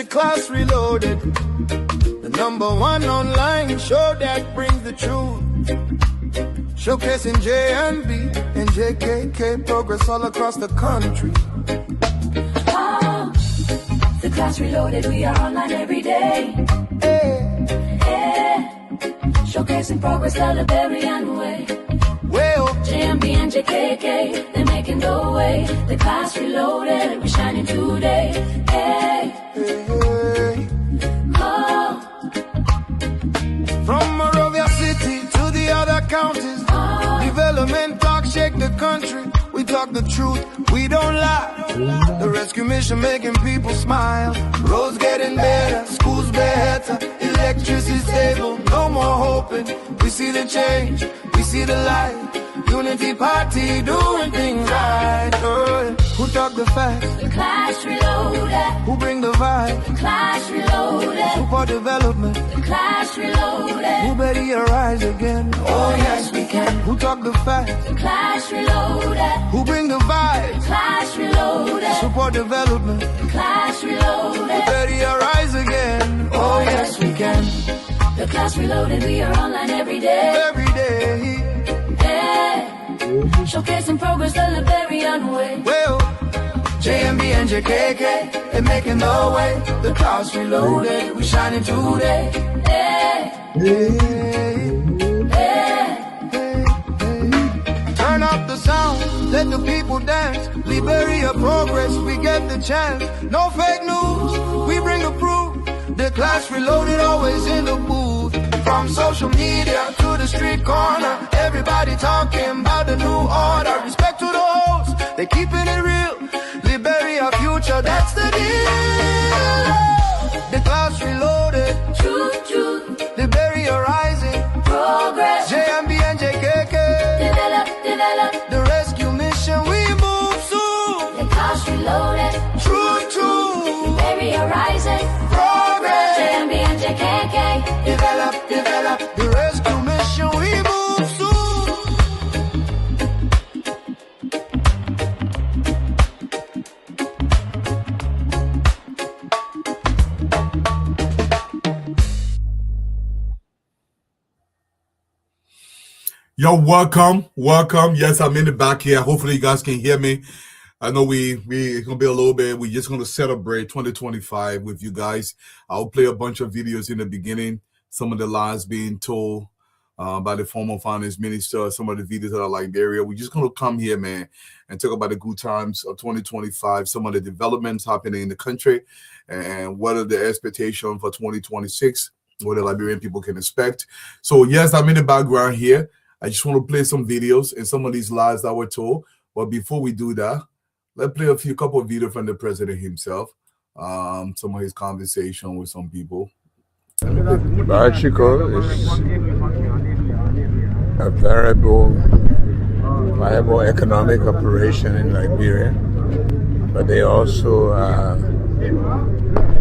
Class Reloaded, the #1 online show that brings the truth. Showcasing JMB and JKK progress all across the country. The Class Reloaded, we are online every day. Showcasing progress the Liberian way. Well, JMB and JKK, they're making the way. The Class Reloaded, we're shining today. From Monrovia City to the other counties, development talk shake the country. We talk the truth, we don't lie. The rescue mission making people smile. Roads getting better, schools better, electricity stable, no more hoping. We see the change, we see the light. Unity Party doing things right. Who talk the facts? The Class Reloaded. Who bring the vibe? The Class Reloaded. Support development. The Class Reloaded. Who better arise again? Oh yes we can. Who talk the facts? The Class Reloaded. Who bring the vibe? The Class Reloaded. Support development. The Class Reloaded. Who better arise again? Oh yes we can. The Class Reloaded, we are online every day. Every day. Showcasing progress the Liberian way. Well, JMB and JKK, they're making the way. The Class Reloaded, we shining today. Turn up the sound, let the people dance. Liberia progress, we get the chance. No fake news, we bring the proof. The Class Reloaded, always in the booth. From social media to the street corner, everybody talking about the new order. Respect to the hosts, they keeping it real. Liberia future, that's the deal. The Class Reloaded, Truth. Liberia rising, Progress. JMB and JKK, Develop. the rescue mission, we move soon. The Class Reloaded. True. Liberia rising. Progress. JMB and JKK. Develop, the rescue mission, we move soon. Yo, welcome. Yes, I'm in the back here. Hopefully you guys can hear me. I know it's gonna be a little bit. We're just gonna celebrate 2025 with you guys. I'll play a bunch of videos in the beginning. Some of the lies being told by the former finance minister. Some of the videos that are Liberia. We're just gonna come here, man, and talk about the good times of 2025. Some of the developments happening in the country, and what are the expectations for 2026. What the Liberian people can expect. So yes, I'm in the background here. I just want to play some videos and some of these lies that were told. But before we do that, let's play a couple of videos from the president himself. Some of his conversation with some people. Bachiko is a viable economic operation in Liberia, but they also are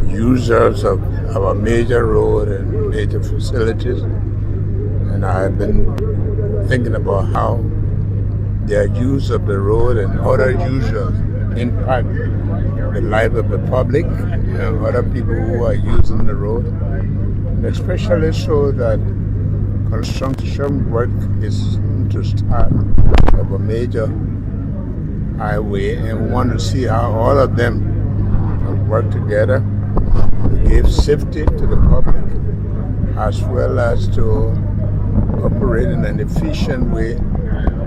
users of our major road and major facilities. And I've been thinking about how their use of the road and other users impact the life of the public and other people who are using the road, and especially so that construction work is to start of a major highway, and we want to see how all of them work together to give safety to the public as well as to operate in an efficient way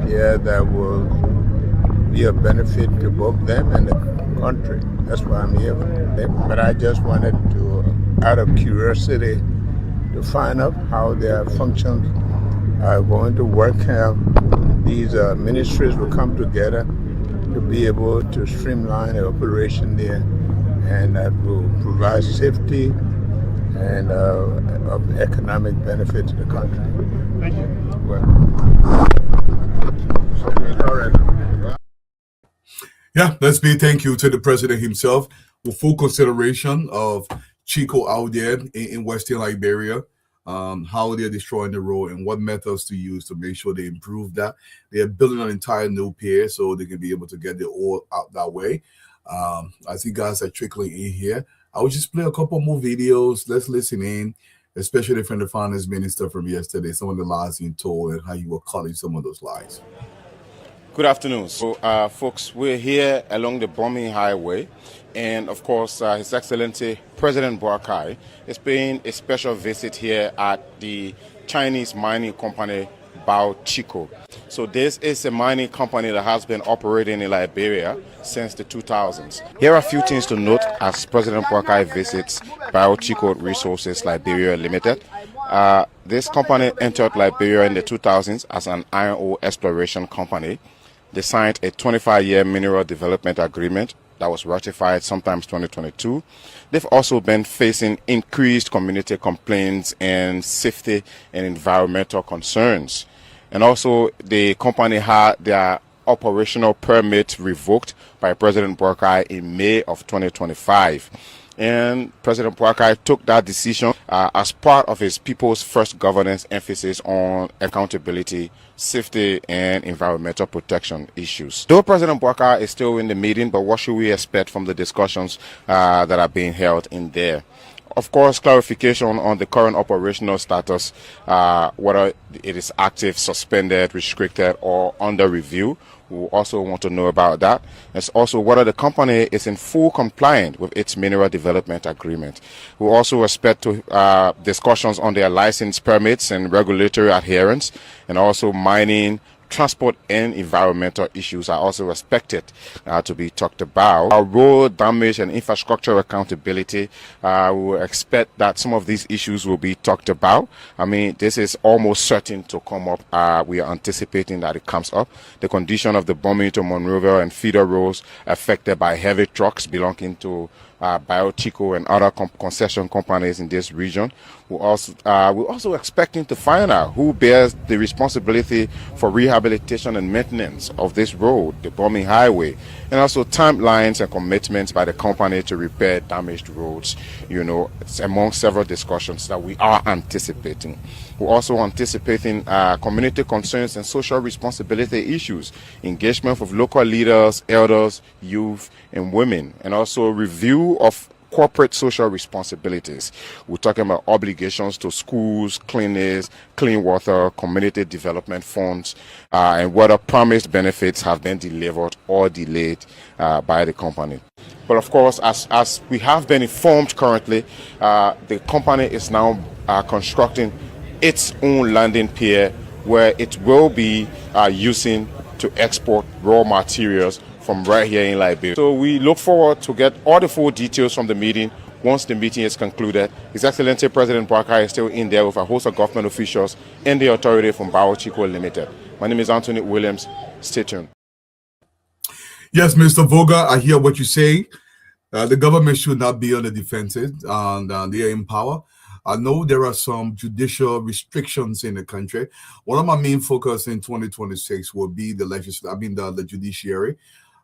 here that will be a benefit to both them and the country. That's why I'm here. But I just wanted to, out of curiosity, to find out how their functions are going to work, how these ministries will come together to be able to streamline the operation there, and that will provide safety and of economic benefit to the country. Thank you. Well, yeah, let's be thank you to the president himself with full consideration of Chico out there in Western Liberia, how they're destroying the road and what methods to use to make sure they improve that. They're building an entire new pier so they can be able to get the oil out that way. As you guys are trickling in here, I will just play a couple more videos. Let's listen in, especially from the finance minister from yesterday, some of the lies you told and how you were calling some of those lies. Good afternoon. So, folks, we're here along the Bombing Highway, and of course, His Excellency President Boakai is paying a special visit here at the Chinese mining company Baochico. So this is a mining company that has been operating in Liberia since the 2000s. Here are a few things to note as President Boakai visits Baochico Resources Liberia Limited. This company entered Liberia in the 2000s as an iron ore exploration company. They signed a 25-year mineral development agreement that was ratified sometime 2022. They've also been facing increased community complaints and safety and environmental concerns. And also, the company had their operational permit revoked by President Boakai in May of 2025. And President Boakai took that decision as part of his People's First governance emphasis on accountability, safety, and environmental protection issues. Though President Boakai is still in the meeting, but what should we expect from the discussions that are being held in there? Of course, clarification on the current operational status, whether it is active, suspended, restricted, or under review. We also want to know about that. It's also whether the company is in full compliance with its mineral development agreement. We also expect to discussions on their license permits and regulatory adherence, and also mining, transport, and environmental issues are also expected to be talked about. Our road damage and infrastructure accountability, we will expect that some of these issues will be talked about. I mean, this is almost certain to come up. We are anticipating that it comes up. The condition of the bombing to Monrovia and feeder roads affected by heavy trucks belonging to Baochico and other concession companies in this region. We're also expecting to find out who bears the responsibility for rehabilitation and maintenance of this road, the Bombing Highway, and also timelines and commitments by the company to repair damaged roads. You know, it's among several discussions that we are anticipating. We're also anticipating community concerns and social responsibility issues, engagement with local leaders, elders, youth, and women, and also review of corporate social responsibilities. We're talking about obligations to schools, clinics, clean water, community development funds, and whether promised benefits have been delivered or delayed by the company. But of course, as we have been informed currently, the company is now constructing its own landing pier where it will be using to export raw materials from right here in Liberia. So we look forward to get all the full details from the meeting once the meeting is concluded. His Excellency President Boakai is still in there with a host of government officials and the authority from Baochico Limited. My name is Anthony Williams. Stay tuned. Yes, Mr. Voga, I hear what you say. The government should not be on the defensive, and they are in power. I know there are some judicial restrictions in the country. One of my main focus in 2026 will be the judiciary.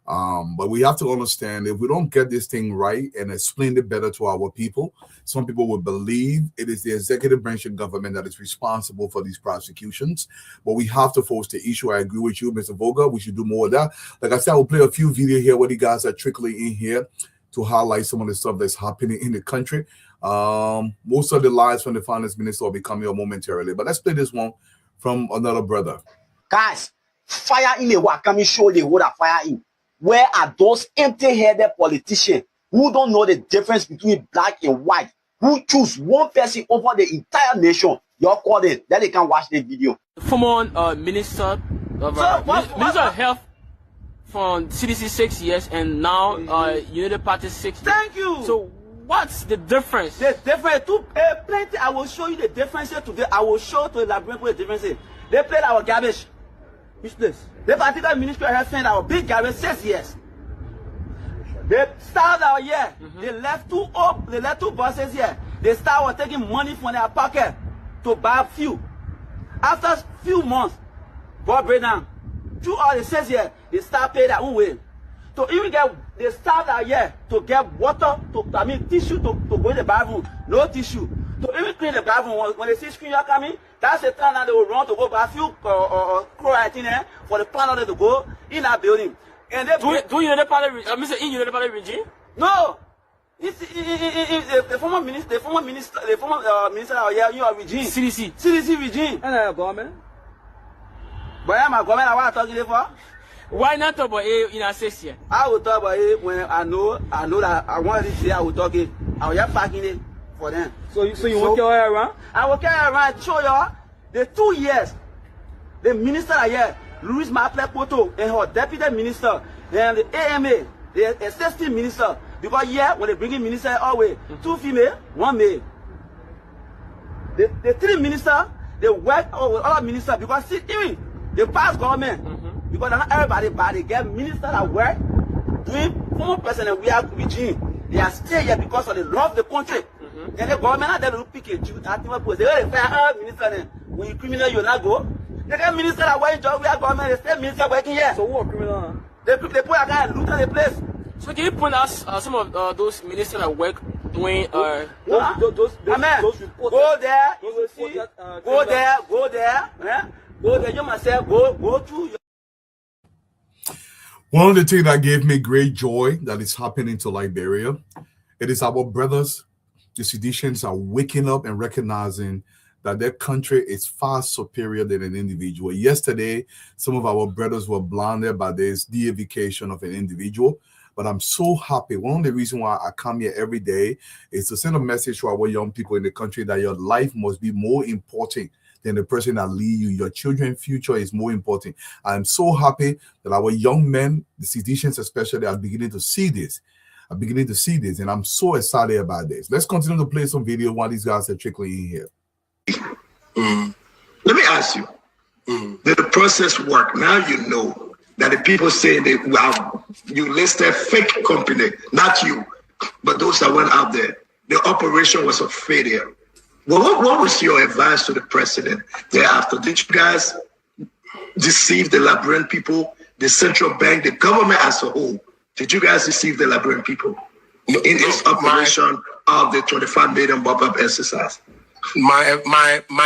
But we have to understand, if we don't get this thing right and explain it better to our people, some people will believe it is the executive branch of government that is responsible for these prosecutions. But we have to force the issue. I agree with you, Mr. Voga. We should do more of that. Like I said, I'll play a few videos here where the guys are trickling in here to highlight some of the stuff that's happening in the country. Most of the lies from the finance minister will be coming up momentarily. But let's play this one from another brother. Guys, fire in the Wakami show they would have fire in. Where are those empty-headed politicians who don't know the difference between black and white, who choose one person over the entire nation? Y'all call it, then they can watch the video. Former Minister of Health from CDC 6 years, and now United Party 6 years. Thank you. So what's the difference? The difference, plenty. I will show you the difference today. I will show to elaborate what the difference is. They played our garbage. Which place? The particular Ministry of Health sent our big garbage 6 years. They started our year. They left two buses here. They started taking money from their pocket to buy fuel. After few months, God break down. Through all the 6 years, they start paying their own way. So even they start our year to get water, tissue to go in the bathroom. No tissue. To even clean the bathroom, when they see screen are coming, that's the time that they will run to go buy fuel or chloride in there for the plant to go in that building. And they do you know the party regime? No. The former minister out here, you are regime. CDC regime. And the government. But I'm a government. I want to talk to you for. Why not talk about it in a session? I will talk about it when I know that I want to say I will talk it. I will just packing it for them. So you won't carry around? I will carry around. Show y'all the 2 years. The minister here, Louis Maple Poto, and her deputy minister, and the AMA, the assistant minister. Because here, when they bring in minister always, 2 female, 1 male. The 3 ministers, they work with other ministers because see, even the past government, because not everybody, but they get ministers that work doing former president we are regime. They are still here because of they love the country. And the government not there to pick a Jew. They will fire minister then. When you criminal, you not go. They get minister that work in job, we are government, they stay minister working here. So what criminal? They put a guy and loot on the place. So can you point out some of those ministers that work doing those reports? Go there, you will see. Go there. Go there. You must say go to. One of the things that gave me great joy that is happening to Liberia, it is our brothers, the Seditians, are waking up and recognizing that their country is far superior than an individual. Yesterday, some of our brothers were blinded by this deification of an individual. But I'm so happy. One of the reasons why I come here every day is to send a message to our young people in the country that your life must be more important than the person that lead you. Your children's future is more important. I'm so happy that our young men, the Seditians especially, are beginning to see this. And I'm so excited about this. Let's continue to play some video while these guys are trickling in here. Let me ask you, did the process work? Now you know that the people say that you listed fake company, not you, but those that went out there. The operation was a failure. Well, what was your advice to the president thereafter? Did you guys deceive the Liberian people, the central bank, the government as a whole? Did you guys deceive the Liberian people in this operation of the 25 million pop-up exercise? My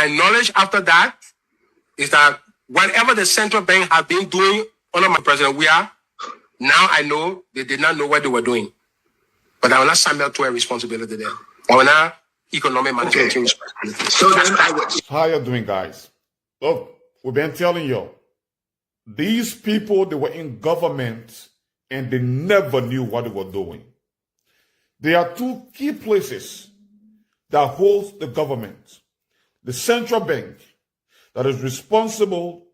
knowledge after that is that whatever the central bank have been doing under my president, now I know they did not know what they were doing. But I will not Samuel to a responsibility there. I will not economic management responsibility. So then how you doing, guys? Look, we've been telling you, these people, they were in government and they never knew what they were doing. There are 2 key places that holds the government. The central bank, that is responsible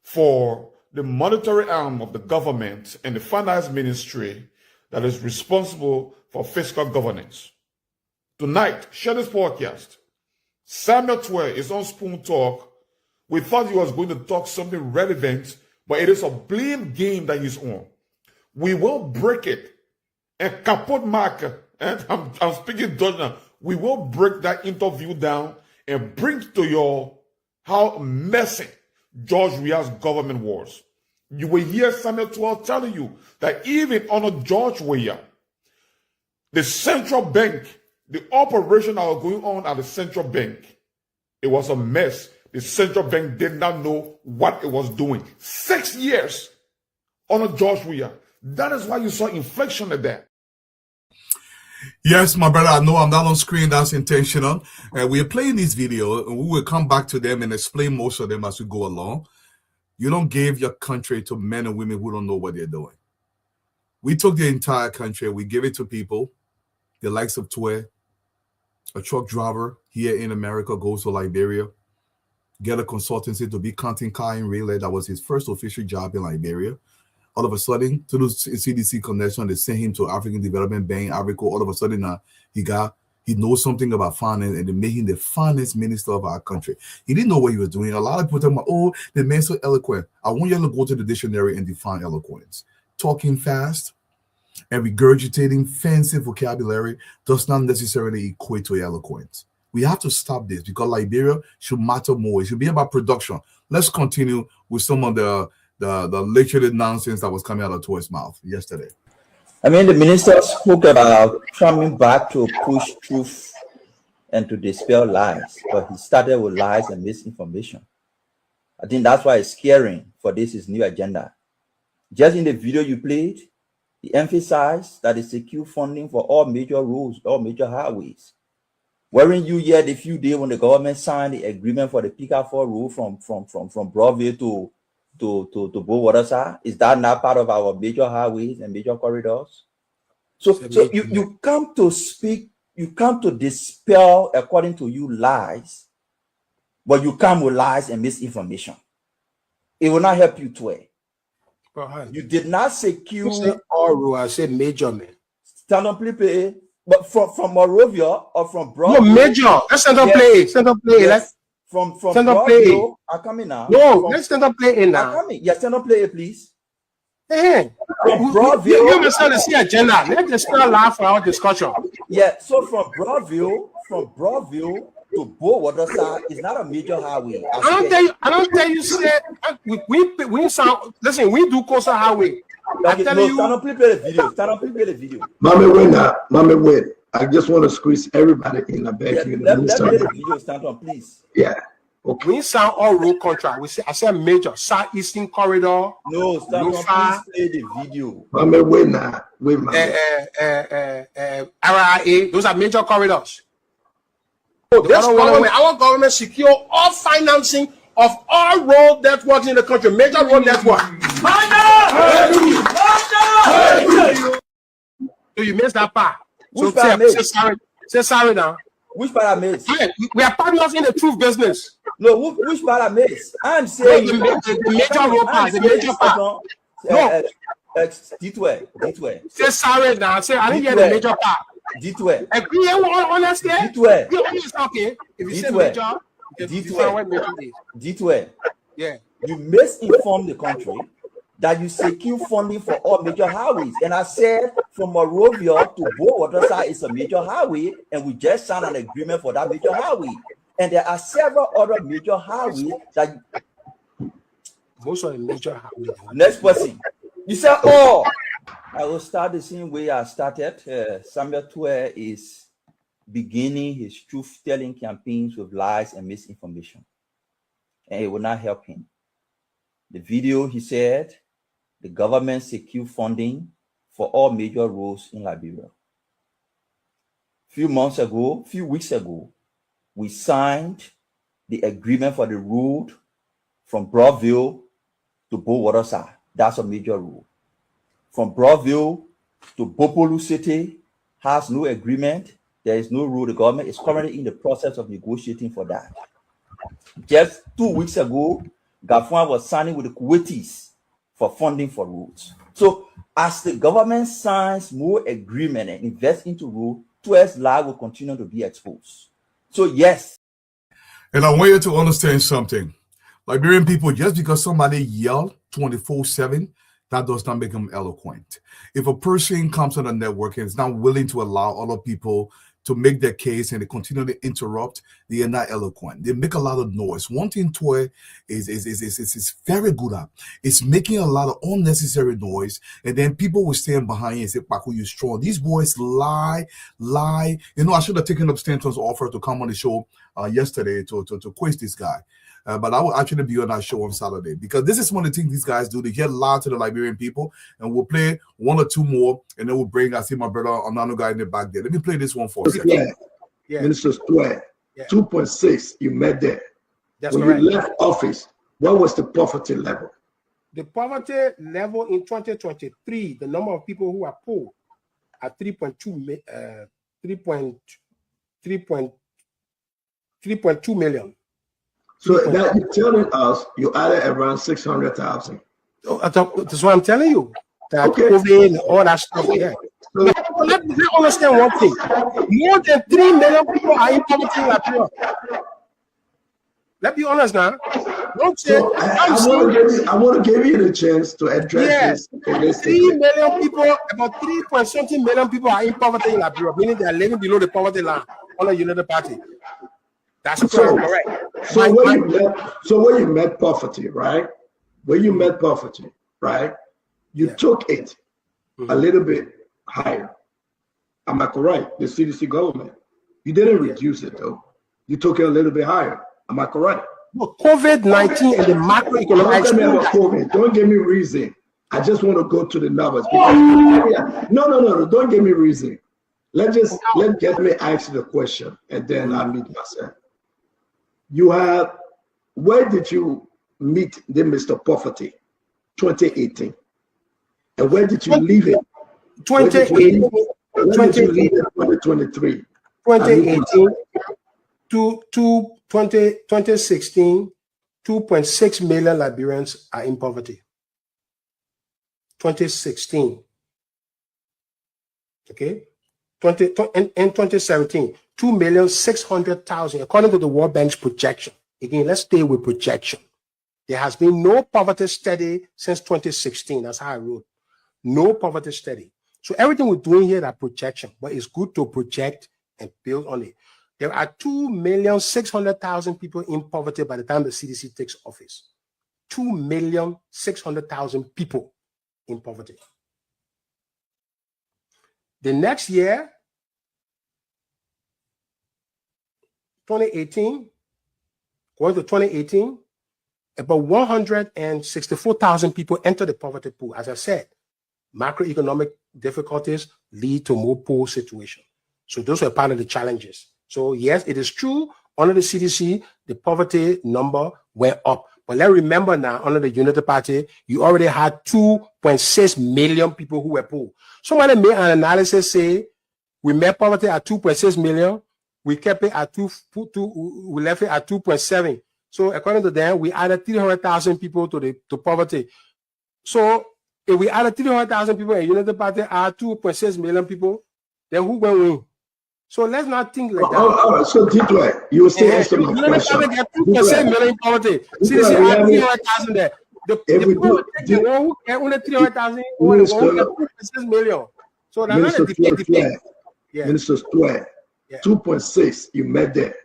for the monetary arm of the government, and the finance ministry, that is responsible for fiscal governance. Tonight, share this podcast. Samuel Twe is on Spoon Talk. We thought he was going to talk something relevant, but it is a blame game that he's on. We will break it. And kaput marker, and I'm speaking Dutch now. We will break that interview down and bring to you how messy George Weah's government was. You will hear Samuel 12 telling you that even under George Weah, the central bank, the operation that was going on at the central bank, it was a mess. The central bank did not know what it was doing. 6 years under George Weah. That is why you saw inflation at that. Yes, my brother, I know I'm not on screen. That's intentional. We are playing this video, and we will come back to them and explain most of them as we go along. You don't give your country to men and women who don't know what they're doing. We took the entire country, we gave it to people, the likes of Twe, a truck driver here in America goes to Liberia, get a consultancy to be content car in relay. That was his first official job in Liberia. All of a sudden, to the CDC connection, they sent him to African Development Bank, Africa. All of a sudden, he knows something about finance, and they made him the finance minister of our country. He didn't know what he was doing. A lot of people talking about, oh, the man's so eloquent. I want you to go to the dictionary and define eloquence. Talking fast and regurgitating fancy vocabulary does not necessarily equate to eloquence. We have to stop this because Liberia should matter more. It should be about production. Let's continue with some of the literary nonsense that was coming out of Twe's mouth yesterday. I mean, the minister spoke about coming back to push truth and to dispel lies, but he started with lies and misinformation. I think that's why it's scaring for this his new agenda. Just in the video you played, He emphasized that it secure funding for all major roads, all major highways. Weren't you yet a few days when the government signed the agreement for the Pica-4 road from Broadview to Bowatersa? Is that not part of our major highways and major corridors? So you come to speak, you come to dispel, according to you, lies, but you come with lies and misinformation. It will not help you to. You did not secure all. I said major, man. Stand on play, but from Morovia or from Broadview. No, major. Let's stand up play. Stand up play. Yes. From stand up play. I'm coming now. No, let's stand up play in now. I'm coming. Yeah, stand up play, please. Hey, Broadview. You understand the C agenda. Let's just laugh for our discussion. Yeah, so from Broadview to Bowatersa is not a major highway. I don't tell you, say we sound. Listen, we do coastal highway. Okay, stand up, play the video. Stand up, play the video. Mama, wait. I just want to squeeze everybody in the back. Yeah, let the video stand on, please. Yeah. Okay. We sound all road contract. We say I said major southeastern corridor. No, stand on, please play the video. Mama, wait now. Wait, RIA. Those are major corridors. Our government secure all financing of all road networks in the country, major road network. So you missed that part. Which part say sorry now. Which part I missed? We are partners in the truth business. No, which part I missed? I'm saying the major road part, the major part. No. Detour. Say sorry now. Say I didn't hear the major part. Detour. Agree honestly. Detour. It's okay. If you say major, Detour. Yeah. You misinformed the country that you secure funding for all major highways. And I said from Morovia to Bowatersa is a major highway, and we just signed an agreement for that major highway. And there are several other major highways that most of the major highways. Next person. You said, oh, I will start the same way I started. Samuel Tuer is beginning his truth-telling campaigns with lies and misinformation. And it will not help him. The video, he said, the government secured funding for all major roads in Liberia. Few weeks ago, we signed the agreement for the road from Broadview to Bowatersa. That's a major road. From Broadview to Bopolu City has no agreement. There is no road. The government is currently in the process of negotiating for that. Just 2 weeks ago, Gafwan was signing with the Kuwaitis for funding for roads. So as the government signs more agreement and invests into road, Tuer's lie will continue to be exposed. So yes. And I want you to understand something. Liberian people, just because somebody yelled 24/7, that does not make them eloquent. If a person comes on a network and is not willing to allow other people to make their case and they continue to interrupt, they are not eloquent. They make a lot of noise. One thing Tuer is very good at is making a lot of unnecessary noise, and then people will stand behind you and say, Paku, you're strong. These boys lie. You know, I should have taken up Stanton's offer to come on the show yesterday to quiz this guy. But I will actually be on that show on Saturday, because this is one of the things these guys do. They get loud to the Liberian people, and we'll play one or two more, and then we'll bring, I see my brother Onano guy in the back there. Let me play this one for a second. Yeah. Minister Stuart, 2.6, you met there. That's when correct. You left office, what was the poverty level? The poverty level in 2023, the number of people who are poor are 3.2 million. So that you're telling us you added around 600,000. That's what I'm telling you. That okay. COVID, all that stuff. Yeah. So, let me understand one thing. More than 3 million people are in poverty in Liberia. Let's be honest now. Don't say. So I want to give you the chance to address this. 3 million people, about 3.something million people are in poverty in Liberia, meaning they are living below the poverty line on the United Party. That's correct. So when you met poverty, right? When you met poverty, right? You took it a little bit higher. Am I correct? The CDC government. You didn't reduce it though. You took it a little bit higher. Am I correct? COVID-19 and the macroeconomic. Don't give me reason. I just want to go to the numbers because no, don't give me reason. Let me ask the question and then I'll meet myself. Where did you meet the Mr. Poverty? 2018. And where did you leave it? 2018. 2023. 2018 to 2016, 2.6 million Liberians are in poverty. 2016. Okay. In 2017, 2,600,000, according to the World Bank's projection. Again, let's stay with projection. There has been no poverty study since 2016. That's how I wrote. No poverty study. So everything we're doing here is projection, but it's good to project and build on it. There are 2,600,000 people in poverty by the time the CDC takes office. 2,600,000 people in poverty. The next year, 2018, going to 2018, about 164,000 people enter the poverty pool. As I said, macroeconomic difficulties lead to more poor situation. So those were part of the challenges. So yes, it is true, under the CDC, the poverty number went up. But let's remember now, under the Unity Party, you already had 2.6 million people who were poor. Somebody made an analysis, say, we met poverty at 2.6 million, we kept it at we left it at 2.7. So according to them, we added 300,000 people to poverty. So if we added 300,000 people in Unity Party, add 2.6 million people, then who will win? So let's not think like that. All right. So Titwe, you will still answer my question. 2.7 million poverty. CDC add 300,000 there. The people will take the one who get only 300,000, one who get 2.6 million. So that's not a debate. Yeah. Minister Square, 2.6, you met there.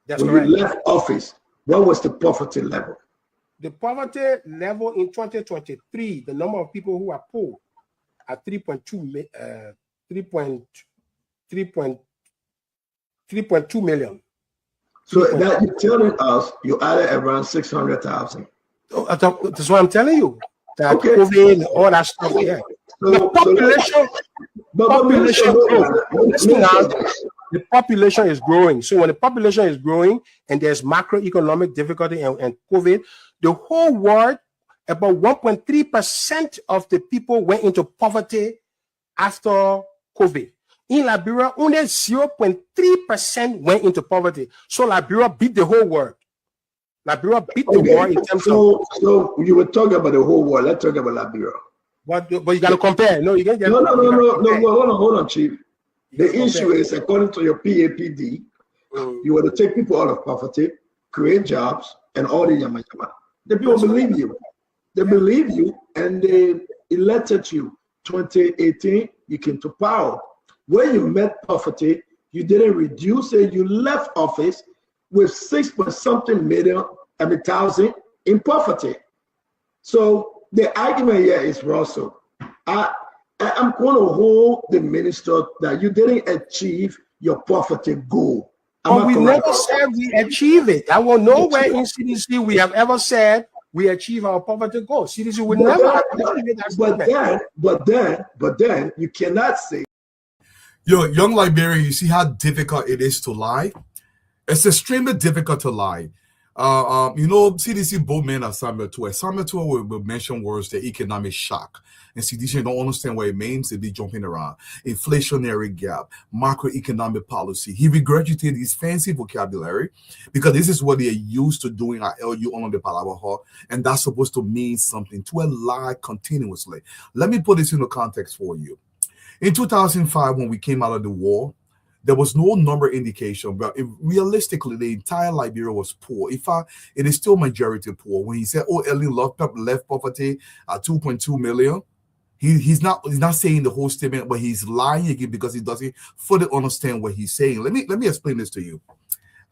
That's when correct. You left office, what was the poverty level? The poverty level in 2023, the number of people who are poor are 3.2 million. So that you're telling us you added around 600,000. That's what I'm telling you. That COVID and all that stuff. Yeah. The population is growing. So when the population is growing and there's macroeconomic difficulty and COVID, the whole world, about 1.3% of the people went into poverty after COVID. In Liberia, only 0.3% went into poverty. So Liberia beat the whole world. Liberia beat the world in terms of. So you were talking about the whole world. Let's talk about Liberia. But you got to compare. No, you can't. No. Hold on, Chief. The issue is, according to your PAPD, you want to take people out of poverty, create jobs, and all the yama yama. The people believe you. They believe you, and they elected you. 2018, you came to power. When you met poverty, you didn't reduce it. You left office with 6.something million, thousand in poverty. So the argument here is, Russell, I'm going to hold the minister that you didn't achieve your poverty goal. But we never said we achieve it. I will nowhere in CDC we have ever said we achieve our poverty goal. CDC would never have achieved it. But then you cannot say. Yo, young Liberian, you see how difficult it is to lie? It's extremely difficult to lie. CDC both men are Samuel Tuer. Samuel Tuer will mention words the economic shock. And CDC don't understand what it means. They be jumping around. Inflationary gap, macroeconomic policy. He regurgitated his fancy vocabulary because this is what they are used to doing at LU on the Palava Hall. And that's supposed to mean something, to a lie continuously. Let me put this into context for you. In 2005, when we came out of the war, there was no number indication, but realistically, the entire Liberia was poor. In fact, it is still majority poor. When he said, Ellen left poverty at 2.2 million, he's not saying the whole statement, but he's lying again because he doesn't fully understand what he's saying. Let me explain this to you.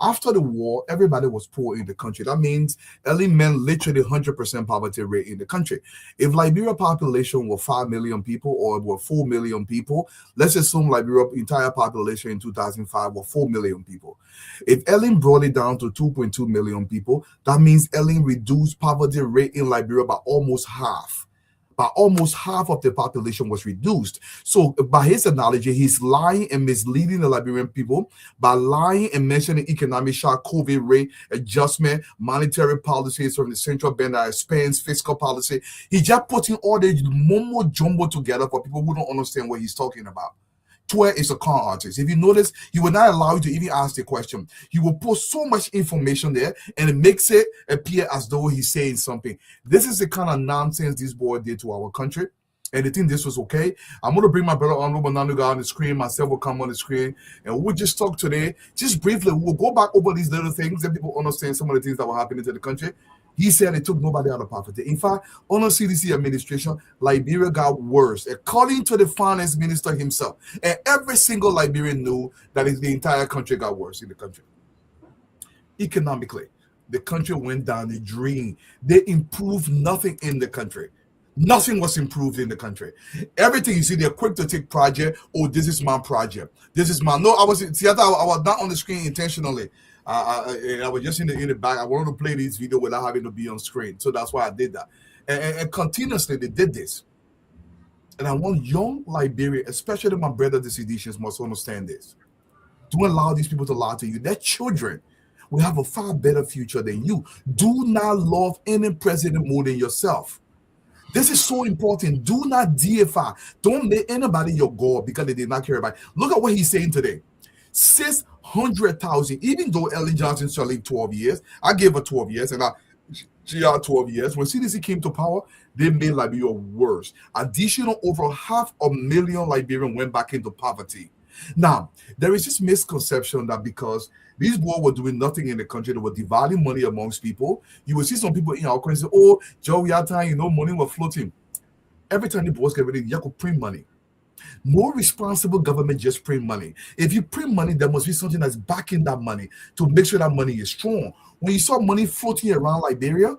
After the war, everybody was poor in the country. That means Ellen meant literally 100% poverty rate in the country. If Liberia population were 5 million people or were 4 million people, let's assume Liberia entire population in 2005 were 4 million people. If Ellen brought it down to 2.2 million people, that means Ellen reduced poverty rate in Liberia by almost half. but almost half of the population was reduced. So by his analogy, he's lying and misleading the Liberian people by lying and mentioning economic shock, COVID rate adjustment, monetary policies from the central bank that expands fiscal policy. He's just putting all the mumbo jumbo together for people who don't understand what he's talking about. Twer is a con artist. If you notice, he will not allow you to even ask the question. He will put so much information there and it makes it appear as though he's saying something. This is the kind of nonsense this boy did to our country. And they think this was okay. I'm going to bring my brother Honorable Nanuga on the screen. Myself will come on the screen. And we'll just talk today. Just briefly, we'll go back over these little things that people understand some of the things that were happening to the country. He said it took nobody out of poverty. In fact, under CDC administration, Liberia got worse, according to the finance minister himself. And every single Liberian knew that the entire country got worse in the country. Economically, the country went down the drain. They improved nothing in the country. Nothing was improved in the country. Everything you see, they're quick to take project. Oh, this is my project. This is my. No, I was not on the screen intentionally. I was just in the back. I wanted to play this video without having to be on screen. So that's why I did that. And continuously they did this. And I want young Liberia, especially my brother, the seditionists, must understand this. Don't allow these people to lie to you. Their children will have a far better future than you. Do not love any president more than yourself. This is so important. Do not deify. Don't make anybody your God because they did not care about it. Look at what he's saying today. 600,000, even though Ellen Johnson served 12 years, I gave her 12 years, and she had 12 years. When CDC came to power, they made Liberia worse. Additional over 500,000 Liberians went back into poverty. Now, there is this misconception that because these boys were doing nothing in the country, they were dividing money amongst people. You will see some people in our country say, oh, Joe, we had time, money was floating. Every time the boys get ready, you could print money. No responsible government just print money. If you print money, there must be something that's backing that money to make sure that money is strong. When you saw money floating around Liberia,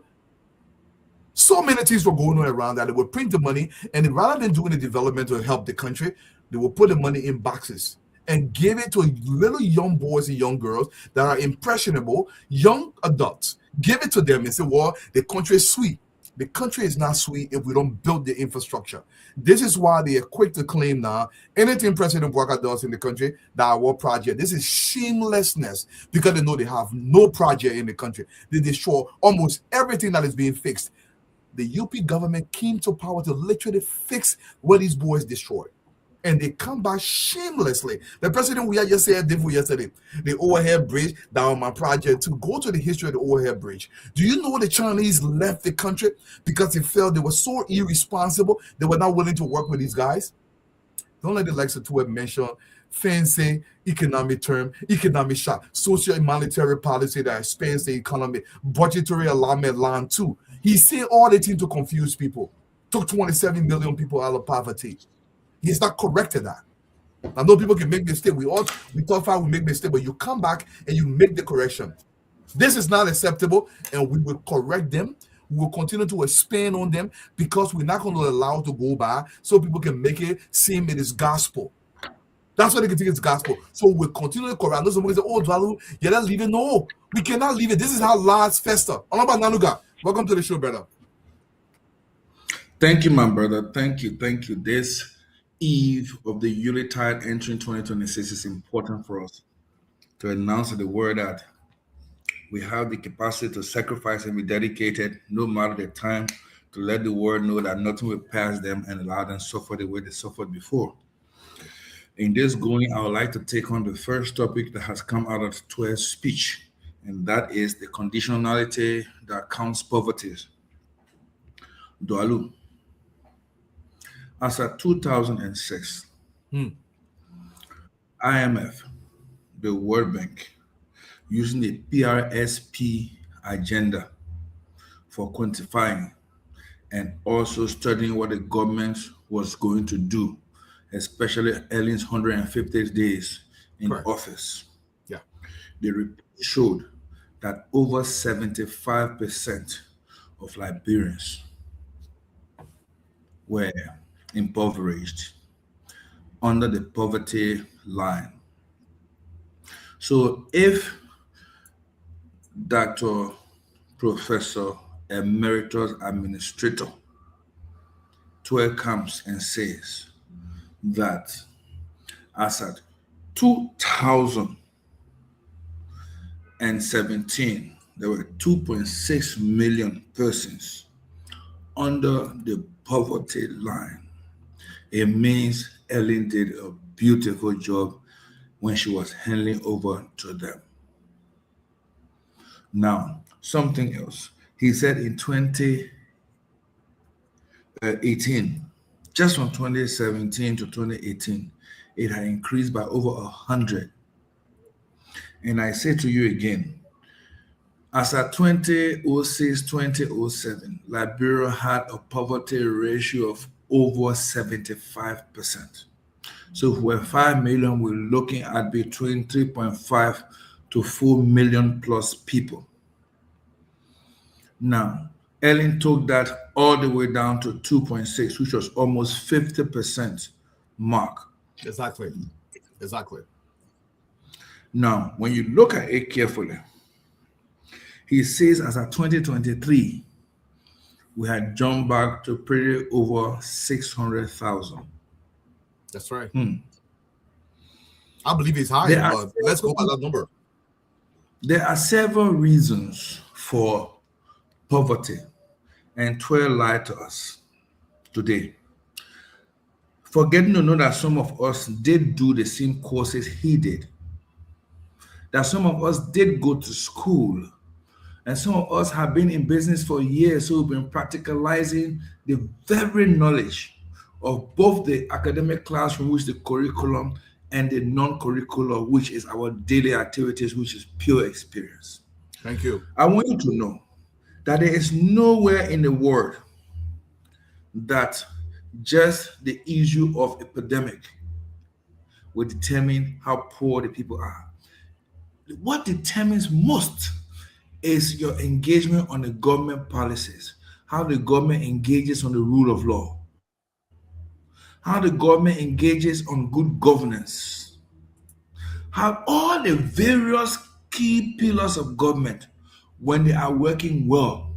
so many things were going on around that they would print the money, and rather than doing the development to help the country, they will put the money in boxes and give it to little young boys and young girls that are impressionable, young adults. Give it to them and say, well, the country is sweet. The country is not sweet if we don't build the infrastructure. This is why they are quick to claim now anything President Bouaka does in the country, that our project. This is shamelessness because they know they have no project in the country. They destroy almost everything that is being fixed. The UP government came to power to literally fix what these boys destroyed. And they come back shamelessly. The president we had just said yesterday, the overhead bridge down my project, to go to the history of the overhead bridge. Do you know the Chinese left the country because they felt they were so irresponsible they were not willing to work with these guys? Don't let the likes of Twer mention fancy economic term, economic shock, social and monetary policy that expands the economy, budgetary alignment line 2. He's saying all the things to confuse people. Took 27 million people out of poverty. He's not corrected that. I know people can make mistakes. We thought we make mistakes, but you come back and you make the correction. This is not acceptable, and we will correct them. We will continue to expand on them because we're not going to allow it to go by so people can make it seem it is gospel. That's what they can think it's gospel. So we'll continue to correct. I know somebody say, oh, Dwalu, you're not leaving. No, we cannot leave it. This is how lies fester. Honorable Nanuga, welcome to the show, brother. Thank you, my brother. Thank you. This eve of the Yuletide entering 2026 is important for us to announce to the world that we have the capacity to sacrifice and be dedicated no matter the time, to let the world know that nothing will pass them and allow them to suffer the way they suffered before. In this going, I would like to take on the first topic that has come out of Twer's speech, and that is the conditionality that counts poverty. Dwalu. As of 2006, IMF, the World Bank, using the PRSP agenda for quantifying and also studying what the government was going to do, especially Ellen's 150 days in office. Yeah. The report showed that over 75% of Liberians were impoverished, under the poverty line. So if Dr. Professor Emeritus Administrator Tuer comes and says that as at 2017, there were 2.6 million persons under the poverty line. It means Ellen did a beautiful job when she was handing over to them. Now, something else. He said in 2018, just from 2017 to 2018, it had increased by over 100. And I say to you again, as at 2006-2007, Liberia had a poverty ratio of over 75%. So if we're 5 million, we're looking at between 3.5 to 4 million plus people. Now, Ellen took that all the way down to 2.6, which was almost 50% mark. Exactly. Now, when you look at it carefully, he says as of 2023, we had jumped back to pretty over 600,000. That's right. I believe it's high, but let's go by that number. There are several reasons for poverty, and Tuer lied to us today. Forgetting to know that some of us did do the same courses he did. That some of us did go to school, and some of us have been in business for years, so we've been practicalizing the very knowledge of both the academic classroom, which is the curriculum, and the non-curricular, which is our daily activities, which is pure experience. Thank you. I want you to know that there is nowhere in the world that just the issue of epidemic will determine how poor the people are. What determines most is your engagement on the government policies, how the government engages on the rule of law, how the government engages on good governance, how all the various key pillars of government, when they are working well,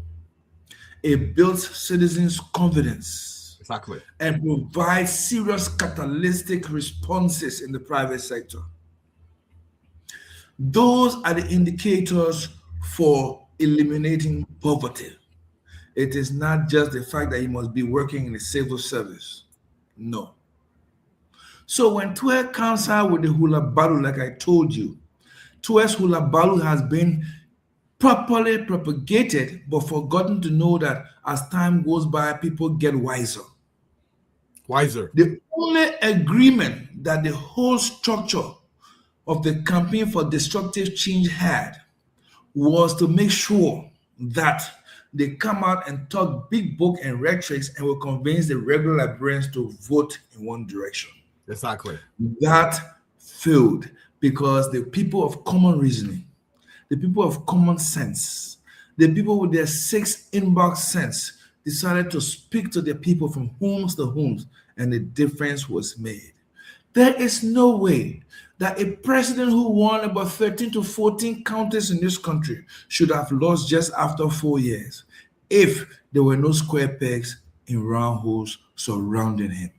it builds citizens' confidence. Exactly. And provides serious catalytic responses in the private sector. Those are the indicators for eliminating poverty. It is not just the fact that you must be working in the civil service. No. So when Tuer comes out with the hula balu, like I told you, Tuer's hula balu has been properly propagated, but forgotten to know that as time goes by, people get wiser. The only agreement that the whole structure of the campaign for destructive change had was to make sure that they come out and talk big book and rhetorics and will convince the regular Liberians to vote in one direction. Exactly. That failed because the people of common reasoning, the people of common sense, the people with their sixth inbox sense decided to speak to the people from homes to homes, and the difference was made. There is no way that a president who won about 13 to 14 counties in this country should have lost just after 4 years if there were no square pegs in round holes surrounding him.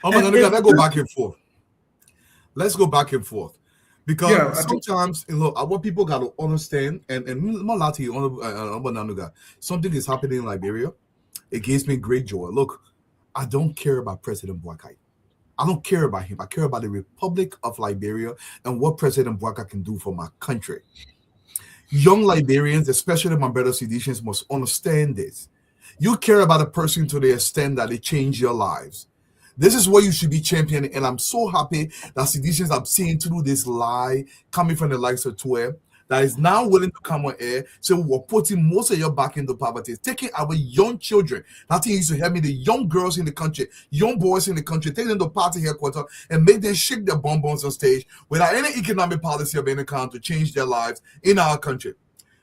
Let's go back and forth. Let's go back and forth. Because sometimes, what people got to understand, and something is happening in Liberia. It gives me great joy. Look, I don't care about President Boakai. I don't care about him. I care about the Republic of Liberia and what President Boakai can do for my country. Young Liberians, especially my brother Seditians, must understand this. You care about a person to the extent that they change your lives. This is what you should be championing, and I'm so happy that Seditians I'm seeing through this lie coming from the likes of Tuer that is now willing to come on air. So we're putting most of your back into poverty, taking our young children. That thing used to help me, the young girls in the country, young boys in the country, take them to party headquarters and make them shake their bonbons on stage without any economic policy of any kind to change their lives in our country.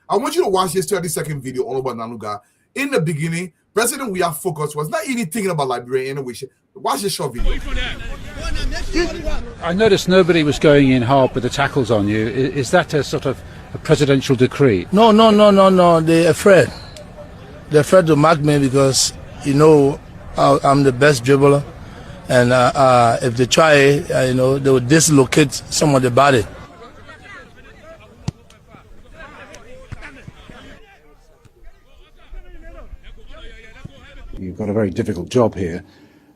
I want you to watch this 30-second video all about Nanuga. In the beginning, President We Are Focused was not even thinking about Liberia in any way. Watch this short video. I noticed nobody was going in hard with the tackles on you. Is that a sort of a presidential decree? No. They're afraid. They're afraid to mark me because, I'm the best dribbler, and if they try, they will dislocate some of the body. You've got a very difficult job here.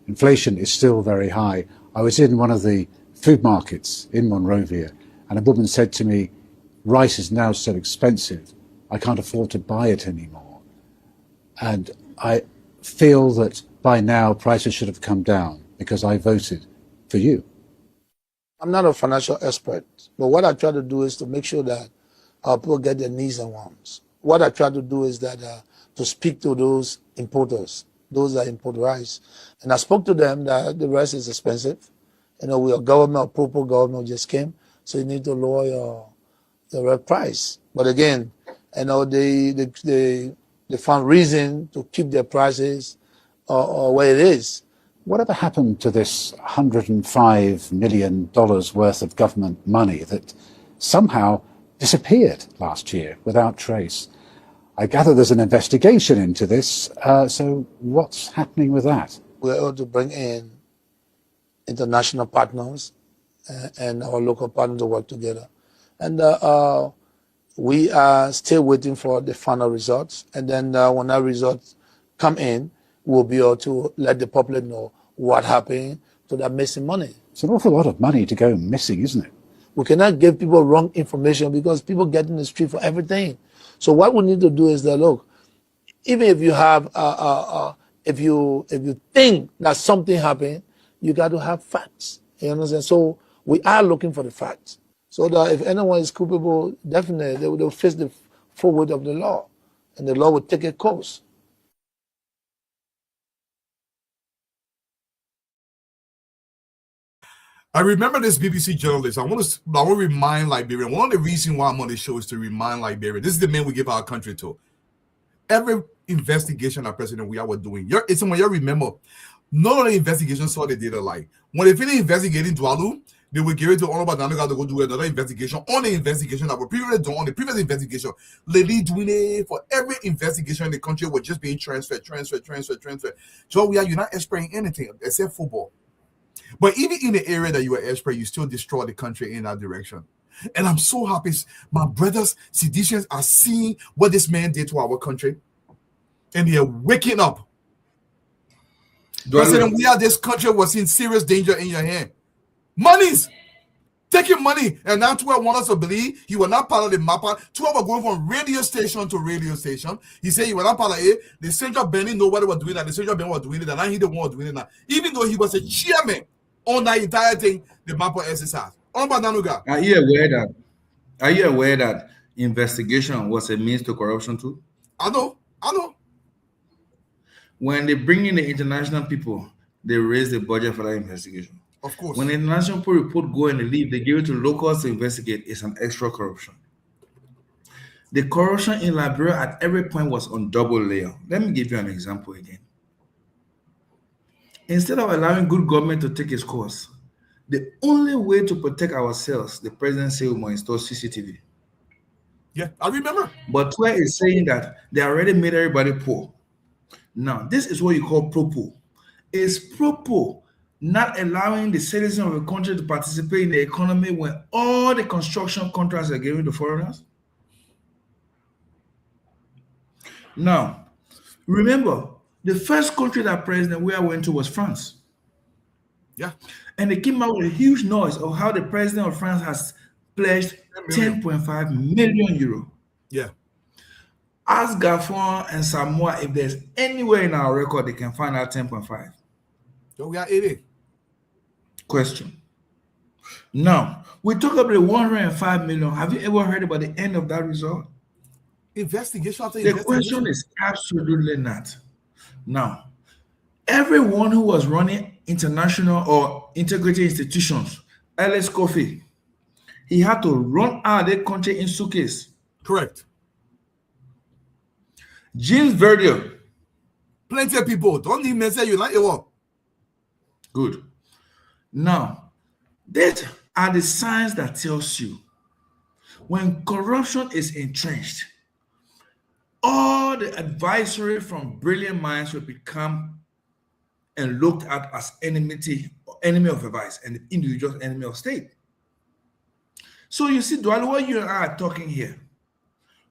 Inflation is still very high. I was in one of the food markets in Monrovia, and a woman said to me, rice is now so expensive, I can't afford to buy it anymore. And I feel that by now prices should have come down because I voted for you. I'm not a financial expert, but what I try to do is to make sure that our people get their needs and wants. What I try to do is that to speak to those importers, those that import rice. And I spoke to them that the rice is expensive. We are government, proper government just came, so you need to lower your price. But again, they found reason to keep their prices or where it is. Whatever happened to this $105 million worth of government money that somehow disappeared last year without trace? I gather there's an investigation into this, so what's happening with that? We're able to bring in international partners and our local partners to work together. And we are still waiting for the final results. And then when our results come in, we'll be able to let the public know what happened to that missing money. It's an awful lot of money to go missing, isn't it? We cannot give people wrong information because people get in the street for everything. So what we need to do is that, look, even if you have, if you think that something happened, you got to have facts. You understand? So we are looking for the facts. So that if anyone is culpable, definitely they will face the full weight of the law, and the law will take a course. I remember this BBC journalist. I want to remind Liberian. One of the reasons why I'm on this show is to remind Liberia. This is the man we give our country to. Every investigation our president we are doing. It's when you remember, none of the investigations saw the data like. When they finish investigating Dwalu, they will give it to Honorable Nanaga to go do another investigation on the investigation that were previously done on the previous investigation. Lady doing it for every investigation in the country was just being transferred. So we are not experiencing anything except football. But even in the area that you are expert, you still destroy the country in that direction. And I'm so happy my brothers, Seditians, are seeing what this man did to our country. And they are waking up. President, this country was in serious danger in your hand. Monies. Taking money. And now Tua want us to believe he was not part of the MAPA. Tua was going from radio station to radio station. He said he was not part of it. The Central Benin know what they were doing that. The Central Benin was doing it. And now he didn't want to do it now. Even though he was a chairman on that entire thing, the MAPA exercise. Are you aware that investigation was a means to corruption too? I know. When they bring in the international people, they raise the budget for that investigation. Of course. When the international report go and they leave, they give it to locals to investigate. It's an extra corruption. The corruption in Liberia at every point was on double layer. Let me give you an example again. Instead of allowing good government to take its course, the only way to protect ourselves, the president said we must install CCTV. Yeah, I remember. But Twe is saying that they already made everybody poor. Now, this is what you call pro-poor. It's pro-poor not allowing the citizens of a country to participate in the economy when all the construction contracts are given to foreigners? Now, remember, the first country that President Weah went to was France. Yeah. And they came out with a huge noise of how the president of France has pledged 10.5 million euro. Yeah. Ask Gabon and Samoa if there's anywhere in our record they can find out 10.5. So we are 80. Question. Now, we talk about the 105 million. Have you ever heard about the end of that result? Investigation after investigation. The question is absolutely not. Now, everyone who was running international or integrated institutions, Alex Kofi, he had to run out of the country in suitcase. Correct. James Verdier. Plenty of people. Don't even say you like your work. Good. Now, these are the signs that tells you when corruption is entrenched, all the advisory from brilliant minds will become and looked at as enemy of a vice and individual enemy of state. So you see, Dwali, what you and I are talking here,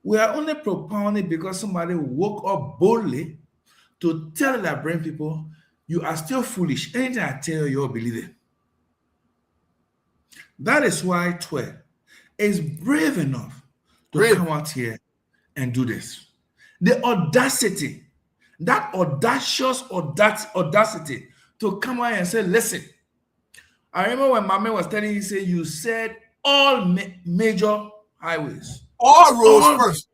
we are only propounding because somebody woke up boldly to tell the Liberian people, you are still foolish. Anything I tell you, you'll believe it. That is why Twe is brave enough to come out here and do this. The audacity, that audacious audacity to come out and say, listen, I remember when Mame was telling you, say, you said all major highways. All roads first.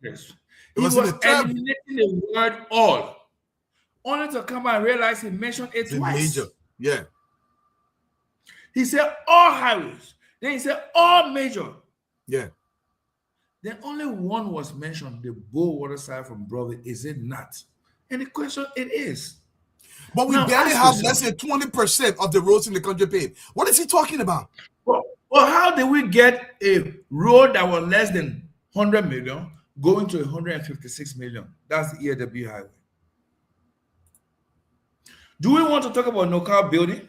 Yes. He was eliminating the word all. Only to come and realize he mentioned it twice. Major. Yeah. He said all highways. Then he said all major. Yeah. Then only one was mentioned, the Bow side from Brother. Is it not? And the question, it is. But we now, barely have less than 20% of the roads in the country paved. What is he talking about? Well, how did we get a road that was less than 100 million going to 156 million? That's the EAW highway. Do we want to talk about no-car building?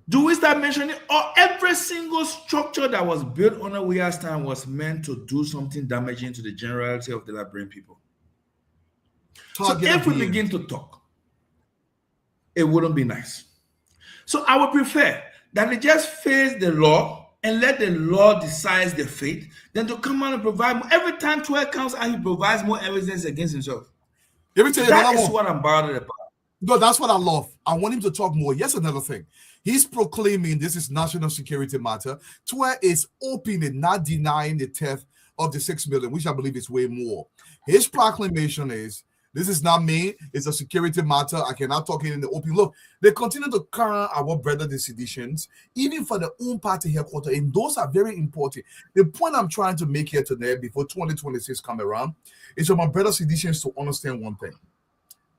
Do we start mentioning every single structure that was built under Weah's time was meant to do something damaging to the generality of the Liberian people? So if we begin to talk, it wouldn't be nice. So I would prefer that they just face the law and let the law decide their fate than to come out and provide more. Every time 12 comes out, he provides more evidence against himself. That is what I'm bothered about. No, that's what I love. I want him to talk more. Yes, another thing. He's proclaiming this is national security matter. Twe is openly not denying the theft of the 6 million, which I believe is way more. His proclamation is, this is not me. It's a security matter. I cannot talk in the open. Look, they continue to carry our brother the seditions, even for the own party headquarters, and those are very important. The point I'm trying to make here today, before 2026 come around, is for my brother seditions to understand one thing.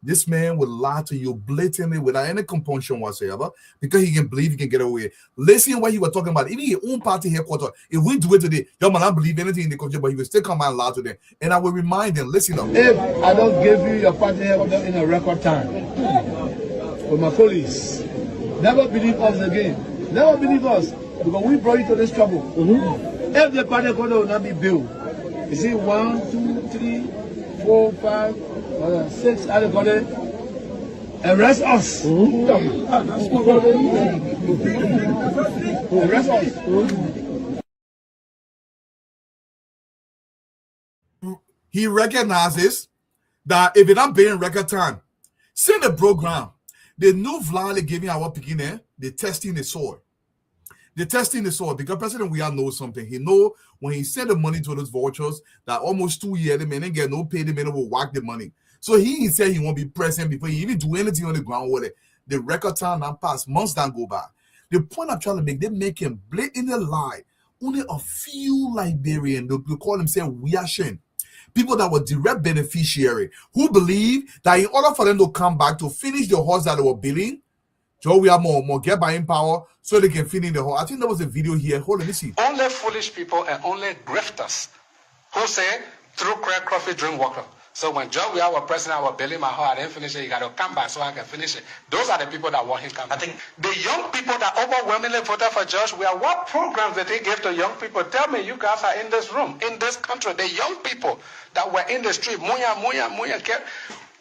This man will lie to you blatantly without any compunction whatsoever because he can believe he can get away. Listen what he was talking about. Even his own party headquarters, if we do it today, y'all might not believe anything in the country, but he will still come out and lie to them. And I will remind them, listen up. If I don't give you your party headquarters in a record time, with my police, never believe us again. Never believe us because we brought you to this trouble. If the party headquarters will not be built, you see 1, 2, 3, 4, 5, 6, arrest us. Arrest us. He recognizes that if it not being record time, send the program. The new Vlad giving our beginning, they're testing the soil. They're testing the soil because President Weah knows something. He know when he sent the money to those vultures that almost 2 years, the man ain't get no pay, the man will whack the money. So he said he won't be present before he even do anything on the ground with it. The record time not pass, months don't go by. The point I'm trying to make, they make him blatantly lie. Only a few Liberians, they call themselves Weahshin, people that were direct beneficiary, who believe that in order for them to come back to finish the horse that they were building, Joe, we have more get buying power so they can finish the whole. I think there was a video here. Hold on, let me see. Only foolish people and only grifters who say, through crack coffee, drink water. So when John Weah was president, I was building my heart, I didn't finish it, you got to come back so I can finish it. Those are the people that want him come back. I think the young people that overwhelmingly voted for Josh Weah, what programs did he give to young people? Tell me, you guys are in this room, in this country, the young people that were in the street,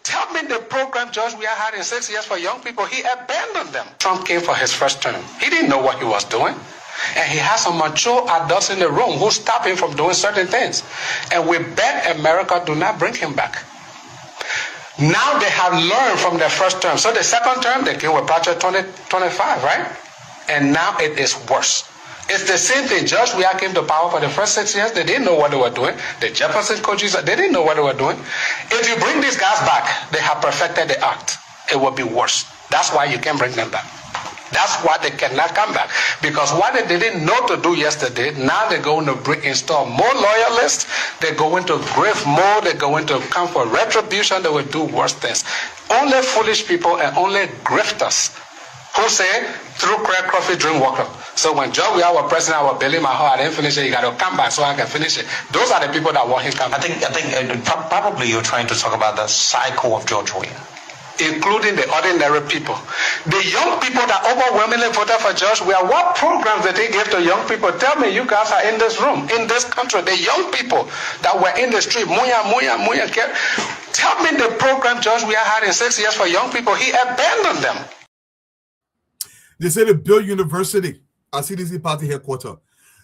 tell me the program Josh Weah had in 6 years for young people. He abandoned them. Trump came for his first term. He didn't know what he was doing. And he has some mature adults in the room who stop him from doing certain things. And we bet America do not bring him back. Now they have learned from their first term. So the second term, they came with Project 2025, right? And now it is worse. It's the same thing. Josh Weah came to power for the first 6 years. They didn't know what they were doing. The Jefferson coaches, they didn't know what they were doing. If you bring these guys back, they have perfected the act. It will be worse. That's why you can't bring them back. That's why they cannot come back. Because what they didn't know to do yesterday, now they're going to install more loyalists. They're going to grift more. They're going to come for retribution. They will do worse things. Only foolish people and only grifters who say, through crack coffee, drink water. So when John Weah was president, I was building my heart, I didn't finish it, you got to come back so I can finish it. Those are the people that want him come back. I think probably you're trying to talk about the cycle of George Weah. including the ordinary people. The young people that overwhelmingly voted for Josh, what programs did they give to young people? Tell me, you guys are in this room, in this country, the young people that were in the street, tell me the program Josh Weah had in 6 years for young people. He abandoned them. They say the Bill University at CDC party headquarters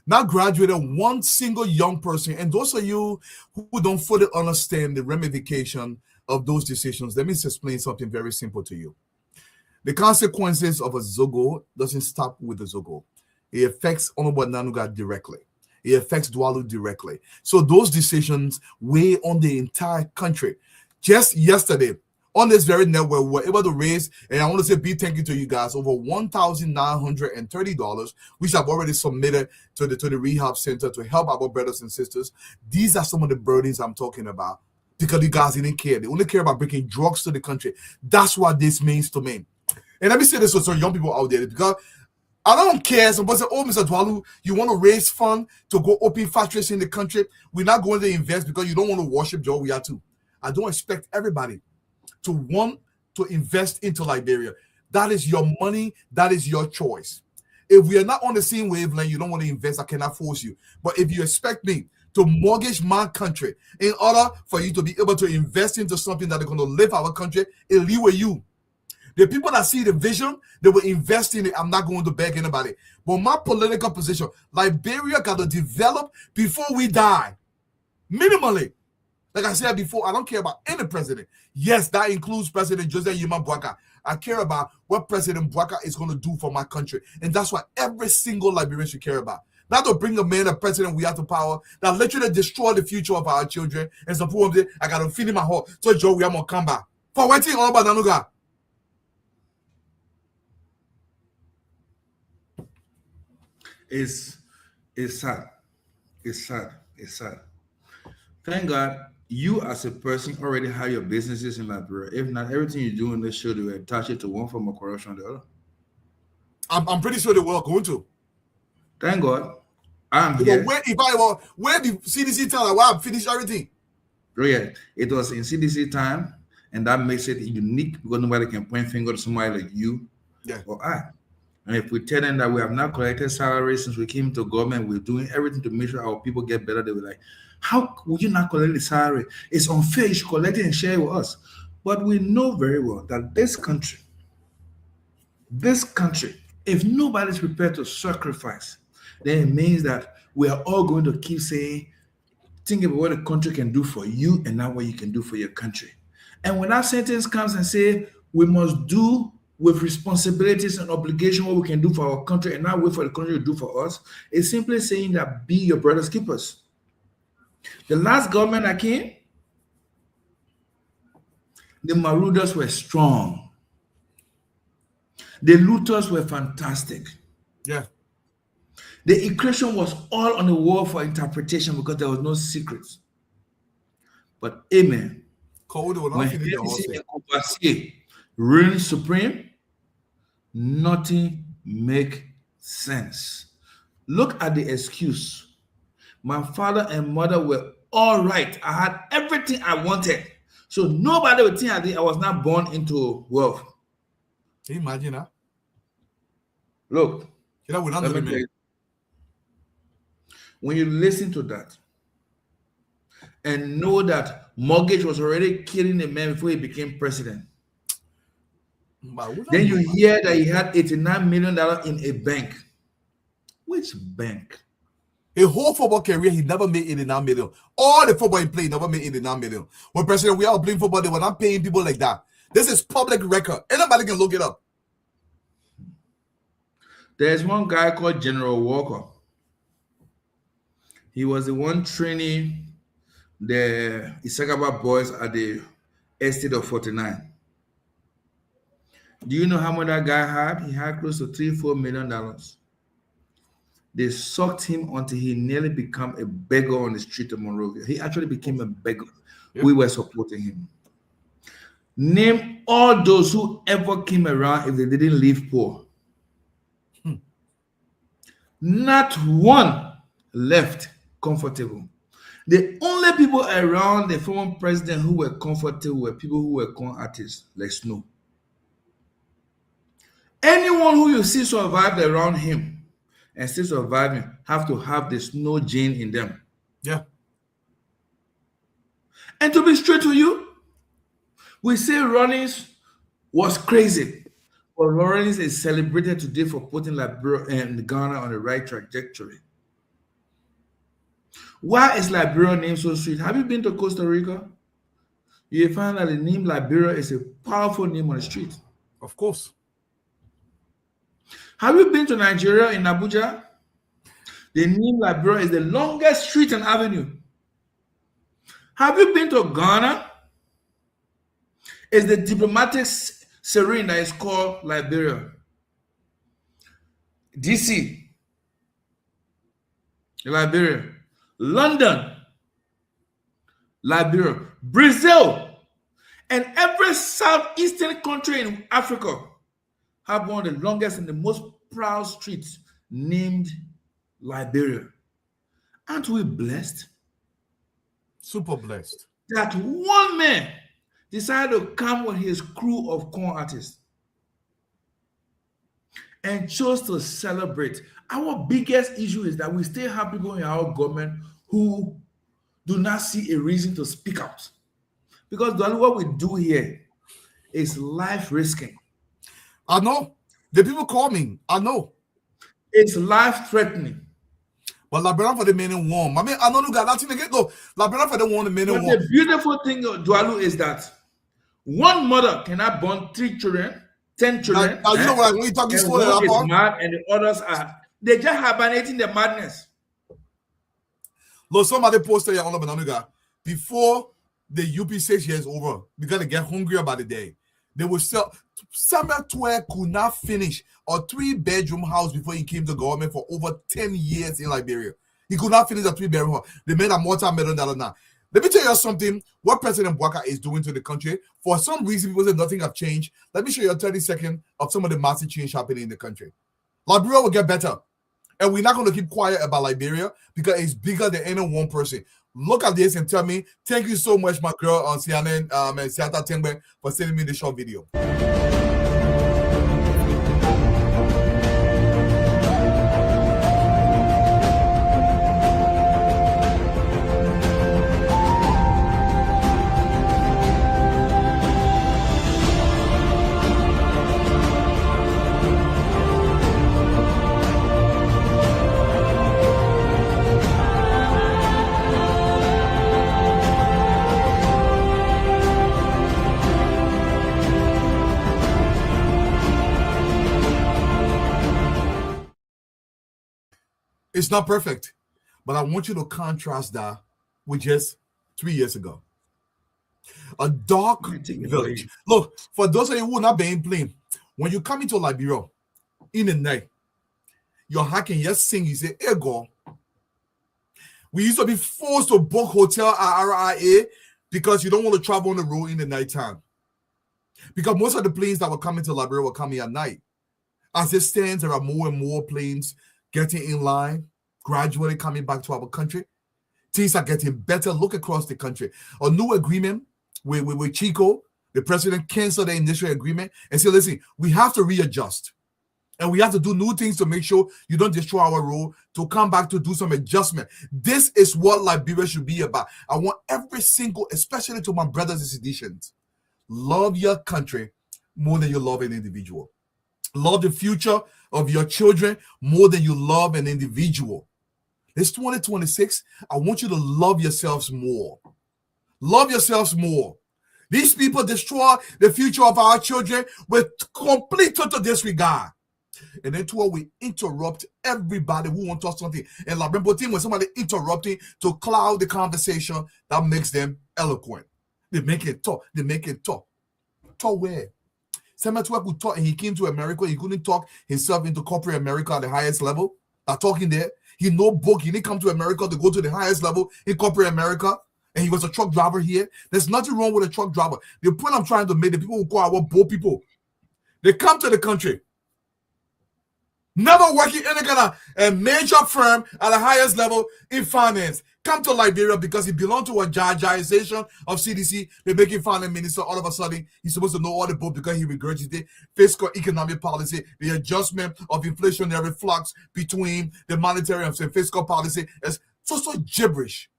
now graduated one single young person. And those of you who don't fully understand the ramification of those decisions, let me just explain something very simple to you. The consequences of a Zogo doesn't stop with the Zogo. It affects Honorable Nanuga directly. It affects Dwalu directly. So those decisions weigh on the entire country. Just yesterday, on this very network, we were able to raise, and I want to say big thank you to you guys, over $1,930, which I've already submitted to the rehab center to help our brothers and sisters. These are some of the burdens I'm talking about because you guys didn't care. They only care about bringing drugs to the country. That's what this means to me. And let me say this to some young people out there, because I don't care. Somebody say, oh, Mr. Dwalu, you want to raise funds to go open factories in the country. We're not going to invest because you don't want to worship Joe. We are too. I don't expect everybody to want to invest into Liberia. That is your money. That is your choice. If we are not on the same wavelength, you don't want to invest, I cannot force you. But if you expect me to mortgage my country in order for you to be able to invest into something that is going to live our country, it'll leave with you. The people that see the vision, they will invest in it. I'm not going to beg anybody. But my political position, Liberia got to develop before we die. Minimally. Like I said before, I don't care about any president. Yes, that includes President Joseph Yuma Bwaka. I care about what President Bwaka is going to do for my country. And that's what every single Liberian should care about. Not to bring a man, a president we have to power that literally destroy the future of our children. And suppose I got to feed him my heart. So Joe, we are going to come back. For waiting all about Nanuga. It's sad. It's sad. It's sad. Thank God you as a person already have your businesses in Liberia. If not, everything you do in this show, they will attach it to one form of corruption or the other. I'm pretty sure they were going to. Thank God. I'm here. Where the CDC tell her, I've finished everything? Oh, yeah. It was in CDC time, and that makes it unique because nobody can point finger to somebody like you or I. And if we tell them that we have not collected salaries since we came to government, we're doing everything to make sure our people get better, they were like, how would you not collect the salary? It's unfair. You should collect it and share it with us. But we know very well that this country, if nobody's prepared to sacrifice, then it means that we are all going to keep saying, think about what the country can do for you and not what you can do for your country. And when that sentence comes and say, we must do with responsibilities and obligation what we can do for our country and not wait for the country to do for us, it's simply saying that be your brother's keepers. The last government that came, the marauders were strong. The looters were fantastic. Yeah. The equation was all on the wall for interpretation because there was no secrets. But amen. When he reigns supreme, nothing makes sense. Look at the excuse. My father and mother were all right. I had everything I wanted. So nobody would think I was not born into wealth. Can you imagine that? Look, when you listen to that and know that mortgage was already killing a man before he became president, then you hear that he had $89 million in a bank. Which bank? A whole football career, he never made 89 million. All the football he played never made 89 million. When President we are playing football, they were not paying people like that. This is public record. Anybody can look it up. There's one guy called General Walker. He was the one training the Isakaba boys at the estate of 49. Do you know how much that guy had? He had close to $3-4 million. They sucked him until he nearly became a beggar on the street of Monrovia. He actually became a beggar. Yep. We were supporting him. Name all those who ever came around if they didn't live poor. Not one left comfortable. The only people around the former president who were comfortable were people who were con artists, like Snow. Anyone who you see survived around him and still surviving have to have the Snow gene in them. Yeah. And to be straight to you, we say Rawlings was crazy, but Rawlings is celebrated today for putting Liberia and Ghana on the right trajectory. Why is Liberia named so sweet? Have you been to Costa Rica? You find that the name Liberia is a powerful name on the street. Of course. Have you been to Nigeria in Abuja? The name Liberia is the longest street and avenue. Have you been to Ghana? It's the diplomatic serene that is called Liberia. DC, Liberia. London, Liberia. Brazil, and every southeastern country in Africa have one of the longest and the most proud streets named Liberia. Aren't we blessed? Super blessed. That one man decided to come with his crew of con artists and chose to celebrate. Our biggest issue is that we still have people in our government who do not see a reason to speak out. Because what we do here is life risking. I know. The people call me. I know. It's life threatening. But Liberia for the men and warm. I mean, I know you got that thing again. Go. Liberia for the one men and warm. The beautiful thing of Dualu is that one mother cannot born 3 children, 10 children. You know what? When you talk this one is mad and the others are. They just hibernating the madness. Look, somebody posted here on the Bananuga before the UP6 years over. We gotta get hungrier by the day. They will sell. Samuel Twe could not finish a 3-bedroom house before he came to government for over 10 years in Liberia. He could not finish a 3-bedroom house. They made a multi-million-dollar now. Let me tell you something. What President Bouaka is doing to the country. For some reason, people say nothing have changed. Let me show you a 30 seconds of some of the massive change happening in the country. Liberia will get better. And we're not going to keep quiet about Liberia because it's bigger than any one person. Look at this and tell me, thank you so much, my girl on CNN and Siata Tengbe for sending me the short video. It's not perfect, but I want you to contrast that with just 3 years ago. A dark village. Look, for those of you who are not being plain, when you come into Liberia in the night, you're hacking, you sing, you say, hey, God. We used to be forced to book hotel at RIA because you don't want to travel on the road in the nighttime. Because most of the planes that were coming to Liberia were coming at night. As it stands, there are more and more planes getting in line, gradually coming back to our country. Things are getting better. Look across the country. A new agreement with Chico, the president canceled the initial agreement and said, listen, we have to readjust. And we have to do new things to make sure you don't destroy our road, to come back to do some adjustment. This is what Liberia should be about. I want every single, especially to my brothers and seditions, love your country more than you love an individual. Love the future of your children more than you love an individual. It's 2026. I want you to love yourselves more. Love yourselves more. These people destroy the future of our children with complete total disregard. And then we interrupt everybody who wants to talk something. And La Brembo team, when somebody interrupting to cloud the conversation, that makes them eloquent. They make it talk. They make it talk. Talk where? Samuel Twe could talk, and he came to America. He couldn't talk himself into corporate America at the highest level. Talking there. He no book. He didn't come to America to go to the highest level in corporate America. And he was a truck driver here. There's nothing wrong with a truck driver. The point I'm trying to make, the people who call our poor people, they come to the country, never working in any kind of a major firm at the highest level in finance. come to Liberia because he belonged to a Jajaization of CDC. They make him finance minister. All of a sudden, he's supposed to know all the book because he regurgitated fiscal economic policy, the adjustment of inflationary flux between the monetary and fiscal policy. It's so gibberish.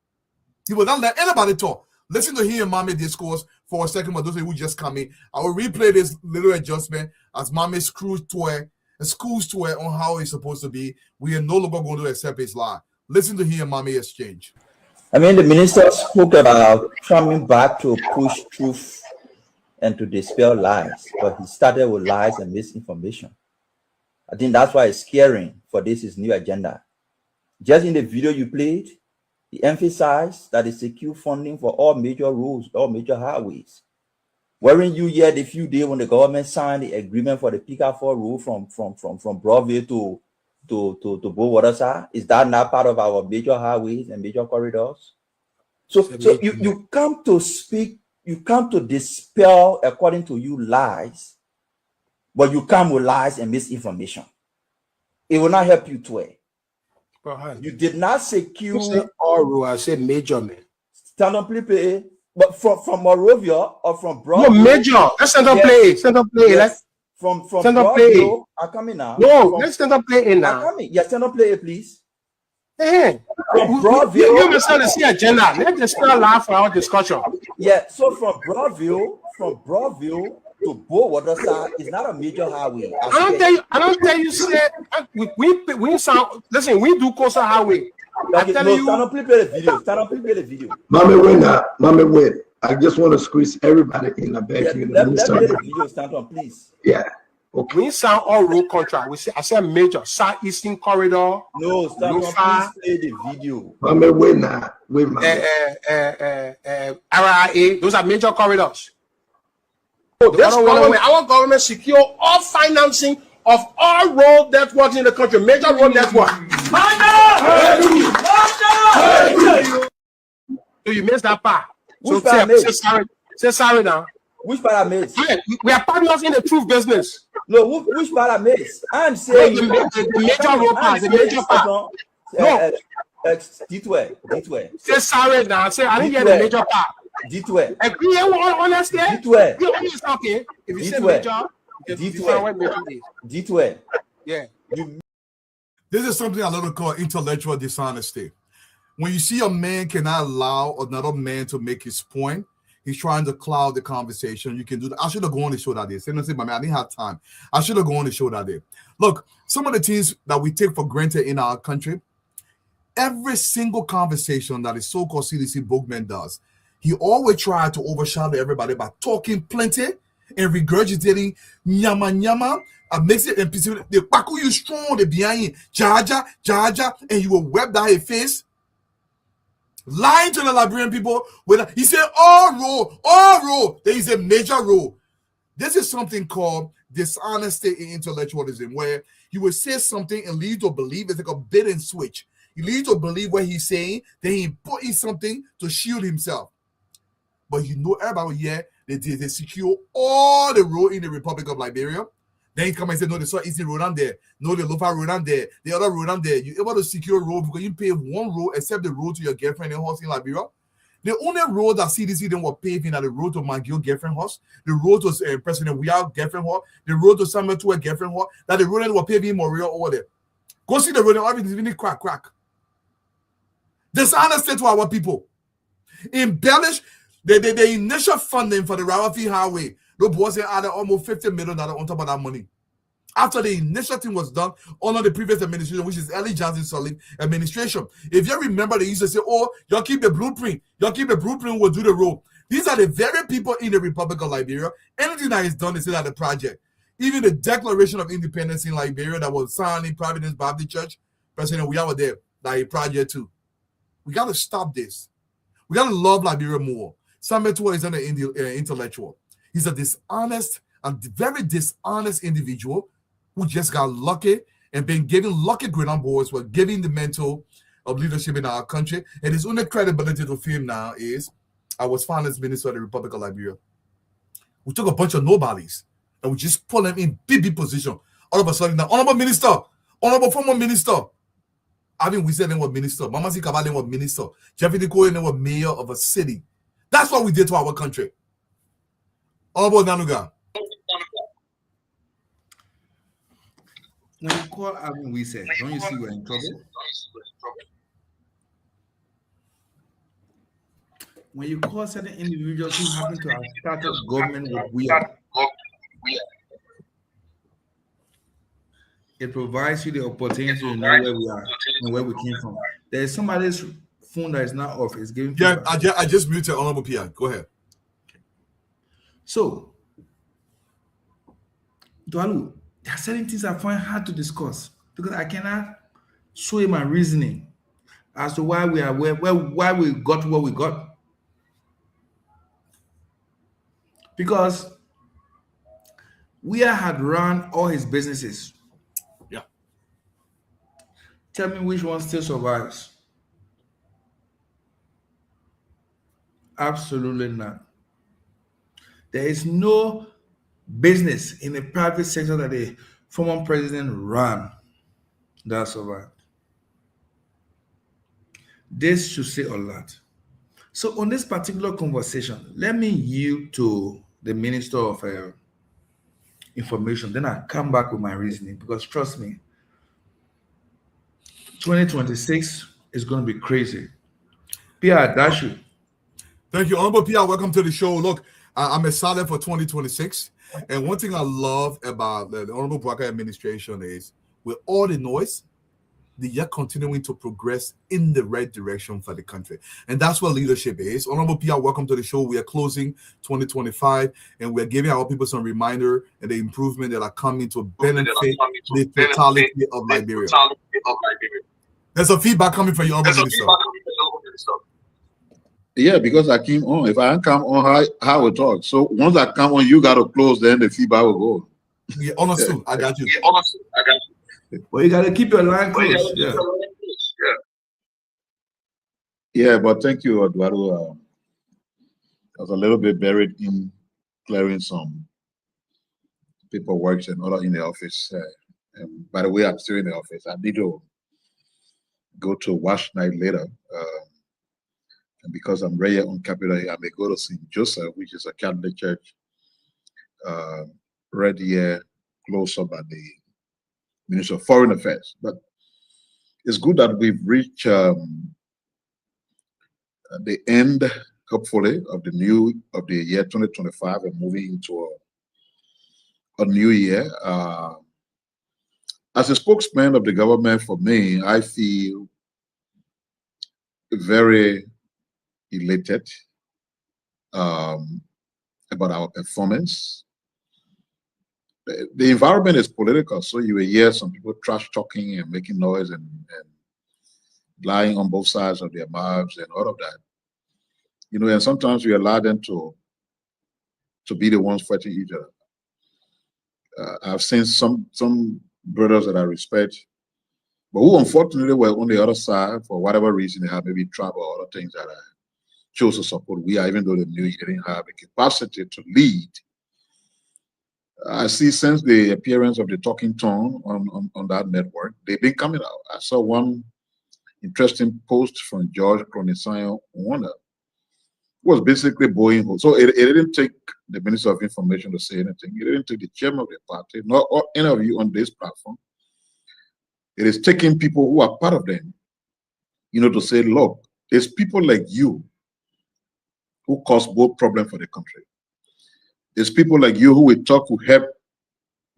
He will not let anybody talk. Listen to him, Mame discourse for a second. For those of you who just come in, I will replay this little adjustment as Mame's school's tour on how it's supposed to be. We are no longer going to accept his lie. Listen to him, Mame exchange. I mean, the minister spoke about coming back to push truth and to dispel lies, but he started with lies and misinformation. I think that's why it's scaring for his new agenda. Just in the video you played, he emphasized that he secured funding for all major roads, all major highways. Weren't you here the few days when the government signed the agreement for the Pika 4 road from Broadview to Bowater? Is that not part of our major highways and major corridors? So you come to speak, you come to dispel, according to you, lies, but you come with lies and misinformation. It will not help you to. You did not secure. You say all road, I say major, man. Stand up, play. But from Morovia or from Broadview? No, major. Let's stand up, play. Stand up, play. Yes. From stand up, Broadview, I come in now. No, let's stand up, play in now. I come in. Yes, stand up, play, please. Hey, Broadview. You must see agenda. Let's just start laugh for our discussion. Yeah, so from Broadview to Bowater is not a major highway. I don't tell you, say we sound. Listen, we do coastal highway. Okay, stand up, play the video. Stand up, play the video. Mame, wait. I just want to squeeze everybody in the back. Let me the video. Stand on, please. Yeah. Okay. We sound all road contract. We say I said major southeastern corridor. No, stand on, please play the video. Mame, wait now. Wait, RIA. Those are major corridors. Our government secure all financing of all road networks in the country, major road network. So you missed that part. Which so say sorry now. Which part I missed? We are partners in the truth business. No, which part I missed? I'm saying the major road part, the major part. No. Detour. Say sorry now. Say I didn't hear the major part. Detour. Agree honestly? Detour. Okay. If you say major, Detour. Yeah. This is something I love to call intellectual dishonesty. When you see a man cannot allow another man to make his point, he's trying to cloud the conversation. You can do that. I should have gone on the show that day. Say, but man, I didn't have time. I should have gone on the show that day. Look, some of the things that we take for granted in our country, every single conversation that the so-called CDC bookman does, he always tried to overshadow everybody by talking plenty and regurgitating nyama, makes it implicit. They packle you strong, they behind jaja, and you will web that his face. Lying to the Liberian people. He said all road. There is a major road. This is something called dishonesty in intellectualism, where you will say something and lead to believe it's like a bait and switch. You lead to believe what he's saying, then he put in something to shield himself. But you know everybody here, they secure all the road in the Republic of Liberia. Then he come and say, no, the Southeastern road on there. No, the Lofa road on there. The other road on there. You're able to secure road because you pay one road except the road to your girlfriend and house in Liberia. The only road that CDC then were paving are the road to McGill girlfriend house, the road to President Weah girlfriend house, the road to Samuel Tua girlfriend house, that the road that were paving Montreal over there. Go see the road and everything's really crack. Dishonesty to our people. Embellish the initial funding for the Rawafi Highway. The boys added almost $50 million on top of that money. After the initial thing was done under the previous administration, which is Ellie Johnson Sirleaf administration. If you remember, they used to say, oh, y'all keep the blueprint. We'll do the road. These are the very people in the Republic of Liberia. Anything that is done is still at the project. Even the Declaration of Independence in Liberia that was signed in Providence Baptist Church, President Weah was there, like a project too. We got to stop this. We got to love Liberia more. Samuel Tua is an intellectual. He's a dishonest and very dishonest individual who just got lucky and been given lucky ground boys for giving the mental of leadership in our country. And his only credibility to fame now is I was finance minister of the Republic of Liberia. We took a bunch of nobodies and we just put them in big position. All of a sudden, the honorable minister, honorable former minister. Alvin Wise was minister. Mamasi Kabale was minister. Jeffrey Dikoye was mayor of a city. That's what we did to our country. Obo Nanuga. When you call Alvin Wise, don't you see we're in trouble? When you call certain individuals who happen to have started government with weird, it provides you the opportunity to know where we are and where we came from. There is somebody's phone that is not off. It's giving. Yeah, I just muted Honorable Pierre. Go ahead. So, Dualu, there are certain things I find hard to discuss because I cannot sway my reasoning as to why we are why we got what we got. Because Weah had run all his businesses. Yeah. Tell me which one still survives. Absolutely not. There is no business in the private sector that the former president ran that survived. This should say a lot. So on this particular conversation, let me yield to the Minister of Information. Then I come back with my reasoning because trust me, 2026 is going to be crazy. Pierre Dashu. Thank you, Honorable Pierre. Welcome to the show. Look, I'm excited for 2026. And one thing I love about the Honorable Bouakai administration is with all the noise, they are continuing to progress in the right direction for the country. And that's what leadership is. Honorable Pierre, welcome to the show. We are closing 2025 and we're giving our people some reminder and the improvement that are coming to benefit the totality of Liberia. There's a feedback coming from you, Honorable Minister. Yeah, because I came on. If I come on, how we talk. So once I come on, you got to close, then the feedback will go. Yeah, honestly, I got you. Well, you got to keep your line close. Yeah. Yeah, but thank you, Eduardo. I was a little bit buried in clearing some paperwork and other in the office. And by the way, I'm still in the office. I need to go to wash night later. And because I'm right here on Capitol Hill, I may go to St. Joseph, which is a Catholic church, right here, close up at the Ministry of Foreign Affairs. But it's good that we've reached the end, hopefully, of the year 2025 and moving into a new year. As a spokesman of the government, for me, I feel very elated about our performance. The environment is political, so you will hear some people trash talking and making noise and lying on both sides of their mouths and all of that. You know, and sometimes we allow them to be the ones fighting each other. I've seen some brothers that I respect, but who unfortunately were on the other side for whatever reason. They have maybe trouble or other things that I chose to support. We are, even though they knew you didn't have the capacity to lead. I see since the appearance of the Talking Tone on that network, they've been coming out. I saw one interesting post from George Cronisayo Wanda, who was basically bowing. So it didn't take the Minister of Information to say anything. It didn't take the chairman of the party, nor any of you on this platform. It is taking people who are part of them, you know, to say, look, it's people like you who cause both problems for the country. There's people like you who will talk to help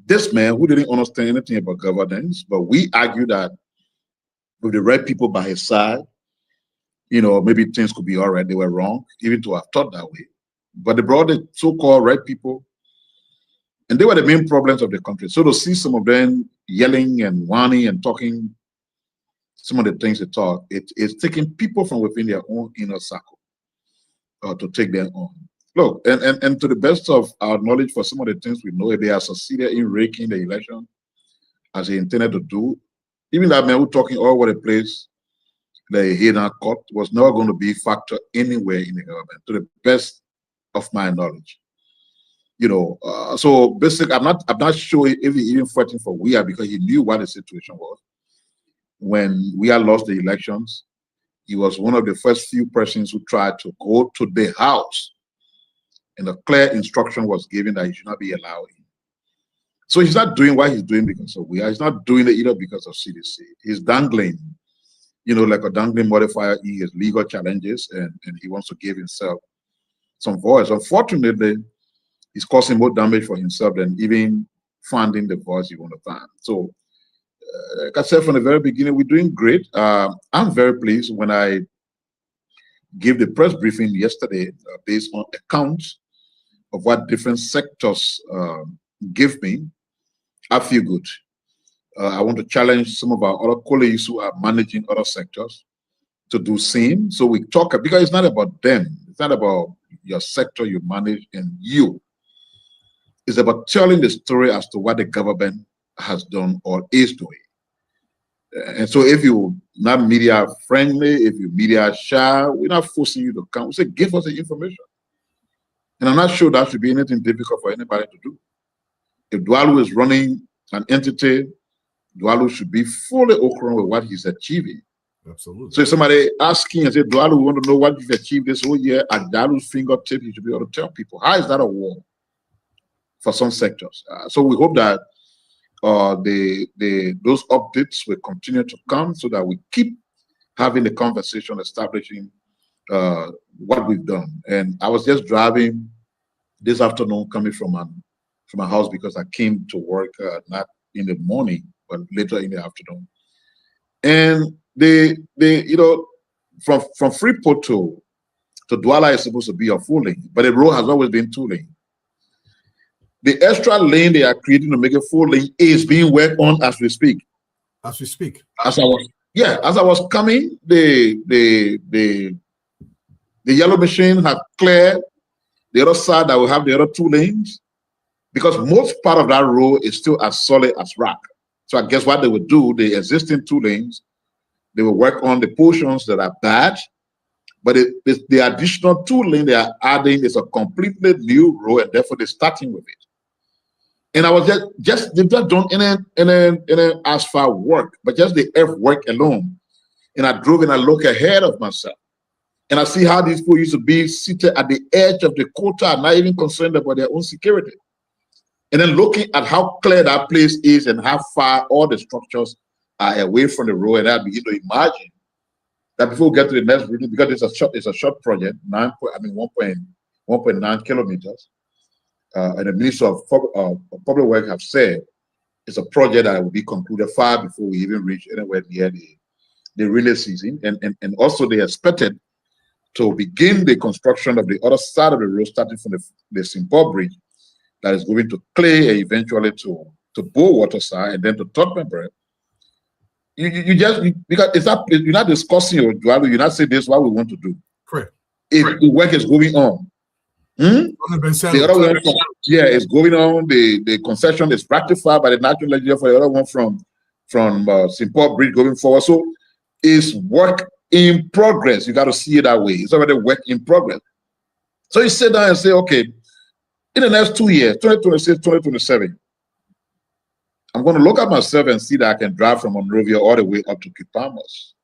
this man who didn't understand anything about governance, but we argue that with the right people by his side, you know, maybe things could be all right. They were wrong, even to have thought that way. But they brought the so-called right people, and they were the main problems of the country. So to see some of them yelling and whining and talking some of the things they talk, it's taking people from within their own inner circle to take them on. Look, and to the best of our knowledge, for some of the things we know, if they are succeeded in raking the election as they intended to do, even that man who talking all over the place, the hidden court, was never going to be a factor anywhere in the government, to the best of my knowledge. You know, so basically, I'm not sure if he even fighting for Weah because he knew what the situation was. when we had lost the elections, he was one of the first few persons who tried to go to the house, and a clear instruction was given that he should not be allowed in. So he's not doing what he's doing because of he's not doing it either because of CDC. He's dangling, like a dangling modifier in his legal challenges, and he wants to give himself some voice. Unfortunately, he's causing more damage for himself than even finding the voice he wants to find. So, like I said from the very beginning, we're doing great. I'm very pleased when I gave the press briefing yesterday based on accounts of what different sectors give me. I feel good. I want to challenge some of our other colleagues who are managing other sectors to do same. So we talk, because it's not about them. It's not about your sector you manage and you. It's about telling the story as to what the government has done or is doing. And so if you're not media friendly, if you're media shy, we're not forcing you to come. We say, give us the information. And I'm not sure that should be anything difficult for anybody to do. If Dwalu is running an entity, Dwalu should be fully open with what he's achieving. Absolutely. So if somebody asking and say, Dwalu, we want to know what you've achieved this whole year, at Dwalu's fingertip, you should be able to tell people. How is that a war for some sectors? So we hope that those updates will continue to come so that we keep having the conversation, establishing what we've done. And I was just driving this afternoon, coming from my house, because I came to work not in the morning but later in the afternoon. And from Freeport to Douala is supposed to be a 4-lane, but the road has always been 2-lane. The extra lane they are creating to make it 4-lane is being worked on as we speak. As we speak. As I was coming, the yellow machine had cleared the other side that will have the other 2 lanes, because most part of that road is still as solid as rock. So I guess what they would do, the existing 2 lanes, they will work on the portions that are bad, but the additional 2 lanes they are adding is a completely new road, and therefore they're starting with it. And I was they've just done any asphalt work, but just the earth work alone. And I drove and I look ahead of myself. And I see how these people used to be seated at the edge of the quota, not even concerned about their own security. And then looking at how clear that place is and how far all the structures are away from the road, and I begin to imagine that before we get to the next region, because it's a short project, 1.9 kilometers, and the Minister of Public Works have said it's a project that will be concluded far before we even reach anywhere near the rainy season. And also they expected to begin the construction of the other side of the road, starting from the St. Paul Bridge, that is going to Clay and eventually to Bowater side and then to Tottenham. Because you're not discussing your Dwalu, you're not saying this is what we want to do. Correct. If the work is going on. The other one, it's going on. The concession is ratified by the national legislature for the other one from St. Paul Bridge going forward. So it's work in progress. You got to see it that way. It's already work in progress. So you sit down and say, okay, in the next 2 years, 2026, 2027, I'm going to look at myself and see that I can drive from Monrovia all the way up to Kipamos.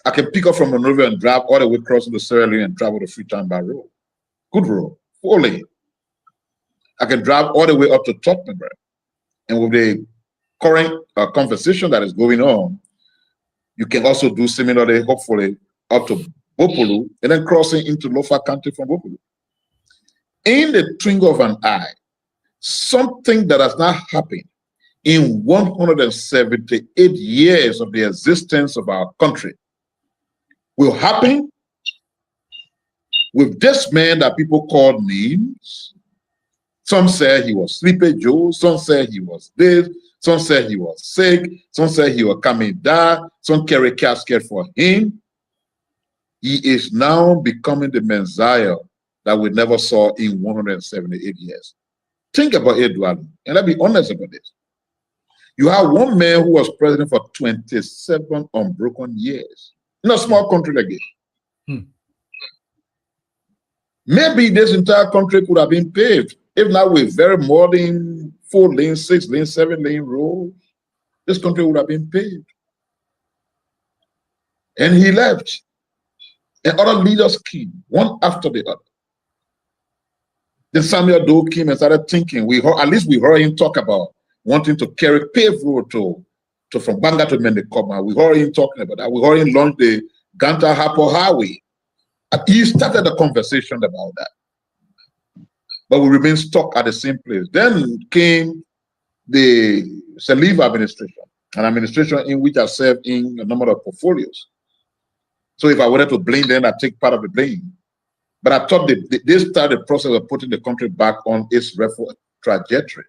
I can pick up from Monrovia and drive all the way across the Sierra Leone and travel to Freetown by road. Good road, 4-lane. I can drive all the way up to Tottenham. And with the current conversation that is going on, you can also do similarly, hopefully, up to Bopolu and then crossing into Lofa County from Bopolu. In the twinkle of an eye, something that has not happened in 178 years of the existence of our country will happen with this man that people call names. Some say he was Sleepy Joe, some say he was this, some say he was sick, some say he was coming down, some carry casket for him. He is now becoming the Messiah that we never saw in 178 years. Think about it, Dwalu, and let's be honest about this. You have one man who was president for 27 unbroken years in a small country like this. Maybe this entire country could have been paved, if not with very modern 4-lane, 6-lane, 7-lane roads, this country would have been paid. And he left. And other leaders came, one after the other. Then Samuel Doe came and started thinking. At least we heard him talk about wanting to carry paved road from Banga to Mendekoma. We heard him talking about that. We heard him launch the Ganta-Hapo Highway. And he started a conversation about that. But we remain stuck at the same place. Then came the Saliva administration, an administration in which I served in a number of portfolios. So if I wanted to blame them, I'd take part of the blame. But I thought they started the process of putting the country back on its reform trajectory.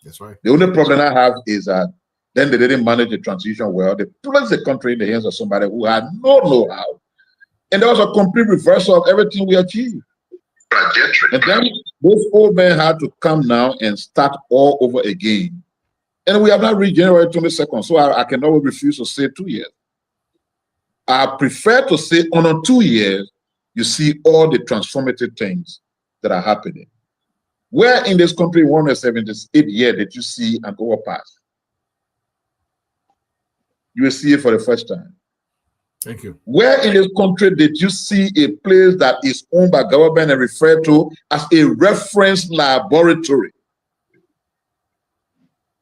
That's right. The only problem I have is that then they didn't manage the transition well. They placed the country in the hands of somebody who had no know-how. And there was a complete reversal of everything we achieved. And then those old men had to come now and start all over again. And we have not reached January 22nd, so I cannot refuse to say 2 years. I prefer to say on 2 years, you see all the transformative things that are happening. Where in this country, 178 years, did you see an overpass? You will see it for the first time. Thank you. Where in this country did you see a place that is owned by government and referred to as a reference laboratory?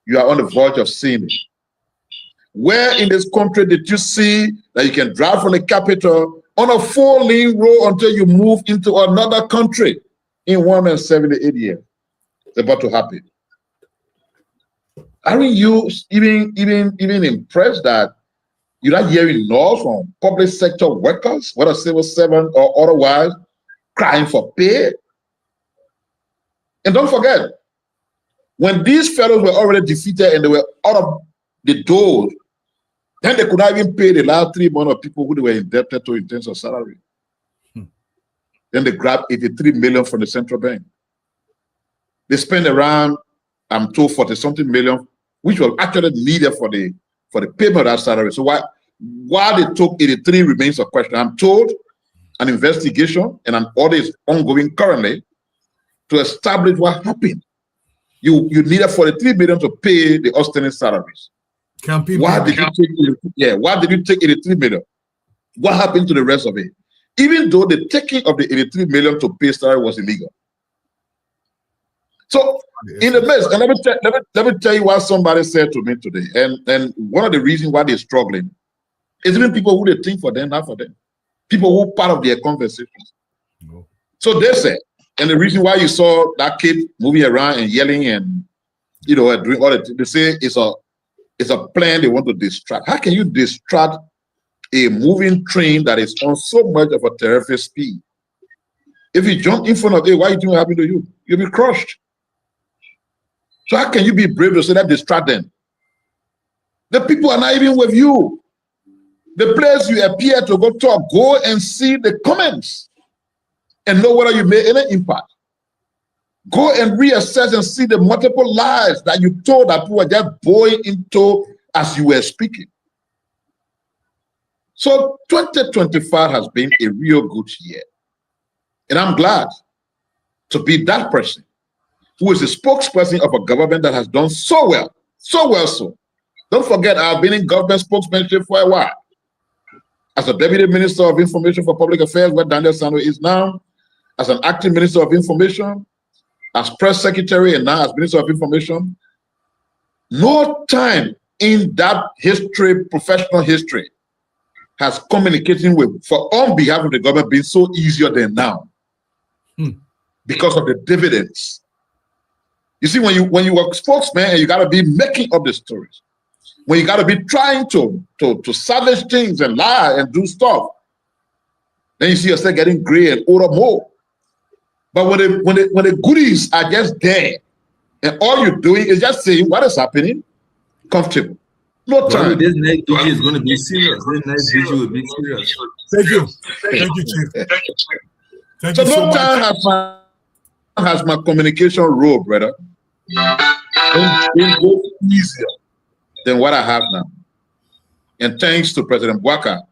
You are on the verge of seeing it. Where in this country did you see that you can drive from the capital on a 4-lane road until you move into another country in 178 years? It's about to happen. Aren't you even impressed that you're not hearing noise from public sector workers, whether civil servant or otherwise, crying for pay? And don't forget, when these fellows were already defeated and they were out of the door, then they could not even pay the last 3 months of people who they were indebted to in terms of salary. Then they grabbed 83 million from the central bank. They spent around, I'm told, 40-something million, which was actually needed for the payment of that salary. So why they took 83 remains a question. I'm told an investigation and an audit is ongoing currently to establish what happened. You needed 43 million to pay the outstanding salaries. Why did you take 83 million? What happened to the rest of it? Even though the taking of the 83 million to pay salary was illegal. So in the midst, and let me tell you what somebody said to me today. And one of the reasons why they're struggling is even people who they think for them, not for them. People who part of their conversations. No. So they said, and the reason why you saw that kid moving around and yelling and doing all that, they say it's a plan they want to distract. How can you distract a moving train that is on so much of a terrific speed? If you jump in front of it, why do you think what happened to you? You'll be crushed. So how can you be brave to say that distract them? The people are not even with you. The place you appear to go talk, go and see the comments and know whether you made any impact. Go and reassess and see the multiple lies that you told that people were just bowing into as you were speaking. So 2025 has been a real good year. And I'm glad to be that person who is a spokesperson of a government that has done so well. Don't forget, I've been in government spokesmanship for a while. As a Deputy Minister of Information for Public Affairs, where Daniel Sano is now, as an acting Minister of Information, as Press Secretary, and now as Minister of Information. No time in that history, professional history, has communicating on behalf of the government been so easier than now. Because of the dividends. You see, when you are a spokesman and you got to be making up the stories, when you got to be trying to salvage things and lie and do stuff, then you see yourself getting gray and older more. But when the goodies are just there, and all you're doing is just saying what is happening, comfortable. No time. This next video is going to be serious. This next video will be serious. Thank you. Thank you, Chief. Thank you so no time has my communication role, brother. It's easier than what I have now. And thanks to President Bouaka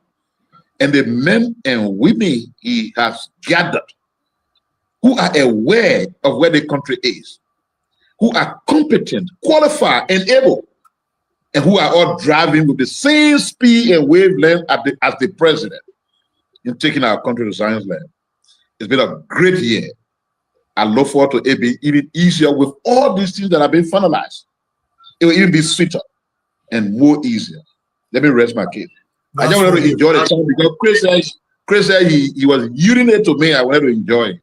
and the men and women he has gathered who are aware of where the country is, who are competent, qualified, and able and who are all driving with the same speed and wavelength as the president in taking our country to science land. It's been a great year. I look forward to it being even easier with all these things that have been finalized. It will even be sweeter and more easier. Let me rest my case. I just wanted to enjoy the time because Chris said he was urinating to me. I wanted to enjoy it.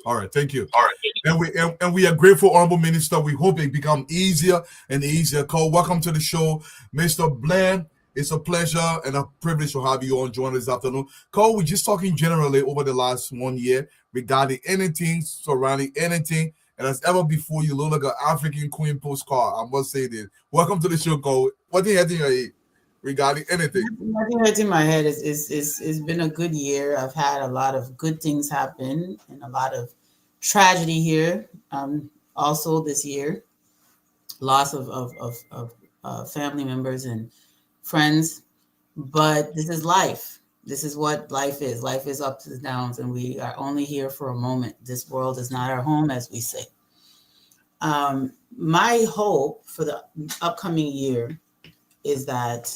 All right, thank you. All right, and we are grateful, Honorable Minister. We hope it become easier and easier. Cole, welcome to the show, Mr. Bland. It's a pleasure and a privilege to have you on join this afternoon. Cole, we're just talking generally over the last 1 year regarding anything surrounding anything. And as ever before, you look like an African Queen postcard. I must say this. Welcome to the show, Cole. What do you have in your head regarding anything? Nothing that's in my head. It's been a good year. I've had a lot of good things happen and a lot of tragedy here. Also this year, loss of family members and friends. But this is life. This is what life is. Life is ups and downs, and we are only here for a moment. This world is not our home, as we say. My hope for the upcoming year is that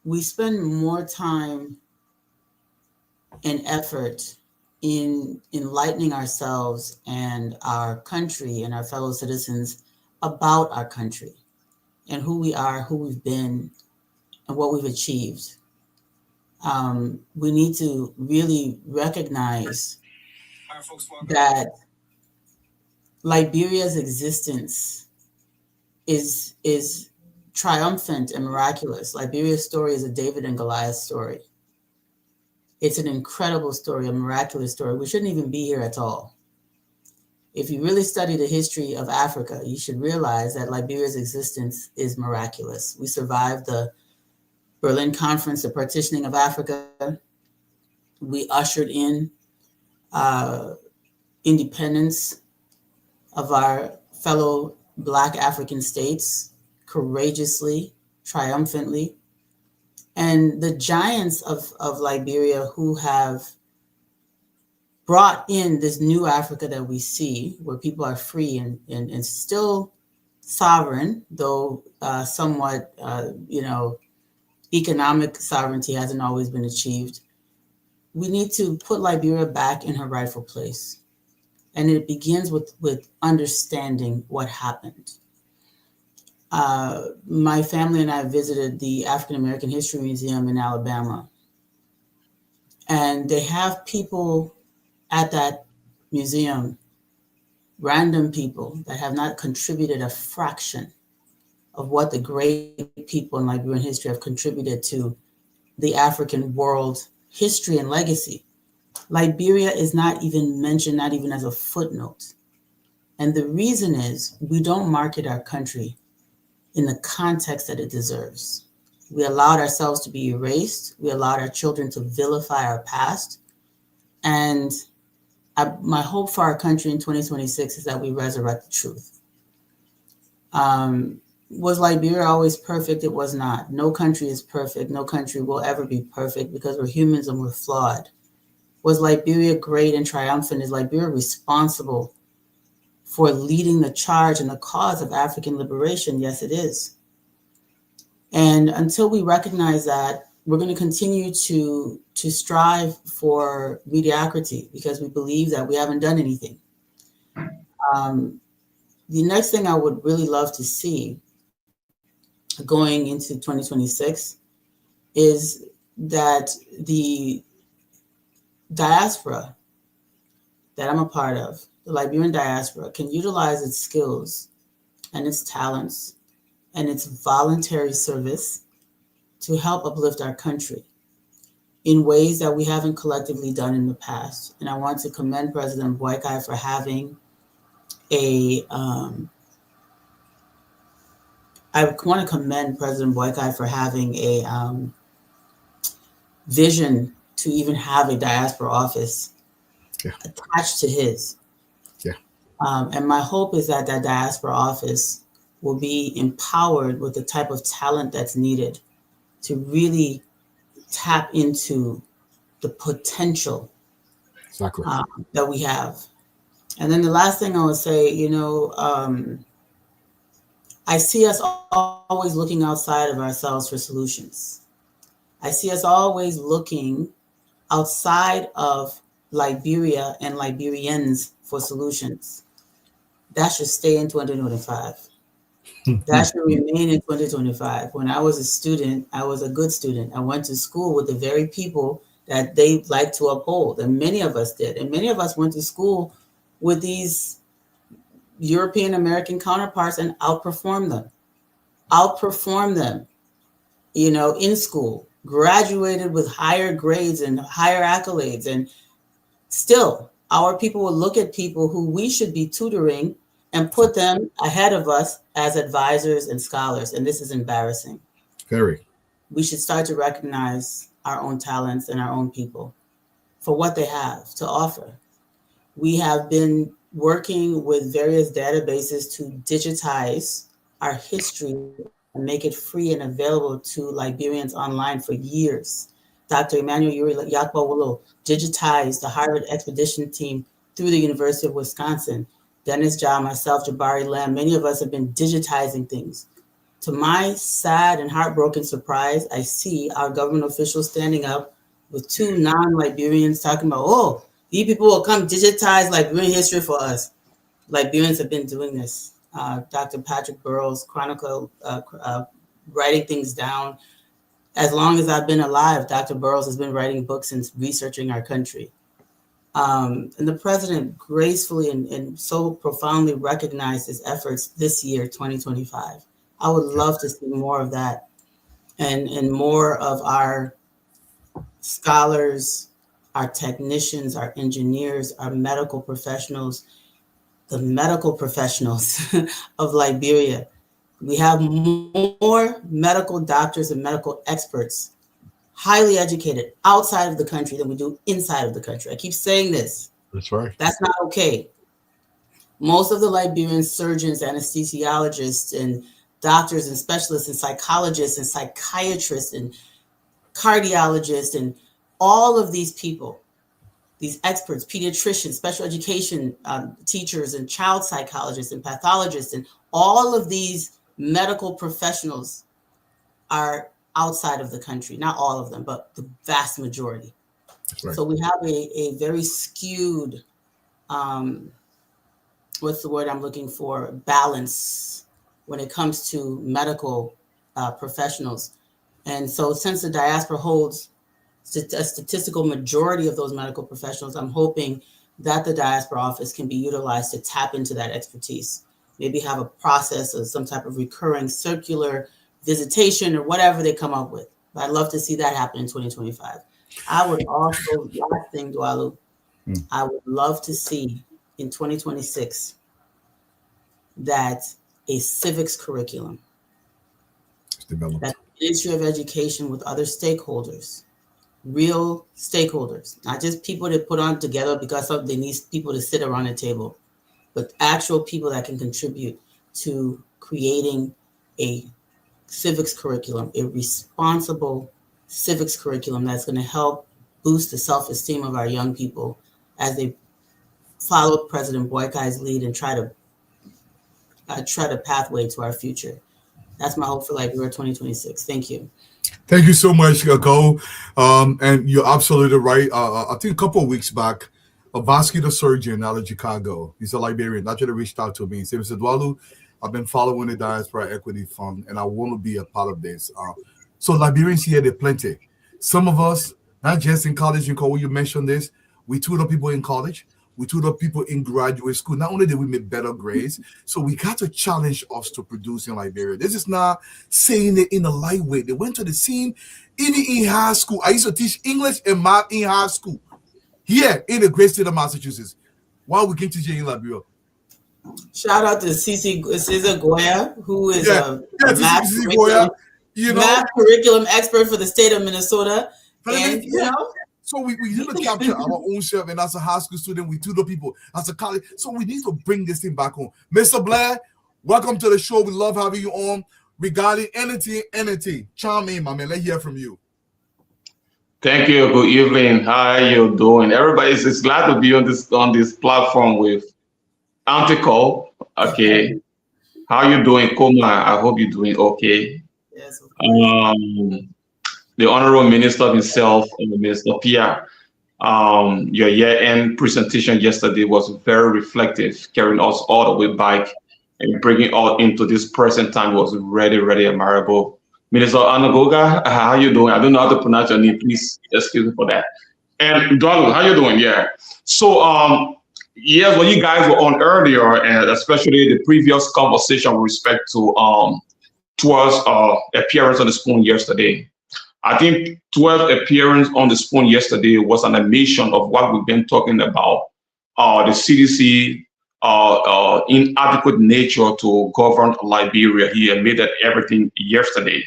we spend more time and effort in enlightening ourselves and our country and our fellow citizens about our country and who we are, who we've been, and what we've achieved. We need to really recognize that Liberia's existence is triumphant and miraculous. Liberia's story is a David and Goliath story. It's an incredible story, a miraculous story. We shouldn't even be here at all. If you really study the history of Africa, you should realize that Liberia's existence is miraculous. We survived the Berlin Conference, the partitioning of Africa. We ushered in independence of our fellow Black African states courageously, triumphantly. And the giants of Liberia who have brought in this new Africa that we see, where people are free and still sovereign, though somewhat, economic sovereignty hasn't always been achieved. We need to put Liberia back in her rightful place. And it begins with understanding what happened. My family and I visited the African American History Museum in Alabama. And they have people at that museum, random people that have not contributed a fraction of what the great people in Liberian history have contributed to the African world history and legacy. Liberia is not even mentioned, not even as a footnote. And the reason is we don't market our country in the context that it deserves. We allowed ourselves to be erased. We allowed our children to vilify our past. And my hope for our country in 2026 is that we resurrect the truth. Was Liberia always perfect? It was not. No country is perfect. No country will ever be perfect because we're humans and we're flawed. Was Liberia great and triumphant? Is Liberia responsible for leading the charge and the cause of African liberation? Yes, it is. And until we recognize that, we're going to continue to strive for mediocrity because we believe that we haven't done anything. The next thing I would really love to see going into 2026 is that the diaspora that I'm a part of, the Liberian diaspora, can utilize its skills and its talents and its voluntary service to help uplift our country in ways that we haven't collectively done in the past. And I want to commend President Boakai for having a vision to even have a diaspora office attached to his. And my hope is that that diaspora office will be empowered with the type of talent that's needed to really tap into the potential that we have. And then the last thing I would say, I see us always looking outside of ourselves for solutions. I see us always looking outside of Liberia and Liberians for solutions. That should stay in 2025. That should remain in 2025. When I was a student, I was a good student. I went to school with the very people that they like to uphold, and many of us did. And many of us went to school with these European American counterparts and outperformed them, in school, graduated with higher grades and higher accolades. And still, our people will look at people who we should be tutoring and put them ahead of us as advisors and scholars. And this is embarrassing. Very. We should start to recognize our own talents and our own people for what they have to offer. We have been working with various databases to digitize our history and make it free and available to Liberians online for years. Dr. Emmanuel Yuri Yakbawolo digitized the Harvard expedition team through the University of Wisconsin. Dennis Jha, myself, Jabari Lamb, many of us have been digitizing things. To my sad and heartbroken surprise, I see our government officials standing up with two non-Liberians talking about, oh, these people will come digitize Liberian history for us. Liberians have been doing this. Dr. Patrick Burrows, writing things down. As long as I've been alive, Dr. Burrows has been writing books and researching our country. And the president gracefully and so profoundly recognized his efforts this year, 2025. I would love to see more of that and more of our scholars, our technicians, our engineers, our medical professionals, the medical professionals of Liberia. We have more medical doctors and medical experts, highly educated outside of the country than we do inside of the country. I keep saying this. That's right. That's not okay. Most of the Liberian surgeons, anesthesiologists, and doctors and specialists and psychologists and psychiatrists and cardiologists and all of these people, these experts, pediatricians, special education teachers and child psychologists and pathologists, and all of these medical professionals are outside of the country. Not all of them, but the vast majority. Right. So we have a very skewed, what's the word I'm looking for, balance when it comes to medical professionals. And so since the diaspora holds a statistical majority of those medical professionals, I'm hoping that the diaspora office can be utilized to tap into that expertise. Maybe have a process of some type of recurring circular visitation or whatever they come up with. But I'd love to see that happen in 2025. I would also, last thing, Dwalu, I would love to see in 2026 that a civics curriculum, that the Ministry of Education with other stakeholders, real stakeholders, not just people that put on together because they need people to sit around a table, but actual people that can contribute to creating a civics curriculum, a responsible civics curriculum that's going to help boost the self-esteem of our young people as they follow President Boykai's lead and try to tread a pathway to our future. That's my hope for Liberia 2026. Thank you. Thank you so much, Cole. And you're absolutely right. I think a couple of weeks back, a vascular surgeon out of Chicago, he's a Liberian, actually reached out to me. He said, Mr. Dwalu, I've been following the Diaspora Equity Fund, and I want to be a part of this. So Liberians here, they're plenty. Some of us, not just in college, you mentioned this, we tutor people in college. We tutor people in graduate school. Not only did we make better grades, so we got to challenge us to produce in Liberia. This is not saying it in a light way. They went to the scene, even in high school. I used to teach English and math in high school. Here in the great state of Massachusetts. Why we can't teach it in Liberia? Shout out to Cesar Goya, who is a math curriculum expert for the state of Minnesota. And, so we need to capture our own self, and as a high school student, we tutor people as a college. So we need to bring this thing back home. Mr. Blair, welcome to the show. We love having you on. Regarding anything, chime in, my man. Let's hear from you. Thank you. Good evening. How are you doing? Everybody is glad to be on this platform with Auntie Cole. Okay. How you doing, Koma? I hope you're doing okay. Yes. The Honorable Minister himself, Minister Pia, your year-end presentation yesterday was very reflective, carrying us all the way back and bringing us into this present time was really, really admirable. Minister Anagoga, how you doing? I don't know how to pronounce your name. Please excuse me for that. And Donald, how you doing? Yeah. So, yes, when you guys were on earlier, and especially the previous conversation with respect to Tua's appearance on the Spoon yesterday, I think Tua's appearance on the Spoon yesterday was an admission of what we've been talking about, the CDC inadequate nature to govern Liberia. He admitted everything yesterday.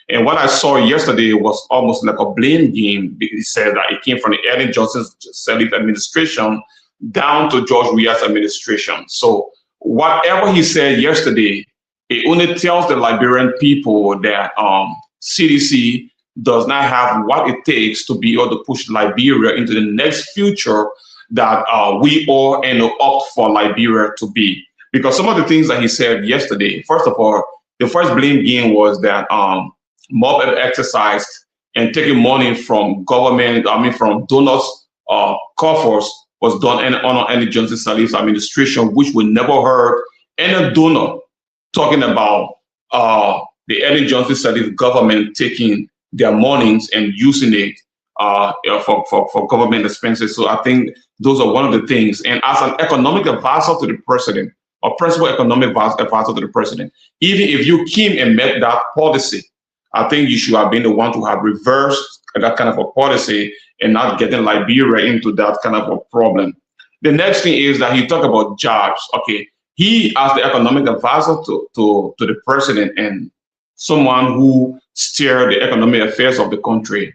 And what I saw yesterday was almost like a blame game. He said that it came from the Ellen Johnson Sirleaf administration down to George Weah's administration. So whatever he said yesterday, it only tells the Liberian people that CDC does not have what it takes to be able to push Liberia into the next future that we all end up for Liberia to be. Because some of the things that he said yesterday, first of all, the first blame game was that mob exercised and taking money from government, from donors' coffers was done under Ellen Johnson Sirleaf's administration, which we never heard any donor talking about the Ellen Johnson Sirleaf government taking their monies and using it for government expenses. So I think those are one of the things. And as an economic advisor to the president, or principal economic advisor to the president, even if you came and met that policy, I think you should have been the one to have reversed that kind of a policy and not getting Liberia into that kind of a problem. The next thing is that he talked about jobs. Okay, he, as the economic advisor to the president and someone who steered the economic affairs of the country,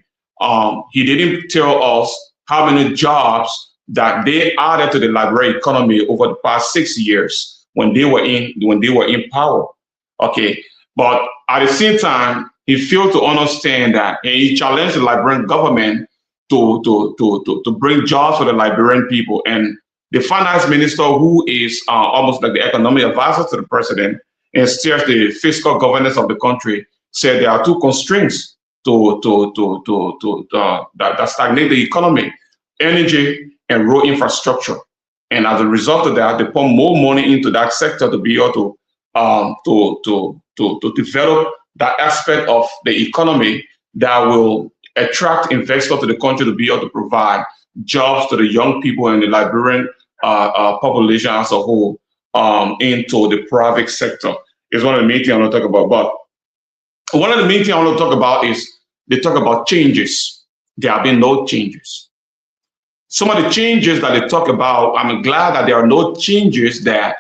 he didn't tell us how many jobs that they added to the Liberian economy over the past 6 years when they were in power. Okay, but at the same time, he failed to understand that, and he challenged the Liberian government to bring jobs for the Liberian people. And the finance minister, who is almost like the economic advisor to the president and steers the fiscal governance of the country, said there are two constraints that stagnate the economy: energy and road infrastructure. And as a result of that, they put more money into that sector to be able to develop that aspect of the economy that will attract investors to the country to be able to provide jobs to the young people and the Liberian population as a whole into the private sector. Is one of the main things I want to talk about. But one of the main things I want to talk about is they talk about changes. There have been no changes. Some of the changes that they talk about, I'm glad that there are no changes that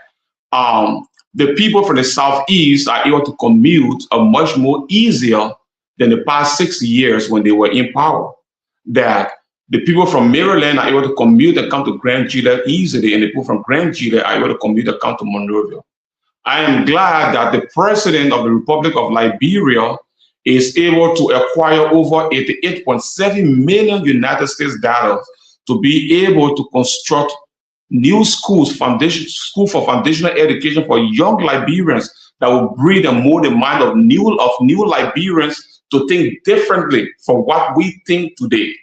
the people from the Southeast are able to commute much more easier than the past 6 years when they were in power. That the people from Maryland are able to commute and come to Grand Gila easily, and the people from Grand Gila are able to commute and come to Monrovia. I am glad that the president of the Republic of Liberia is able to acquire over $88.7 million United States dollars to be able to construct new schools, school for foundational education for young Liberians that will breed and mold the mind of new Liberians to think differently from what we think today.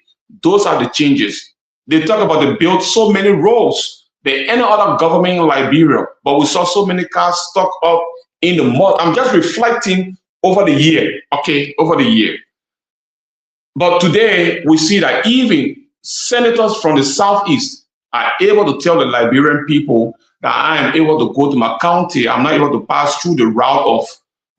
Those are the changes. They talk about they built so many roads than any other government in Liberia, but we saw so many cars stuck up in the mud. I'm just reflecting over the year, okay, over the year. But today we see that even senators from the Southeast are able to tell the Liberian people that I am able to go to my county. I'm not able to pass through the route of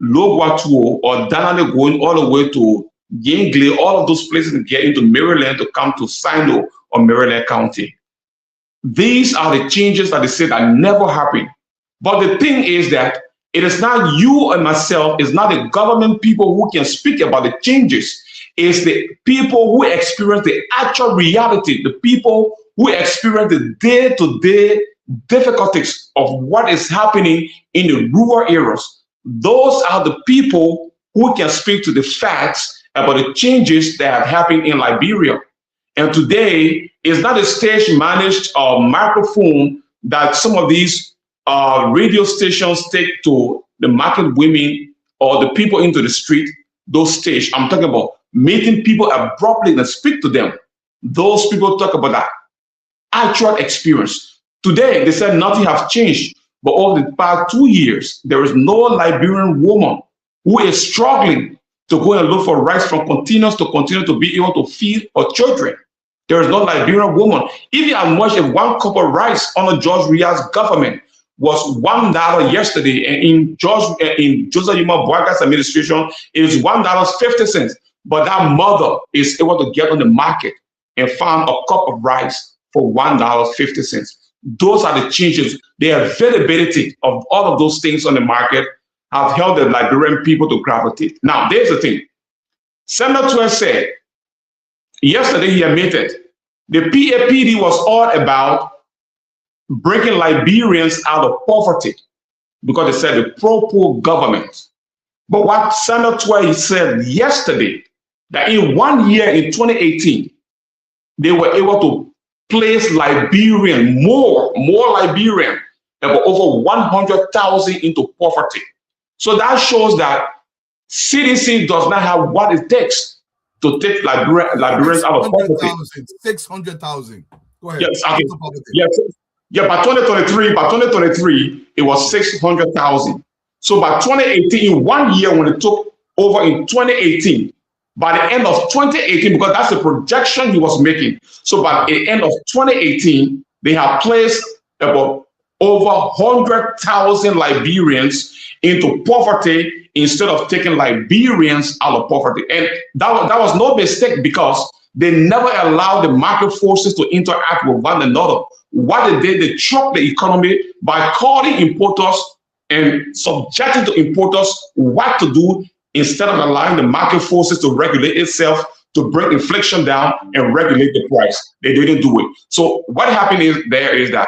Logwatuo or Danane going all the way to Yingley, all of those places to get into Maryland to come to Sino or Maryland County. These are the changes that they say that never happen. But the thing is that it is not you and myself, it's not the government people who can speak about the changes. It's the people who experience the actual reality, the people who experience the day-to-day difficulties of what is happening in the rural areas. Those are the people who can speak to the facts about the changes that have happened in Liberia. And today, it's not a stage-managed microphone that some of these radio stations take to the market women or the people into the street, those stage. I'm talking about meeting people abruptly and speak to them. Those people talk about that actual experience. Today, they said nothing has changed, but over the past 2 years, there is no Liberian woman who is struggling to go and look for rice from containers to continue to be able to feed her children. There is no Liberian woman. Even as much as 1 cup of rice under George Weah's government was $1 yesterday, and in Joseph Yuma Boaka's administration, it is $1.50. But that mother is able to get on the market and find a cup of rice for $1.50. Those are the changes. The availability of all of those things on the market have helped the Liberian people to gravitate. Now, there's the thing. Senator Twelve said, yesterday he admitted, the PAPD was all about bringing Liberians out of poverty because they said the pro-poor government. But what Senator Twelve said yesterday, that in 1 year, in 2018, they were able to place Liberian, more Liberian, about over 100,000 into poverty. So that shows that CDC does not have what it takes to take Liberians out of poverty. 600,000. Go ahead. Yes, okay. Yes. Yeah, by 2023, it was 600,000. So by 2018, in 1 year, when it took over in 2018, by the end of 2018, because that's the projection he was making. So by the end of 2018, they have placed about over 100,000 Liberians into poverty instead of taking Liberians out of poverty. And that was no mistake, because they never allowed the market forces to interact with one another. What they did, they chopped the economy by calling importers and subjecting to importers what to do, instead of allowing the market forces to regulate itself, to bring inflation down and regulate the price. They didn't do it. So what happened is that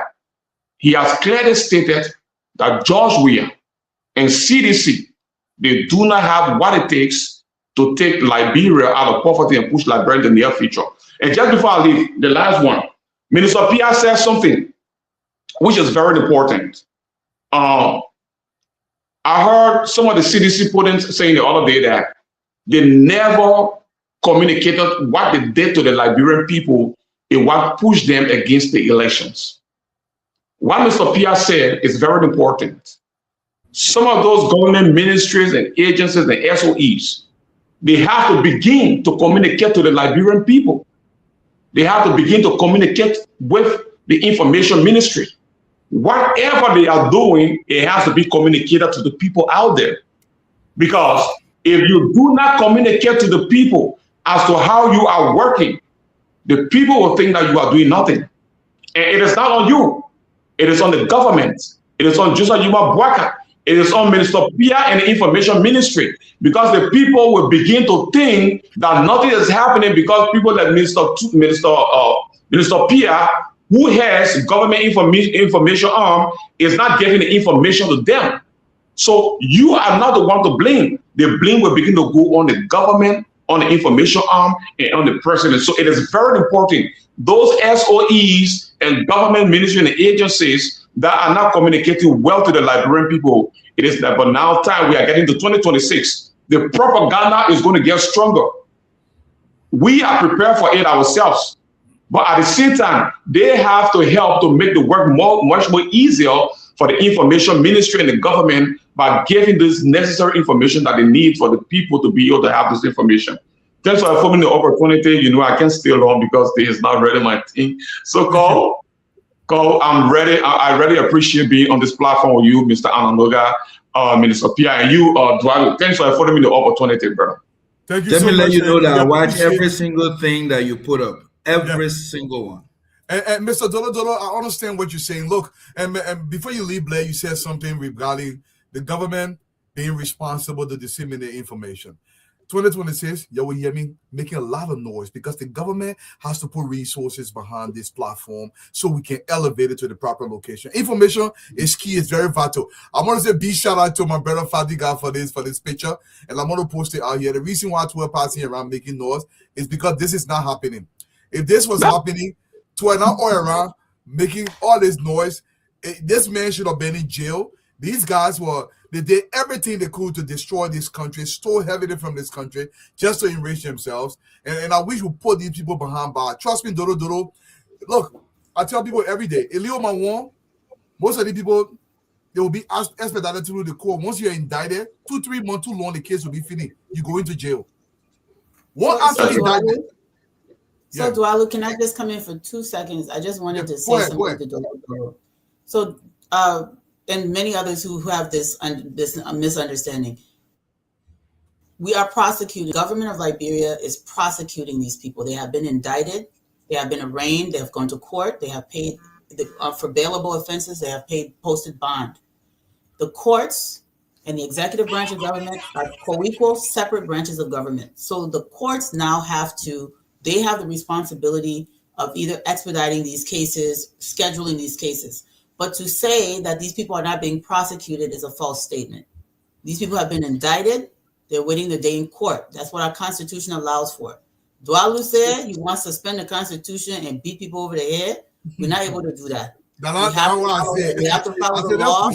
he has clearly stated that George Weah and CDC, they do not have what it takes to take Liberia out of poverty and push Liberia in the near future. And just before I leave, the last one, Minister Pia said something which is very important. I heard some of the CDC pundits saying the other day that they never communicated what they did to the Liberian people and what pushed them against the elections. What Mr. Pia said is very important. Some of those government ministries and agencies and SOEs, they have to begin to communicate to the Liberian people. They have to begin to communicate with the information ministry. Whatever they are doing, it has to be communicated to the people out there. Because if you do not communicate to the people as to how you are working, the people will think that you are doing nothing. And it is not on you. It is on the government. It is on Joseph Yuma Boaka. It is on Minister Pia and the information ministry. Because the people will begin to think that nothing is happening because people like Minister Pia, who has government information arm, is not giving the information to them. So you are not the one to blame. The blame will begin to go on the government, on the information arm, and on the president. So it is very important. Those SOEs and government ministry and agencies that are not communicating well to the Liberian people, it is that, but now time we are getting to 2026, the propaganda is going to get stronger. We are prepared for it ourselves. But at the same time, they have to help to make the work much more easier for the information ministry and the government by giving this necessary information that they need for the people to be able to have this information. Thanks for affording the opportunity. You know, I can't stay long because this is not really my thing. So Cole, I'm ready. I really appreciate being on this platform with you, Mr. Ananoga, Minister Pia, and you, Dwayne. Thanks for affording me the opportunity, brother. Thank you Let so me much. let you know that I watch appreciate every single thing that you put up. Every single one. And Mr. Dolo, I understand what you're saying. Look, and before you leave, Blair, you said something regarding the government being responsible to disseminate information. 2026, you will hear me making a lot of noise because the government has to put resources behind this platform so we can elevate it to the proper location. Information is key, it's very vital. I want to say big shout out to my brother Fadiga for this picture, and I'm going to post it out here. The reason why we're passing around making noise is because this is not happening. If this was happening, to an around making all this noise, this man should have been in jail. These guys they did everything they could to destroy this country, stole everything from this country just to enrich themselves. And I wish we put these people behind bars. Trust me, Dodo. Look, I tell people every day, Elio Mawon, most of the people, they will be expedited through the court. Once you're indicted, 2-3 months too long, the case will be finished. You go into jail. So Dwalu, can I just come in for 2 seconds? I just wanted to say something to Dwalu. So, and many others who have this misunderstanding. We are prosecuting. The government of Liberia is prosecuting these people. They have been indicted. They have been arraigned. They have gone to court. They have paid for bailable offenses. They have posted bond. The courts and the executive branch of government are co-equal, separate branches of government. So the courts now they have the responsibility of either expediting these cases, scheduling these cases. But to say that these people are not being prosecuted is a false statement. These people have been indicted. They're waiting the day in court. That's what our Constitution allows for. Dwalu said he wants to suspend the Constitution and beat people over the head. We're not able to do that. We have to follow the law.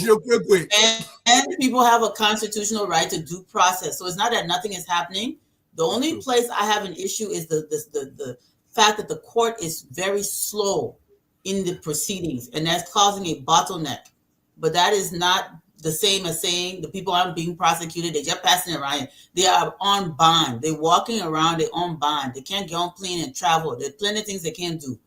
And people have a constitutional right to due process. So it's not that nothing is happening. The only place I have an issue is the fact that the court is very slow in the proceedings, and that's causing a bottleneck. But that is not the same as saying the people aren't being prosecuted. They're just passing around. They are on bond. They're walking around. They're on bond. They can't get on plane and travel. There's plenty of things they can't do.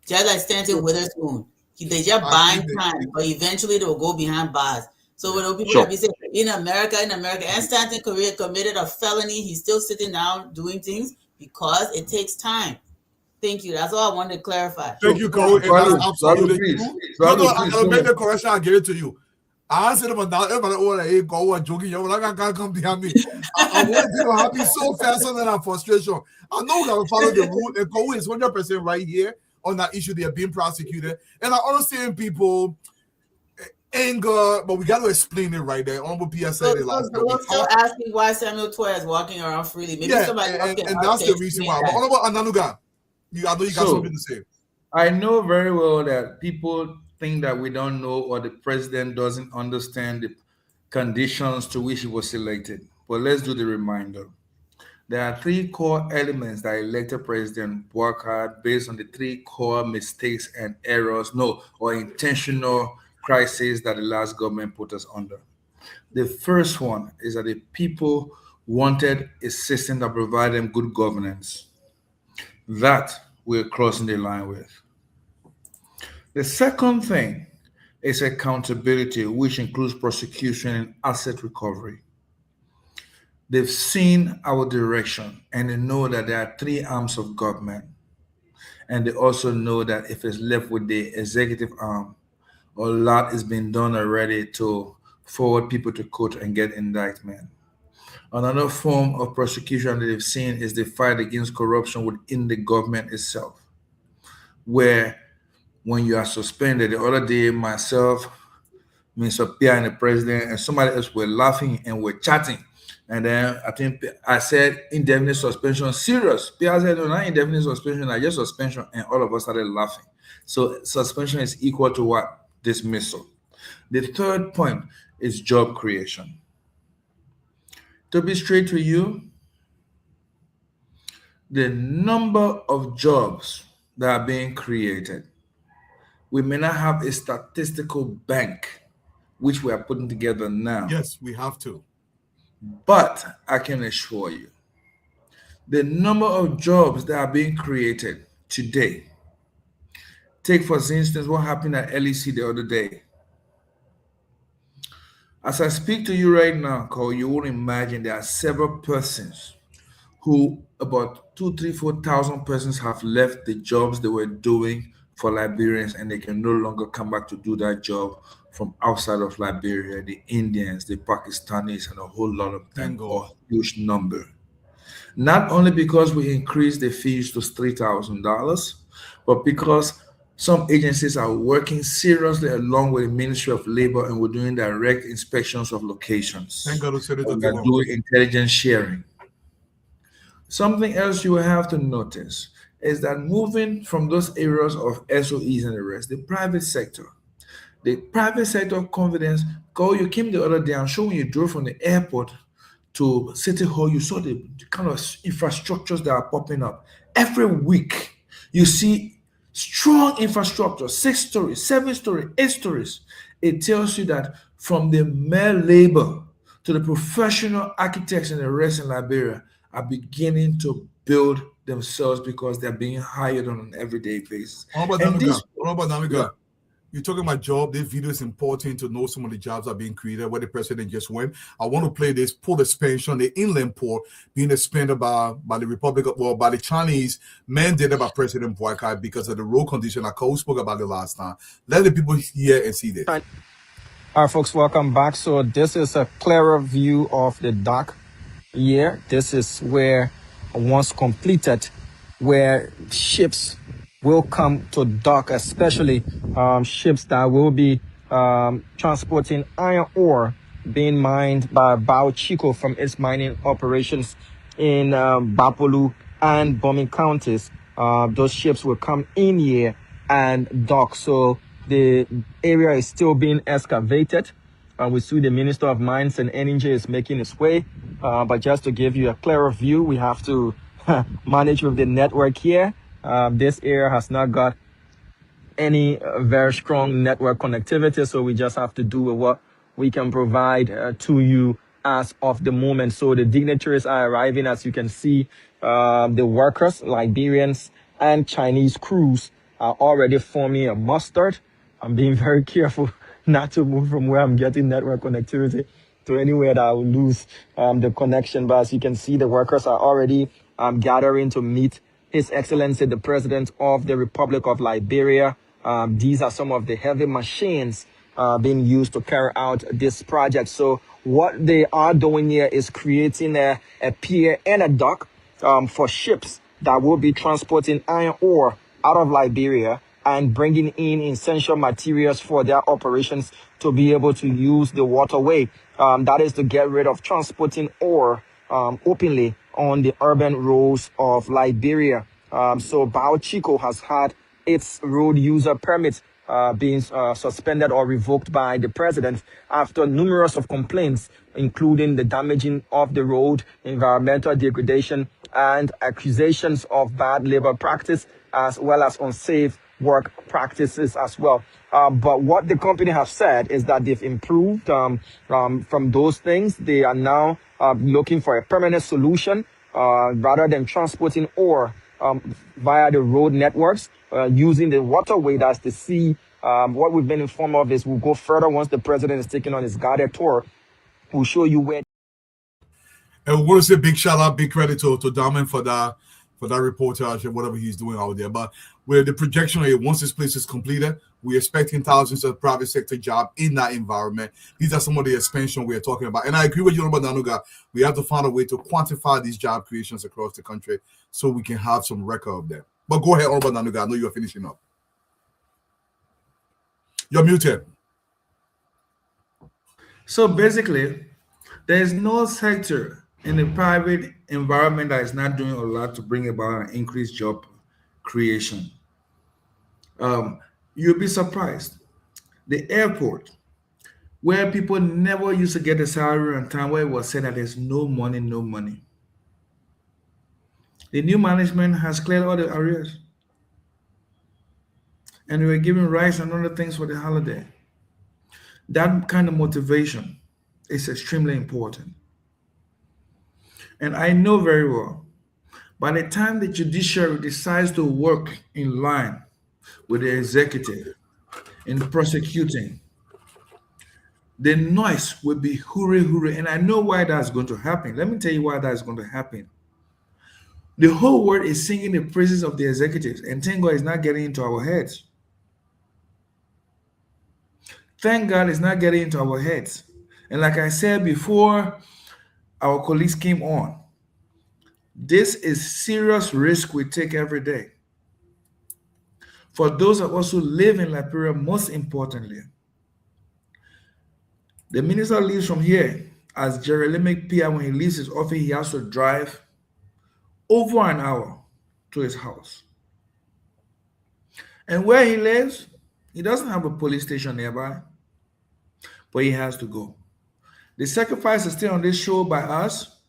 Just like Stanton Witherspoon. They just buying time, but eventually they will go behind bars. So when people that be saying in America, and Stanton committed a felony, he's still sitting down doing things because it takes time. Thank you. That's all I wanted to clarify. Thank you, Cole. Absolutely. I'll make the correction. I'll give it to you. I said about that. Everybody, go joking. You're not gonna come behind me. I want you to happy so faster than our frustration. I know we gotta follow the rule. And Cole is 100% right here on that issue. They are being prosecuted, and I understand people anger, but we got to explain it right there. Honorable PSA. So we're still asking why Samuel Toya is walking around freely. Maybe somebody and that's the reason why. But Honorable Ananuga, I know you got something to say. I know very well that people think that we don't know or the president doesn't understand the conditions to which he was elected. But let's do the reminder. There are 3 core elements that elected President Boubacar based on the 3 core mistakes and errors, or intentional crises that the last government put us under. The first one is that the people wanted a system that provided them good governance. That we're crossing the line with. The second thing is accountability, which includes prosecution and asset recovery. They've seen our direction and they know that there are 3 arms of government. And they also know that if it's left with the executive arm, a lot is being done already to forward people to court and get indictment. Another form of prosecution that they've seen is the fight against corruption within the government itself, where when you are suspended, the other day, myself, Mr. Pierre and the president and somebody else were laughing and were chatting. And then I think I said indefinite suspension, serious. Pierre said, no, not indefinite suspension, I just suspension. And all of us started laughing. So suspension is equal to what? Dismissal. The third point is job creation. To be straight to you, the number of jobs that are being created, we may not have a statistical bank, which we are putting together now. Yes, we have to. But I can assure you, the number of jobs that are being created today, take for instance what happened at LEC the other day. As I speak to you right now, Cole, you won't imagine there are several persons who, about 2,000, 3,000, 4,000 persons have left the jobs they were doing for Liberians, and they can no longer come back to do that job from outside of Liberia, the Indians, the Pakistanis, and a whole lot of them, a huge number. Not only because we increased the fees to $3,000, but because some agencies are working seriously along with the Ministry of Labor, and we're doing direct inspections of locations. Thank God we said it. We're doing intelligence sharing. Something else you will have to notice is that moving from those areas of SOEs and the rest, the private sector The private sector confidence, because you came the other day, I'm sure when you drove from the airport to City Hall, you saw the kind of infrastructures that are popping up. Every week, you see strong infrastructure, 6 stories, 7 stories, 8 stories. It tells you that from the mere labor to the professional architects and the rest in Liberia are beginning to build themselves because they're being hired on an everyday basis. You're talking about job. This video is important to know some of the jobs are being created where the president just went. I want to play this port expansion, the inland port being expanded by the Republic of, by the Chinese mandated by President Boakai because of the road condition. I spoke about it last time. Let the people hear and see this. All right, folks, welcome back. So this is a clearer view of the dock here. This is where, once completed, where ships will come to dock, especially ships that will be transporting iron ore being mined by Bao Chico from its mining operations in Bapolu and Bomi counties. Those ships will come in here and dock. So the area is still being excavated. We see the Minister of Mines and Energy is making its way. But just to give you a clearer view, we have to manage with the network here. This area has not got any very strong network connectivity, so we just have to do with what we can provide to you as of the moment. So the dignitaries are arriving, as you can see. The workers, Liberians and Chinese crews, are already forming a mustard. I'm being very careful not to move from where I'm getting network connectivity to anywhere that I will lose the connection. But as you can see, the workers are already gathering to meet His Excellency, the President of the Republic of Liberia. These are some of the heavy machines being used to carry out this project. So what they are doing here is creating a pier and a dock for ships that will be transporting iron ore out of Liberia and bringing in essential materials for their operations to be able to use the waterway. That is to get rid of transporting ore openly on the urban roads of Liberia. So Bao Chico has had its road user permit being suspended or revoked by the president after numerous of complaints, including the damaging of the road, environmental degradation, and accusations of bad labor practice, as well as unsafe work practices as well. But what the company has said is that they've improved from those things. They are now looking for a permanent solution rather than transporting ore via the road networks, using the waterway, that's the sea. What we've been informed of is we'll go further once the president is taking on his guided tour. We'll show you where. And we want to say big shout out, big credit to Damen for that reportage and whatever he's doing out there. But where the projection is, once this place is completed, we're expecting thousands of private sector jobs in that environment. These are some of the expansion we are talking about. And I agree with you, Robert Danuga. We have to find a way to quantify these job creations across the country so we can have some record of them. But go ahead, Robert Danuga. I know you're finishing up. You're muted. So basically, there's no sector in the private environment that is not doing a lot to bring about an increased job creation. You'll be surprised. The airport, where people never used to get a salary on time, where it was said that there's no money, no money. The new management has cleared all the arrears. And we were giving rice and other things for the holiday. That kind of motivation is extremely important. And I know very well, by the time the judiciary decides to work in line with the executive in prosecuting, the noise will be hooray, hooray. And I know why that's going to happen. Let me tell you why that's going to happen. The whole world is singing the praises of the executives, and thank God it's not getting into our heads. Thank God it's not getting into our heads. And like I said before, our colleagues came on. This is serious risk we take every day. For those of us who live in Liberia, most importantly, the minister leaves from here as Jeremiah Pia. When he leaves his office, he has to drive over an hour to his house. And where he lives, He doesn't have a police station nearby, but he has to go. The sacrifice stay on this show by us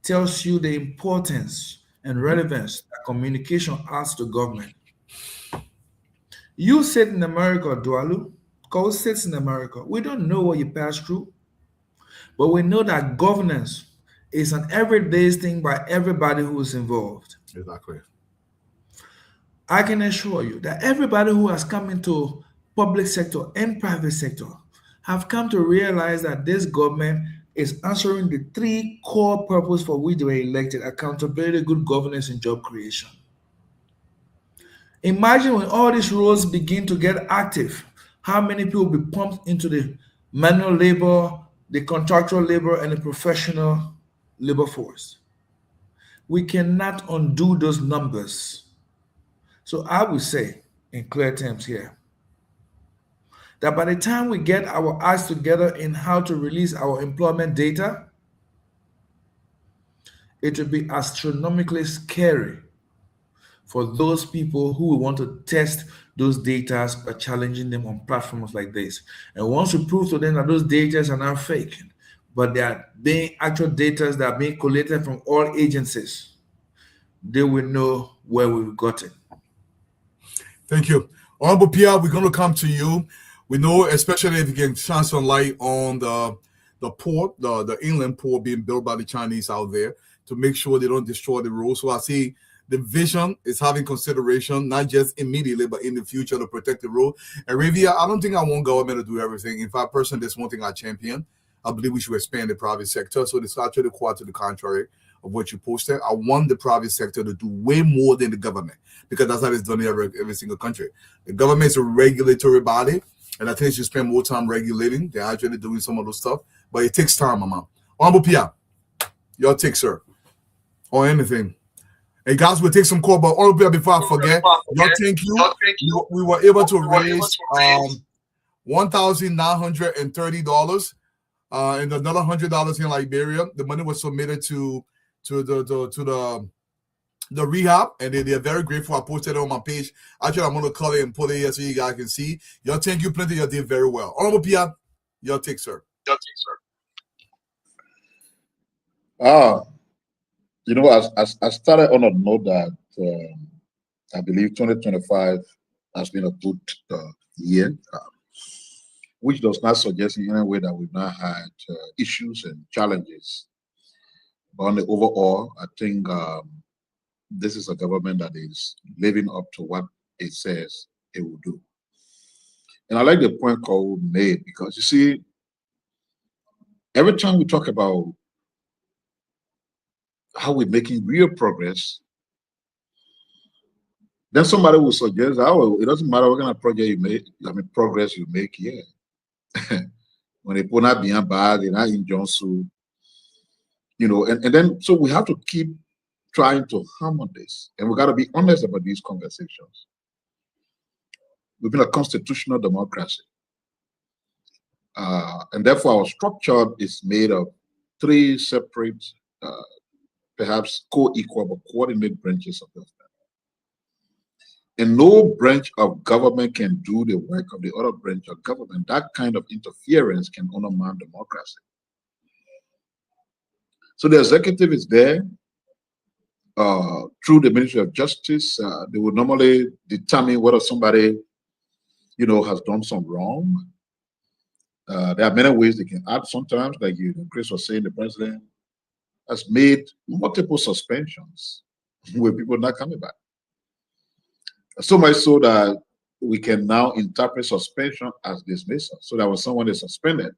tells you the importance and relevance that communication adds to government. You sit in America, Dualu. Cole sits in America. We don't know what you passed through, but we know that governance is an everyday thing by everybody who is involved. Exactly. I can assure you that everybody who has come into public sector and private sector have come to realize that this government is answering the three core purposes for which they were elected: accountability, good governance, and job creation. Imagine when all these roles begin to get active, how many people will be pumped into the manual labor, the contractual labor, and the professional labor force. We cannot undo those numbers. So I would say, in clear terms here, that by the time we get our eyes together in how to release our employment data, it will be astronomically scary for those people who want to test those data by challenging them on platforms like this. And once we prove to them that those data are not fake, but they are being actual data that are being collated from all agencies, they will know where we've gotten. Thank you. Honorable Pierre, we're going to come to you. We know, especially if you can shine some light on the port, the inland port being built by the Chinese out there to make sure they don't destroy the road. So I see the vision is having consideration, not just immediately, but in the future to protect the road. And Ravia, I don't think I want government to do everything. In fact, personally, there's one thing I champion. I believe we should expand the private sector. So it's actually quite to the contrary of what you posted. I want the private sector to do way more than the government, because that's how it's done in every single country. The government is a regulatory body, and I think you should spend more time regulating than actually doing some of those stuff. But it takes time, Mama. Honorable Pierre, your take, sir, or anything. Hey, guys, we'll take some call, but Honorable Pierre, before I forget, thank you. We were able to raise $1,930 and another $100 in Liberia. The money was submitted to the rehab, and they're very grateful. I posted it on my page. Actually, I'm going to color it and put it here so you guys can see. Y'all, thank you plenty. You did very well. Honorable Pierre, your take, sir. You know, I started on a note that I believe 2025 has been a good year, which does not suggest in any way that we've not had issues and challenges. But on the overall, I think this is a government that is living up to what it says it will do. And I like the point Cole made, because you see, every time we talk about how we're making real progress, then somebody will suggest, oh, it doesn't matter what kind of project you make, progress you make here. When they put out behind bad, they're not in Johnson, you know, and then so we have to keep trying to harmonize this, and we got to be honest about these conversations. We've been a constitutional democracy, and therefore our structure is made of three separate, perhaps co-equal but coordinate branches of government. And no branch of government can do the work of the other branch of government. That kind of interference can undermine democracy. So the executive is there through the Ministry of Justice. They would normally determine whether somebody, you know, has done some wrong. There are many ways they can act sometimes, like Chris was saying, the president has made multiple suspensions with people not coming back. So much so that we can now interpret suspension as dismissal. So that when someone is suspended,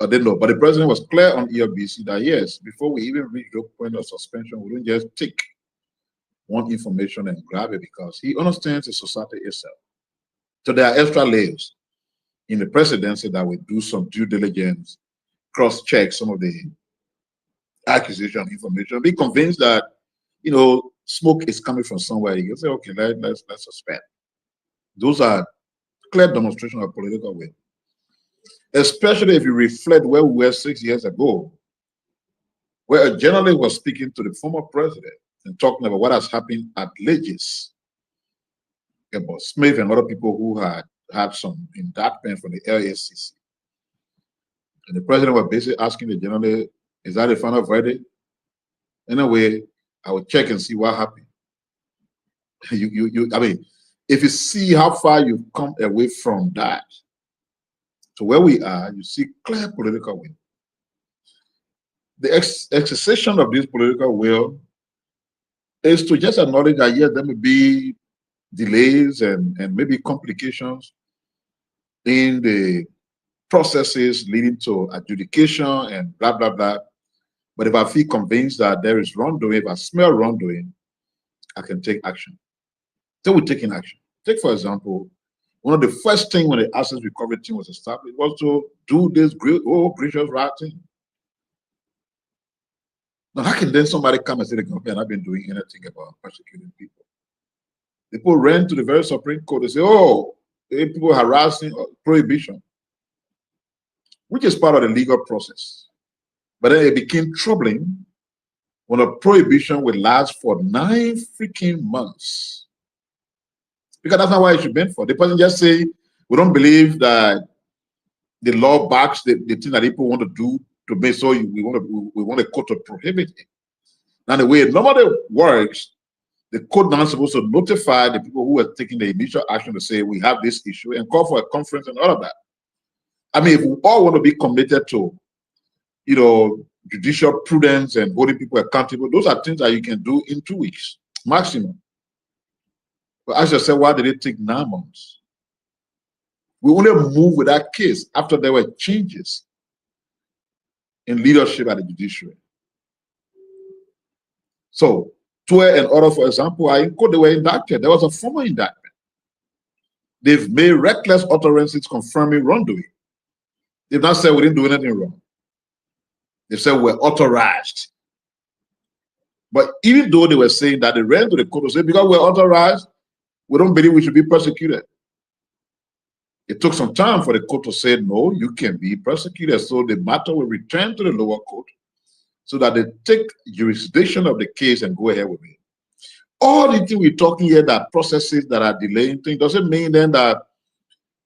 I didn't know. But the president was clear on ERBC that yes, before we even reach the point of suspension, we don't just take one information and grab it, because he understands the society itself. So there are extra layers in the presidency that will do some due diligence, cross-check some of the accusation information, be convinced that, you know, smoke is coming from somewhere. You can say, okay, let's suspend. Those are clear demonstration of political will. Especially if you reflect where we were 6 years ago, where a journalist was speaking to the former president and talking about what has happened at Legis. about Smith and other people who had some indictment from the LACC. And the president was basically asking the general, is that a final verdict? Anyway, I will check and see what happened. I mean, if you see how far you've come away from that to where we are, you see clear political will. The exercisation of this political will is to just acknowledge that, yes, there may be delays and maybe complications in the processes leading to adjudication and blah, blah, blah. But if I feel convinced that there is wrongdoing, if I smell wrongdoing, I can take action. So we're taking action. Take, for example, one of the first things when the Assets Recovery Team was established was to do this gracious right thing. Now, how can then somebody come and say the government not been doing anything about persecuting people? People ran to the very Supreme Court and say, oh, people harassing prohibition, which is part of the legal process. But then it became troubling when a prohibition would last for 9 freaking months. Because that's not what it should be for. The person just say, we don't believe that the law backs the thing that people want to do to make so we want a court to prohibit it. Now, the way it normally works, the court now is supposed to notify the people who are taking the initial action to say, we have this issue and call for a conference and all of that. I mean, if we all want to be committed to, you know, judicial prudence and holding people accountable, those are things that you can do in 2 weeks, maximum. But as I said, why did it take 9 months? We only moved with that case after there were changes in leadership at the judiciary. So, Tue and others, for example, they were indicted. There was a formal indictment. They've made reckless utterances confirming wrongdoing. They've not said we didn't do anything wrong. They said we're authorized. But even though they were saying that, they ran to the court and said, because we're authorized, we don't believe we should be persecuted. It took some time for the court to say, no, you can be persecuted. So the matter will return to the lower court so that they take jurisdiction of the case and go ahead with it. All the things we're talking here, that processes that are delaying things, doesn't mean then that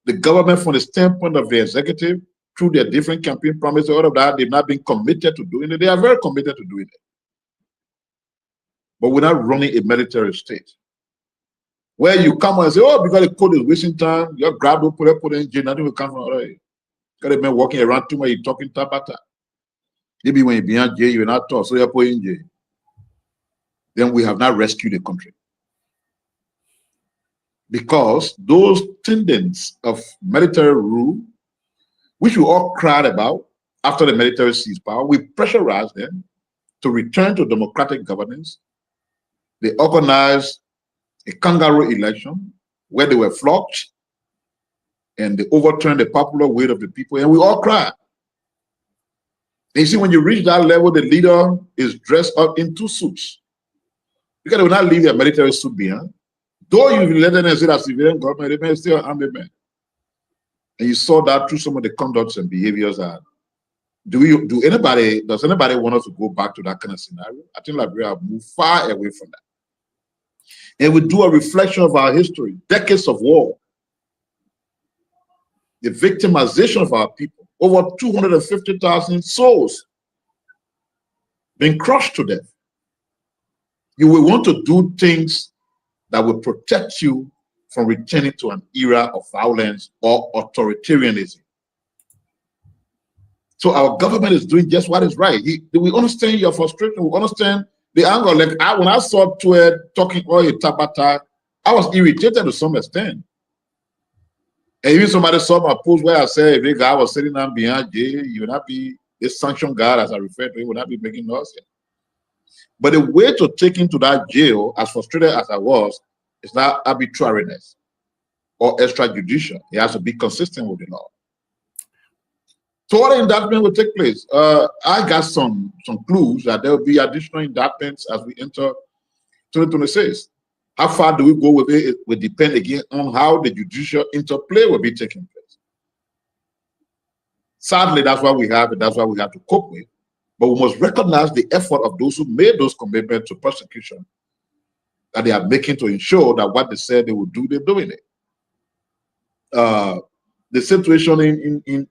the government, from the standpoint of the executive, through their different campaign promises, all of that, they've not been committed to doing it. They are very committed to doing it. But we're not running a military state where you come and say, oh, because the code is wasting time, you grab it, put it in jail, nothing will come from it. Because they've been walking around too much, you're talking tabata. Maybe when you're behind jail, you're not taught, so you're put in jail. Then we have not rescued the country. Because those tendencies of military rule, which we all cried about after the military seized power, we pressurized them to return to democratic governance. They organized a kangaroo election where they were flocked and they overturned the popular will of the people, and we all cried. And you see, when you reach that level, the leader is dressed up in 2 suits because they will not leave their military suit behind. Though you let them say that civilian government, they may still armed men. And you saw that through some of the conducts and behaviors. That does anybody want us to go back to that kind of scenario? I think Liberia have moved far away from that. And we do a reflection of our history, decades of war, the victimization of our people, over 250,000 souls being crushed to death. You will want to do things that will protect you from returning to an era of violence or authoritarianism. So our government is doing just what is right. We understand your frustration. We understand the anger. Like when I saw Tue talking all your tabata, I was irritated to some extent. And even somebody saw my post where I said, if a guy was sitting down behind jail, you would not be this sanction guard, as I refer to it, would not be making noise. But the way to take him to that jail, as frustrated as I was, is not arbitrariness or extrajudicial. It has to be consistent with the law. So what indictment will take place? I got some clues that there will be additional indictments as we enter 2026. How far do we go with it? It will depend again on how the judicial interplay will be taking place. Sadly, that's what we have, and that's what we have to cope with. But we must recognize the effort of those who made those commitments to persecution that they are making to ensure that what they said they would do, they're doing it. The situation in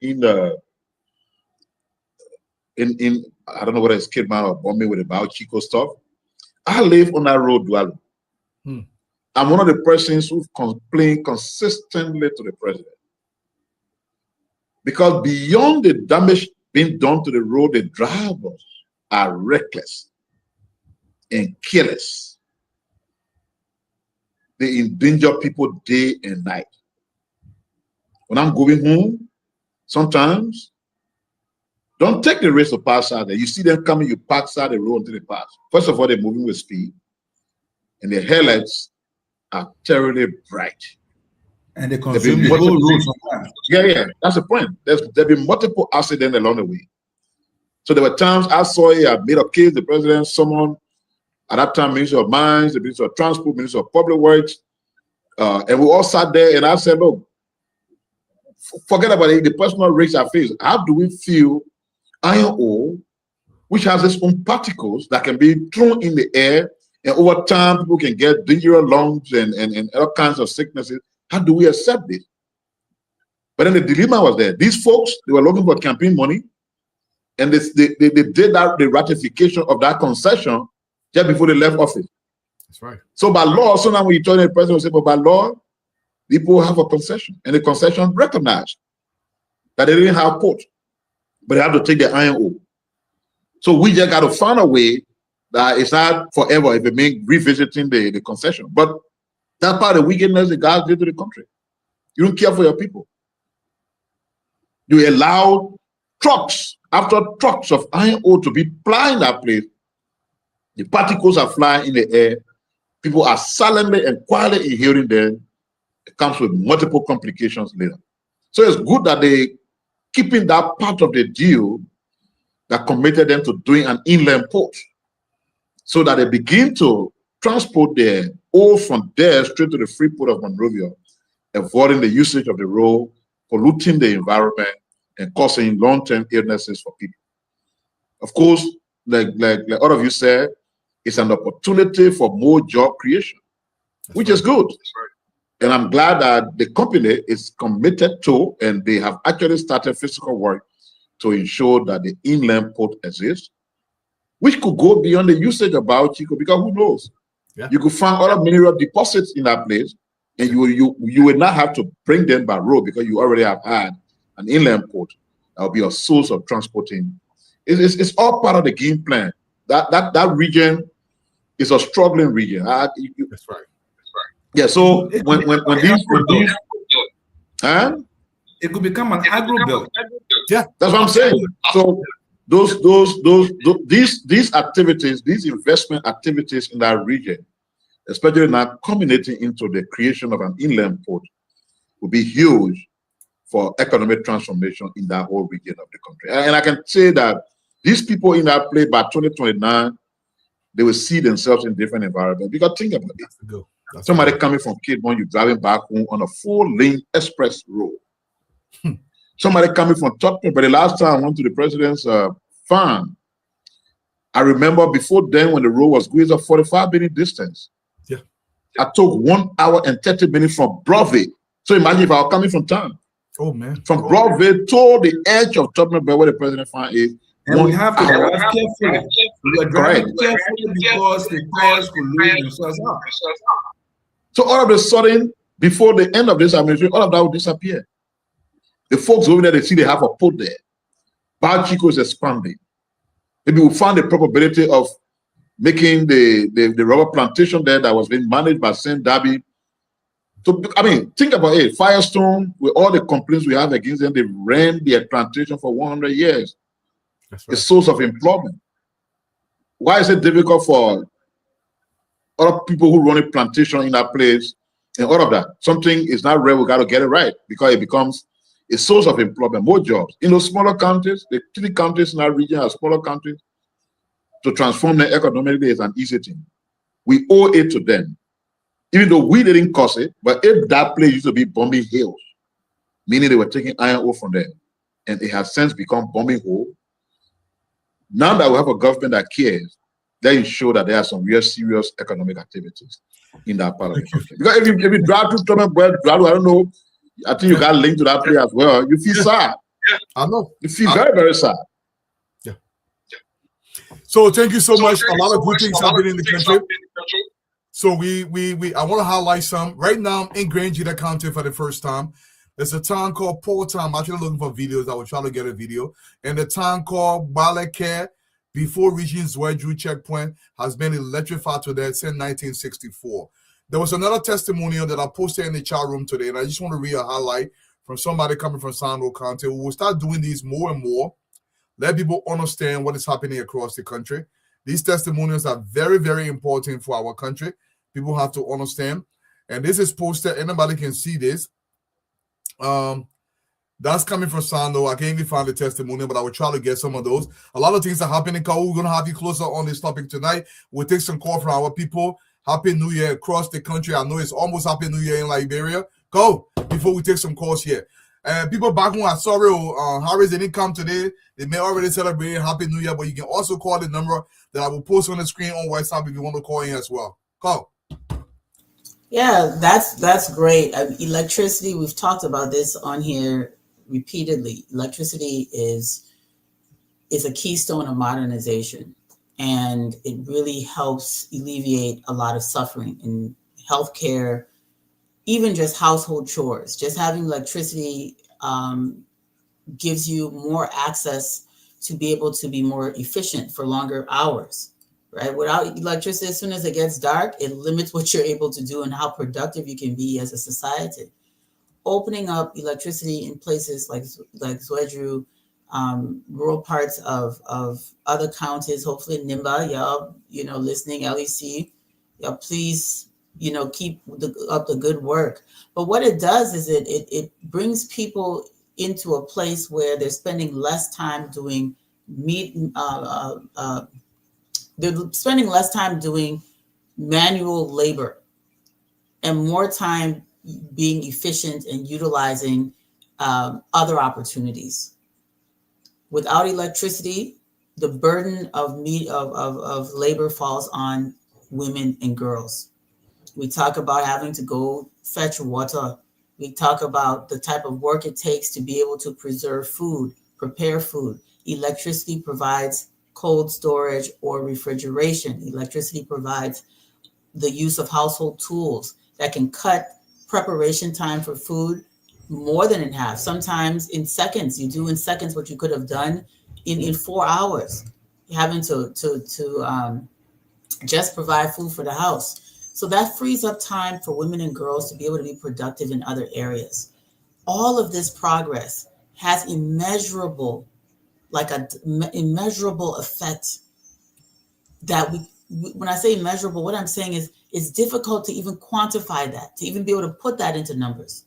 I don't know whether it's Kidman or Bombi with the Bao Chico stuff. I live on that road, Dualu. I'm one of the persons who've complained consistently to the president. Because beyond the damage being done to the road, the drivers are reckless and careless. They endanger people day and night. When I'm going home, sometimes, don't take the risk to pass out there. You see them coming, you pass out the road until they pass. First of all, they're moving with speed, and their headlights are terribly bright. And they consume the whole road sometimes. Yeah, that's the point. There've been multiple accidents along the way. So there were times I saw it, I made a case, the president, someone at that time, Minister of Mines, the Minister of Transport, Minister of Public Works, and we all sat there and I said, look, forget about it, the personal risk I face. How do we feel iron ore, which has its own particles that can be thrown in the air, and over time people can get dangerous lungs and all kinds of sicknesses? How do we accept this? But then the dilemma was there. These folks, they were looking for campaign money, and they did that, the ratification of that concession just before they left office. That's right. So by law, so now when you turn the president, say, but by law, people have a concession, and the concession recognized that they didn't have port, but they have to take the iron ore. So we just got to find a way that it's not forever if it means revisiting the concession. But that's part of the wickedness the guys did to the country. You don't care for your people. You allow trucks after trucks of iron ore to be plying that place. The particles are flying in the air. People are silently and quietly inhaling them. It comes with multiple complications later. So it's good that they keeping that part of the deal that committed them to doing an inland port, so that they begin to transport their ore from there straight to the free port of Monrovia, avoiding the usage of the road, polluting the environment, and causing long-term illnesses for people. Of course, like all of you said, it's an opportunity for more job creation, which is good. And I'm glad that the company is committed to, and they have actually started physical work to ensure that the inland port exists, which could go beyond the usage of Bao Chico, because who knows? Yeah. You could find other mineral deposits in that place, and you will not have to bring them by road because you already have had an inland port that will be a source of transporting. It's all part of the game plan. That region is a struggling region. That's right. Yeah, so when these it could become an agro belt. Yeah, that's what I'm saying. So these activities, these investment activities in that region, especially now culminating into the creation of an inland port, will be huge for economic transformation in that whole region of the country. And I can say that these people in that place by 2029, they will see themselves in different environments. Because think about it. Somebody coming from Kidman, you're driving back home on a 4-lane express road. Somebody coming from Tottenham, but the last time I went to the president's farm, I remember before then when the road was going, it was a 45-minute distance. Yeah. I took 1 hour and 30 minutes from Broadway. So imagine if I was coming from town. Oh, man. From Broadway to the edge of Tottenham, where the president's farm is. And we have to drive carefully. We are driving carefully because the cars could lose themselves up. So all of a sudden, before the end of this administration, all of that will disappear. The folks over there, they see they have a port there. Bao Chico is expanding. Maybe we'll find the probability of making the rubber plantation there that was being managed by St. Darby. So, I mean, think about it. Firestone, with all the complaints we have against them, they ran their plantation for 100 years. That's right. A source of employment. Why is it difficult for other people who run a plantation in that place and all of that? Something is not right, we got to get it right, because it becomes a source of employment, more jobs. In those smaller counties, the 3 counties in our region are smaller counties, to transform them economically is an easy thing. We owe it to them. Even though we didn't cause it, but if that place used to be bombing hills, meaning they were taking iron ore from them, and it has since become bombing hole, now that we have a government that cares, then you show that there are some real serious economic activities in that part of the country. Because if you drive to Thomas Boy, I don't know, I think you got linked to that place as well. You feel sad. I know. You feel very, very sad. Yeah. So thank you so much. A lot of good things happening in the country. So I want to highlight some. Right now, I'm in Grand Gita County for the first time. There's a town called Port Town. I'm actually looking for videos. I will try to get a video. And the town called Balakare, before reaching Zwedru checkpoint, has been electrified to that since 1964. There was another testimonial that I posted in the chat room today, and I just want to read a highlight from somebody coming from Sando County. We will start doing these more and more. Let people understand what is happening across the country. These testimonials are very, very important for our country. People have to understand. And this is posted. Anybody can see this. That's coming from Sando. I can't even find the testimonial, but I will try to get some of those. A lot of things are happening. We're going to have you closer on this topic tonight. We'll take some call from our people. Happy New Year across the country. I know it's almost Happy New Year in Liberia. Go before we take some calls here. People back home are sorry, Harris didn't come today. They may already celebrate Happy New Year, but you can also call the number that I will post on the screen on WhatsApp if you want to call in as well. Call. Yeah, that's great. Electricity, we've talked about this on here repeatedly. Electricity is a keystone of modernization, and it really helps alleviate a lot of suffering in healthcare, even just household chores. Just having electricity gives you more access to be able to be more efficient for longer hours, right? Without electricity, as soon as it gets dark, it limits what you're able to do and how productive you can be as a society. Opening up electricity in places like Zwedru, rural parts of other counties, hopefully Nimba, y'all, listening, LEC, y'all, please, keep up the good work. But what it does is it brings people into a place where they're spending less time doing manual labor and more time being efficient and utilizing other opportunities. Without electricity, the burden of labor falls on women and girls. We talk about having to go fetch water. We talk about the type of work it takes to be able to preserve food, prepare food. Electricity provides cold storage or refrigeration. Electricity provides the use of household tools that can cut preparation time for food more than in half. Sometimes in seconds, you do in seconds what you could have done in 4 hours, having to just provide food for the house. So that frees up time for women and girls to be able to be productive in other areas. All of this progress has immeasurable effect that when I say immeasurable, what I'm saying is it's difficult to even quantify that, to even be able to put that into numbers,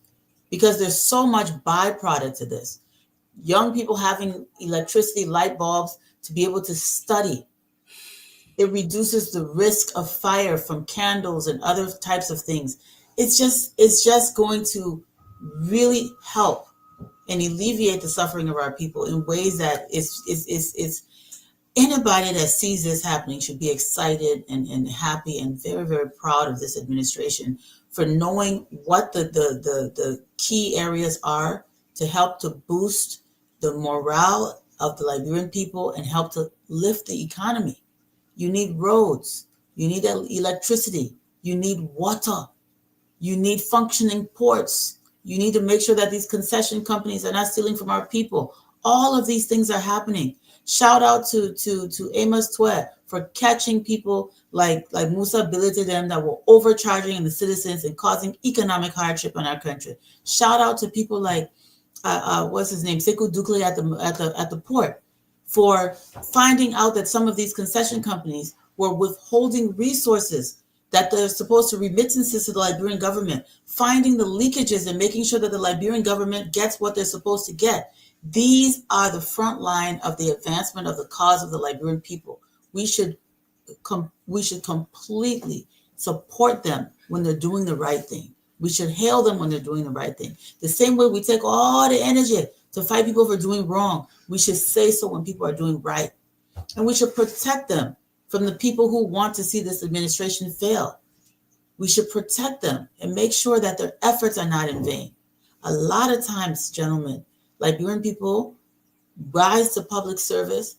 because there's so much byproduct to this. Young people having electricity, light bulbs to be able to study. It reduces the risk of fire from candles and other types of things. It's just going to really help and alleviate the suffering of our people in ways that is anybody that sees this happening should be excited and happy and very, very proud of this administration for knowing what the key areas are to help to boost the morale of the Liberian people and help to lift the economy. You need roads, you need electricity, you need water, you need functioning ports. You need to make sure that these concession companies are not stealing from our people. All of these things are happening. Shout out to Amos Twe for catching people like Musa Bility them that were overcharging the citizens and causing economic hardship in our country. Shout out to people like what's his name, Sekou Dukle at the port for finding out that some of these concession companies were withholding resources that they're supposed to remittances to the Liberian government, finding the leakages and making sure that the Liberian government gets what they're supposed to get. These are the front line of the advancement of the cause of the Liberian people. We should completely support them when they're doing the right thing. We should hail them when they're doing the right thing. The same way we take all the energy to fight people for doing wrong, we should say so when people are doing right. And we should protect them from the people who want to see this administration fail. We should protect them and make sure that their efforts are not in vain. A lot of times, gentlemen, Liberian people rise to public service,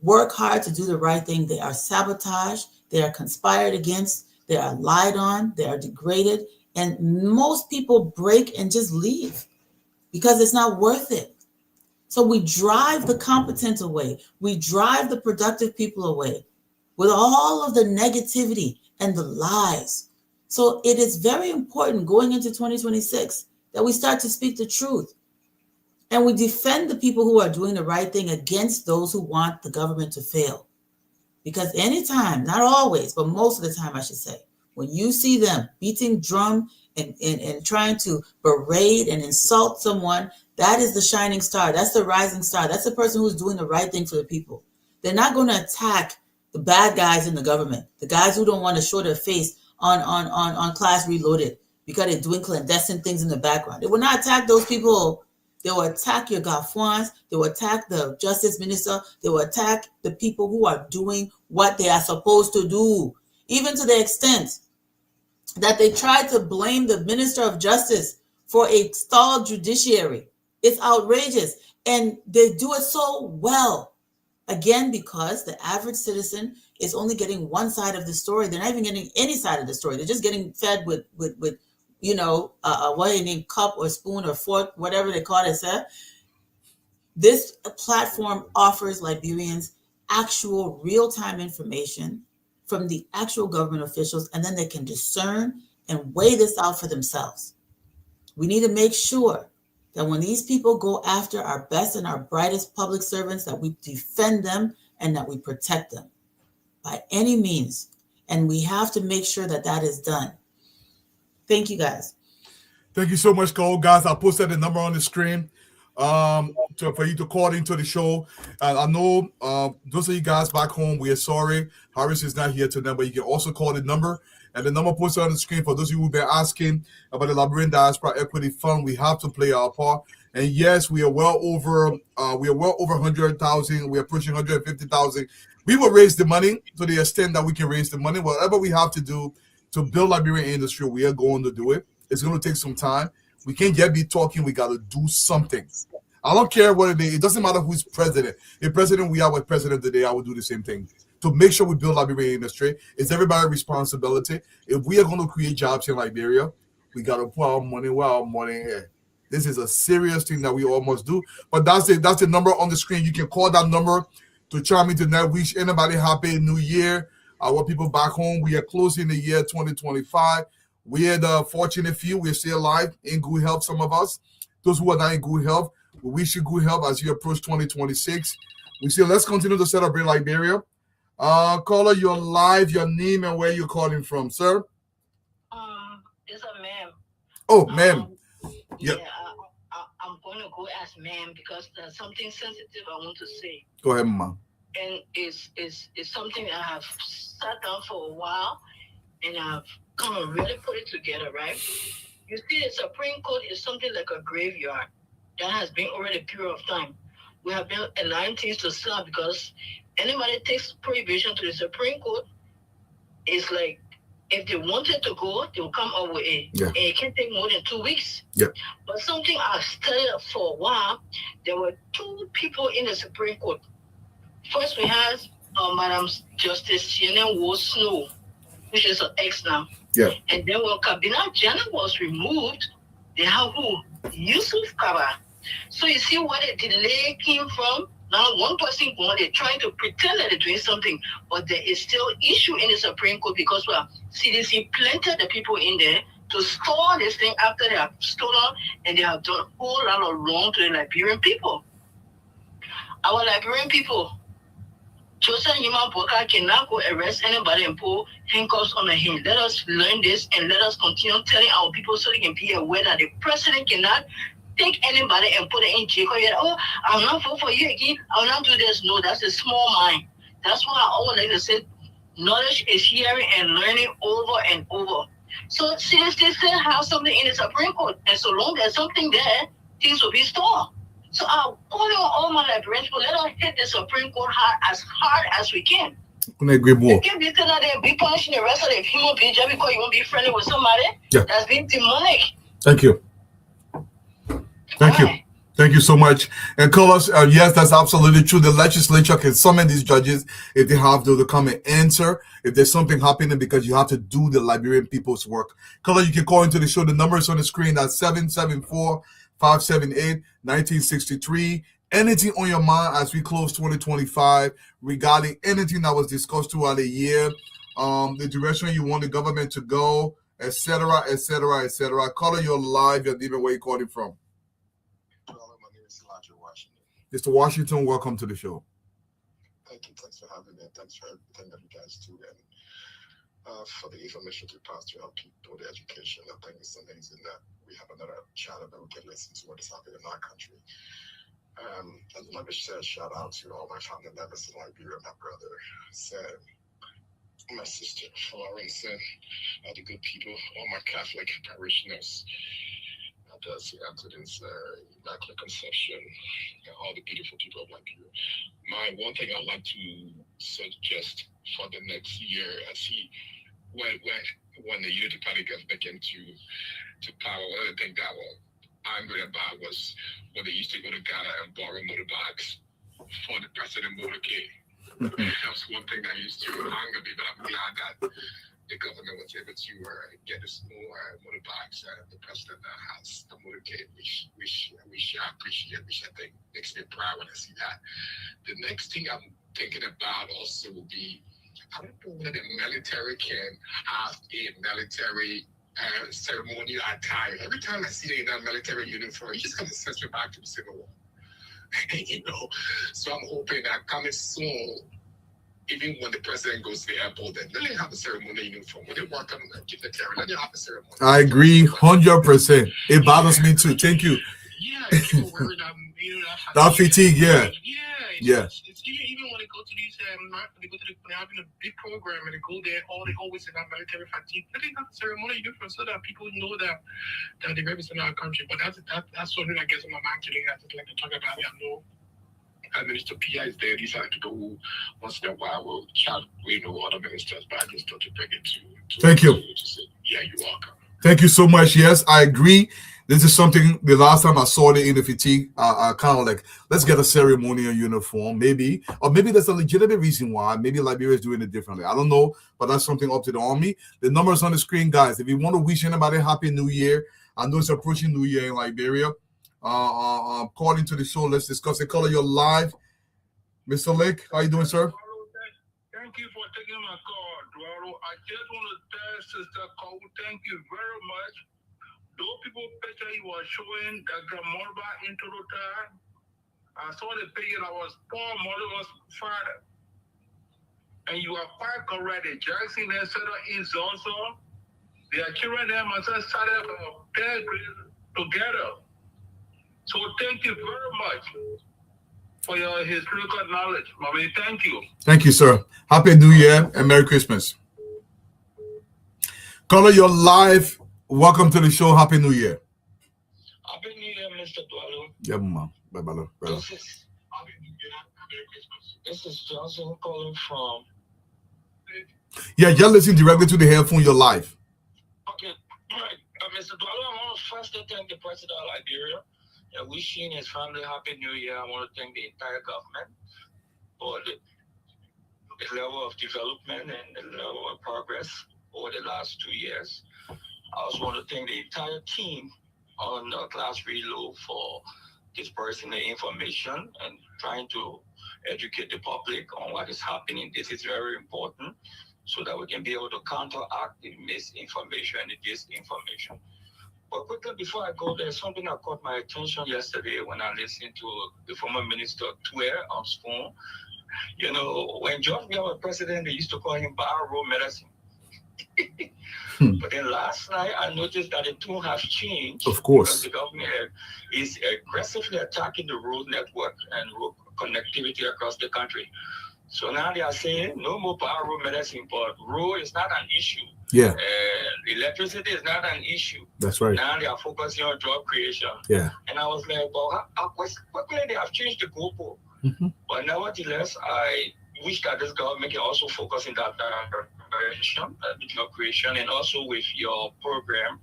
work hard to do the right thing. They are sabotaged, they are conspired against, they are lied on, they are degraded, and most people break and just leave because it's not worth it. So we drive the competent away. We drive the productive people away with all of the negativity and the lies. So it is very important going into 2026 that we start to speak the truth and we defend the people who are doing the right thing against those who want the government to fail. Because anytime, not always, but most of the time, I should say, when you see them beating drum and trying to berate and insult someone, that is the shining star. That's the rising star. That's the person who's doing the right thing for the people. They're not going to attack the bad guys in the government, the guys who don't want to show their face on Class Reloaded because they're doing clandestine things in the background. They will not attack those people. They will attack your Gafuans. They will attack the justice minister. They will attack the people who are doing what they are supposed to do, even to the extent that they tried to blame the minister of justice for a stalled judiciary. It's outrageous. And they do it so well. Again, because the average citizen is only getting one side of the story. They're not even getting any side of the story. They're just getting fed with what they name cup or spoon or fork, whatever they call it. Sir. This platform offers Liberians actual real-time information from the actual government officials, and then they can discern and weigh this out for themselves. We need to make sure that when these people go after our best and our brightest public servants, that we defend them and that we protect them by any means. And we have to make sure that that is done. Thank you, guys. Thank you so much, Cole. Guys, I posted the number on the screen for you to call into the show. I know those of you guys back home, we are sorry. Harris is not here tonight, but you can also call the number. And the number posted on the screen for those of you who've been asking about the Liberian Diaspora Equity Fund, we have to play our part. And yes, we are well over 100,000. We are pushing 150,000. We will raise the money to the extent that we can raise the money. Whatever we have to do to build Liberian industry, we are going to do it. It's going to take some time. We can't yet be talking. We got to do something. I don't care what it is. It doesn't matter who's president. If president we are with president today, I would do the same thing. To make sure we build Liberian industry, it's everybody's responsibility. If we are going to create jobs in Liberia, we got to put our money where our money is. This is a serious thing that we all must do. But that's it. That's the number on the screen. You can call that number to chime in tonight. Wish anybody happy new year. Our people back home, we are closing the year 2025. We are the fortunate few. We're still alive, in good health, some of us. Those who are not in good health, we wish you good health as you approach 2026. We say let's continue to celebrate Liberia. Caller, you're live, your name and where you're calling from, sir. It's a ma'am. Oh, ma'am. Yeah, I'm going to go as ma'am because there's something sensitive I want to say. Go ahead, ma'am. And it's something I have sat down for a while and I've kind of really put it together, right? You see, the Supreme Court is something like a graveyard that has been over a period of time. We have been allowing things to slap because anybody takes prohibition to the Supreme Court, it's like if they wanted to go, they will come up with it. Yeah. And it can take more than 2 weeks. Yeah. But something I studied for a while, there were two people in the Supreme Court. First, we had Madam Justice Shannon Ward Snow, which is an ex now. Yeah. And then when Kabina Janet was removed, they have who? Yusuf Kaba. So you see where the delay came from? Now one person going, they're trying to pretend that they're doing something, but there is still issue in the Supreme Court because CDC planted the people in there to store this thing after they have stolen and they have done a whole lot of wrong to the Liberian people. Our Liberian people, Joseph Yuma Boka cannot go arrest anybody and pull handcuffs on him. Let us learn this and let us continue telling our people so they can be aware that the president cannot take anybody and put it in jail. Oh, I'll not vote for you again. I'll not do this. No, that's a small mind. That's why I always like to say, knowledge is hearing and learning over and over. So since they still have something in the Supreme Court, and so long there's something there, things will be stored. So I'm calling on all my Liberians, but let us hit the Supreme Court hard as we can. Couldn't agree more. You can't be telling them be punishing the rest of the human beings just because you won't be friendly with somebody that's being demonic. Thank you. Thank you. Thank you so much. And Colors, yes, that's absolutely true. The legislature can summon these judges if they have to come and answer if there's something happening, because you have to do the Liberian people's work. Color, you can call into the show. The number is on the screen. That's 774-578-1963. Anything on your mind as we close 2025 regarding anything that was discussed throughout the year, the direction you want the government to go, etc., etc., etc. Color, you're live. You're even where you're calling from. Mr. Washington, welcome to the show. Thank you. Thanks for having me. Thanks for everything that you guys do, and for the information to pass to help people with education. I think it's amazing that we have another channel that we can listen to what is happening in our country. And let me say a shout out to all my family members in Liberia, my brother, Sam, my sister, Florence, and all the good people, all my Catholic parishioners. St. Anthony's Immaculate Conception, and all the beautiful people of Liberia. One thing I'd like to suggest for the next year, I see when the Unity Party gets back into power, one of the things that was angry about was when they used to go to Ghana and borrow motorbikes for the president motorcade. That's one thing that used to anger me, but I'm glad that the government was able to get us more motorbikes, and the president has the motorcade, which I appreciate, which I think makes me proud when I see that. The next thing I'm thinking about also will be, I don't know whether the military can have a military ceremonial attire. Every time I see them in that military uniform, it just kind of sends me back to the Civil War. So I'm hoping that coming soon, even when the president goes to the airport, then let them have a ceremonial uniform. When they welcome and give the terror, let them have a ceremony. I agree 100%. It bothers me too. Thank you. Yeah, people wear that fatigue, yeah. Even when they go to these, they're having a big program and they go there, they always have military fatigue. Let them have a ceremonial uniform so that people know that they represent our country. But that's something I guess on my mind today. I just like to talk about it. I know Minister Pia is there. These are the people who once in a while will chat, other ministers, but I just thought to bring it to Thank you. To say, yeah, you're welcome. Thank you so much. Yes, I agree. This is something, the last time I saw it in the fatigue, kind of like, let's get a ceremonial uniform, maybe. Or maybe there's a legitimate reason why. Maybe Liberia is doing it differently. I don't know, but that's something up to the army. The numbers on the screen, guys. If you want to wish anybody a happy new year, I know it's approaching New Year in Liberia. Call into the show. Let's discuss it. Color, you're live. Mr. Lake, how you doing, sir? Thank you for taking my call, Eduardo. I just want to tell Sister Cole, thank you very much. Those people picture you were showing that grandmother in Toronto, I saw the picture that was Paul Mother's father. And you are quite correct. The Jackson and Center is also, their children and myself started from third grade together. So thank you very much for your historical knowledge, Mommy. Thank you. Thank you, sir. Happy New Year and Merry Christmas. Caller, you're live. Welcome to the show. Happy New Year. Happy New Year, Mr. Dwalo. Yeah, ma'am. Bye-bye. This is Johnson calling from. Yeah, you're listening directly to the headphone. You're live. Okay, all right. Mr. Dwalo, I want to first thank the president of Liberia. Wishing his family happy new year. I want to thank the entire government for the level of development and the level of progress over the last 2 years. I also want to thank the entire team on the Class Reload for dispersing the information and trying to educate the public on what is happening. This is very important so that we can be able to counteract the misinformation and the disinformation. But quickly, before I go, there's something that caught my attention yesterday when I listened to the former minister Tuer on Spoon. When George Weah was president, they used to call him Bar Road Medicine. But then last night, I noticed that the tune has changed. Of course. Because the government is aggressively attacking the road network and road connectivity across the country. So now they are saying no more Bar Road Medicine, but road is not an issue. Yeah. Electricity is not an issue. That's right. Now they are focusing on job creation. Yeah. And I was like, well, how quickly they have changed the goalpost. But nevertheless, wish that this government can also focus in that direction, job creation, and also with your program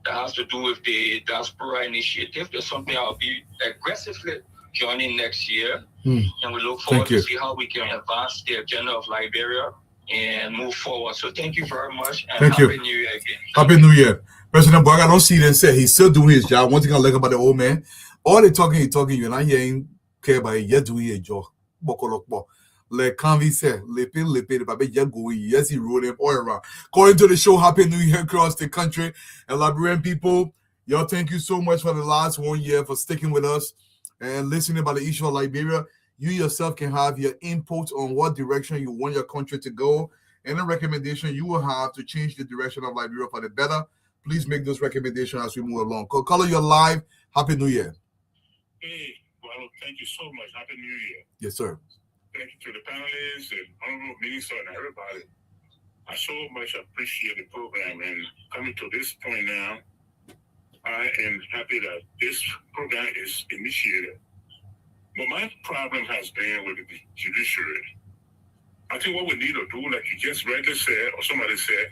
that has to do with the diaspora initiative. There's something I'll be aggressively joining next year, and we look forward to see how we can advance the agenda of Liberia and move forward. So thank you very much, and Happy New Year again. Happy New Year. President Boakai, I don't see them say he's still doing his job. One thing I like about the old man, all they talking, you're not hearing care about it, you're doing your job. Like Convi said, yes, he rolled him all around. According to the show, Happy New Year across the country. And Liberian people, y'all, thank you so much for the last 1 year for sticking with us and listening about the issue of Liberia. You yourself can have your input on what direction you want your country to go and a recommendation you will have to change the direction of Liberia for the better. Please make those recommendations as we move along. Color, you're live. Happy New Year. Hey, well, thank you so much. Happy New Year. Yes, sir. Thank you to the panelists and honorable minister and everybody. I so much appreciate the program, and coming to this point now, I am happy that this program is initiated. But my problem has been with the judiciary. I think what we need to do, like you just rightly said, or somebody said,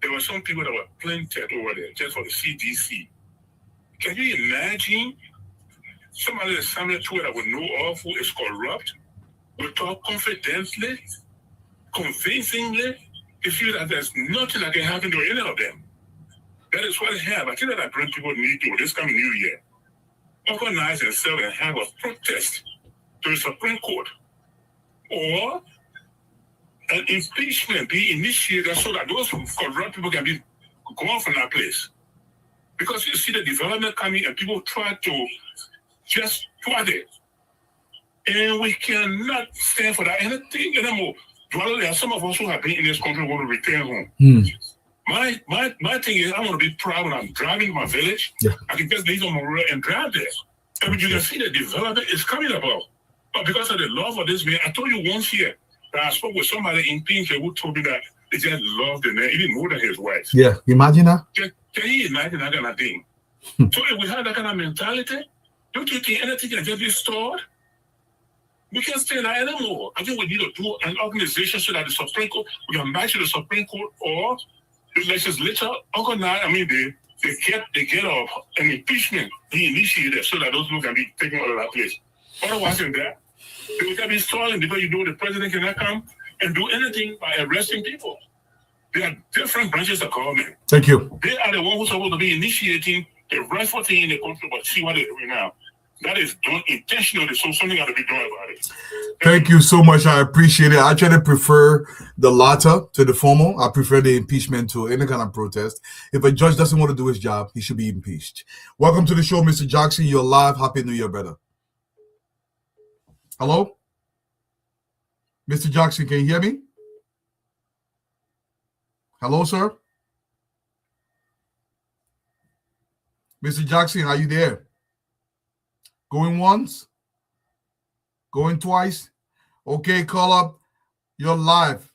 there were some people that were planted over there just for the CDC. Can you imagine somebody that's something to it that we know of who is corrupt? We talk confidently, convincingly, to feel that there's nothing that can happen to any of them. That is what I have. I think that Liberian people need to, this coming New Year, organize themselves and have a protest to the Supreme Court, or an impeachment be initiated so that those corrupt people can be gone from that place. Because you see the development coming and people try to just thwart it. And we cannot stand for that anything anymore. There are some of us who have been in this country want to return home. My thing is, I want to be proud when I'm driving to my village. Yeah. I can just leave on my road and drive there. And you can see the development is coming about. But because of the love of this man, I told you once here that I spoke with somebody in Pinche who told me that they just loved the man, even more than his wife. Yeah, imagine that. Can you imagine that kind of thing? So if we have that kind of mentality, don't you think anything can just be stored? We can't stay there anymore. I think we need to do an organization so that the Supreme Court, we can match the Supreme Court or the legislature organize. I mean, they get up an impeachment be initiated so that those people can be taken out of that place. Otherwise than that, they will be stalling because you know the president cannot come and do anything by arresting people. There are different branches of government. Thank you. They are the ones who are supposed to be initiating the rightful thing in the country, but see what they're doing now. That is done intentionally, so something got to be done about it. Thank you so much. I appreciate it. I try to prefer the latter to the former. I prefer the impeachment to any kind of protest. If a judge doesn't want to do his job, he should be impeached. Welcome to the show, Mr. Jackson. You're live. Happy New Year, brother. Hello? Mr. Jackson, can you hear me? Hello, sir? Mr. Jackson, are you there? Going once? Going twice? Okay, caller, you're live.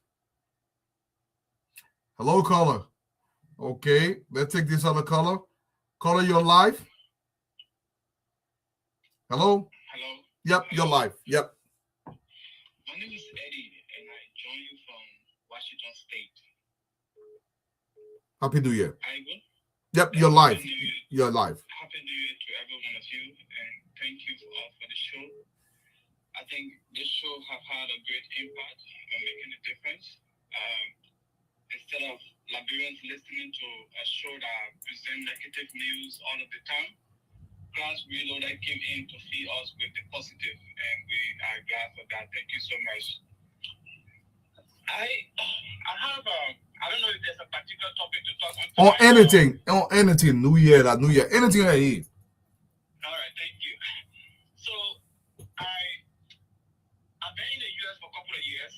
Hello, caller. Okay, let's take this other caller. Caller, you're live. Hello? Hello? Yep, you're live. Yep. My name is Eddie, and I join you from Washington State. Happy New Year. I will. Yep, you're live. You're live. Happy New Year to every one of you, and thank you all for the show. I think this show have had a great impact on making a difference. Instead of Liberians listening to a show that present negative news all of the time, Class Reloaded came in to feed us with the positive, and we are glad for that. Thank you so much. I have I don't know if there's a particular topic to talk on. On anything, New Year, anything I hear. All right, thank you. So I've been in the U.S. for a couple of years,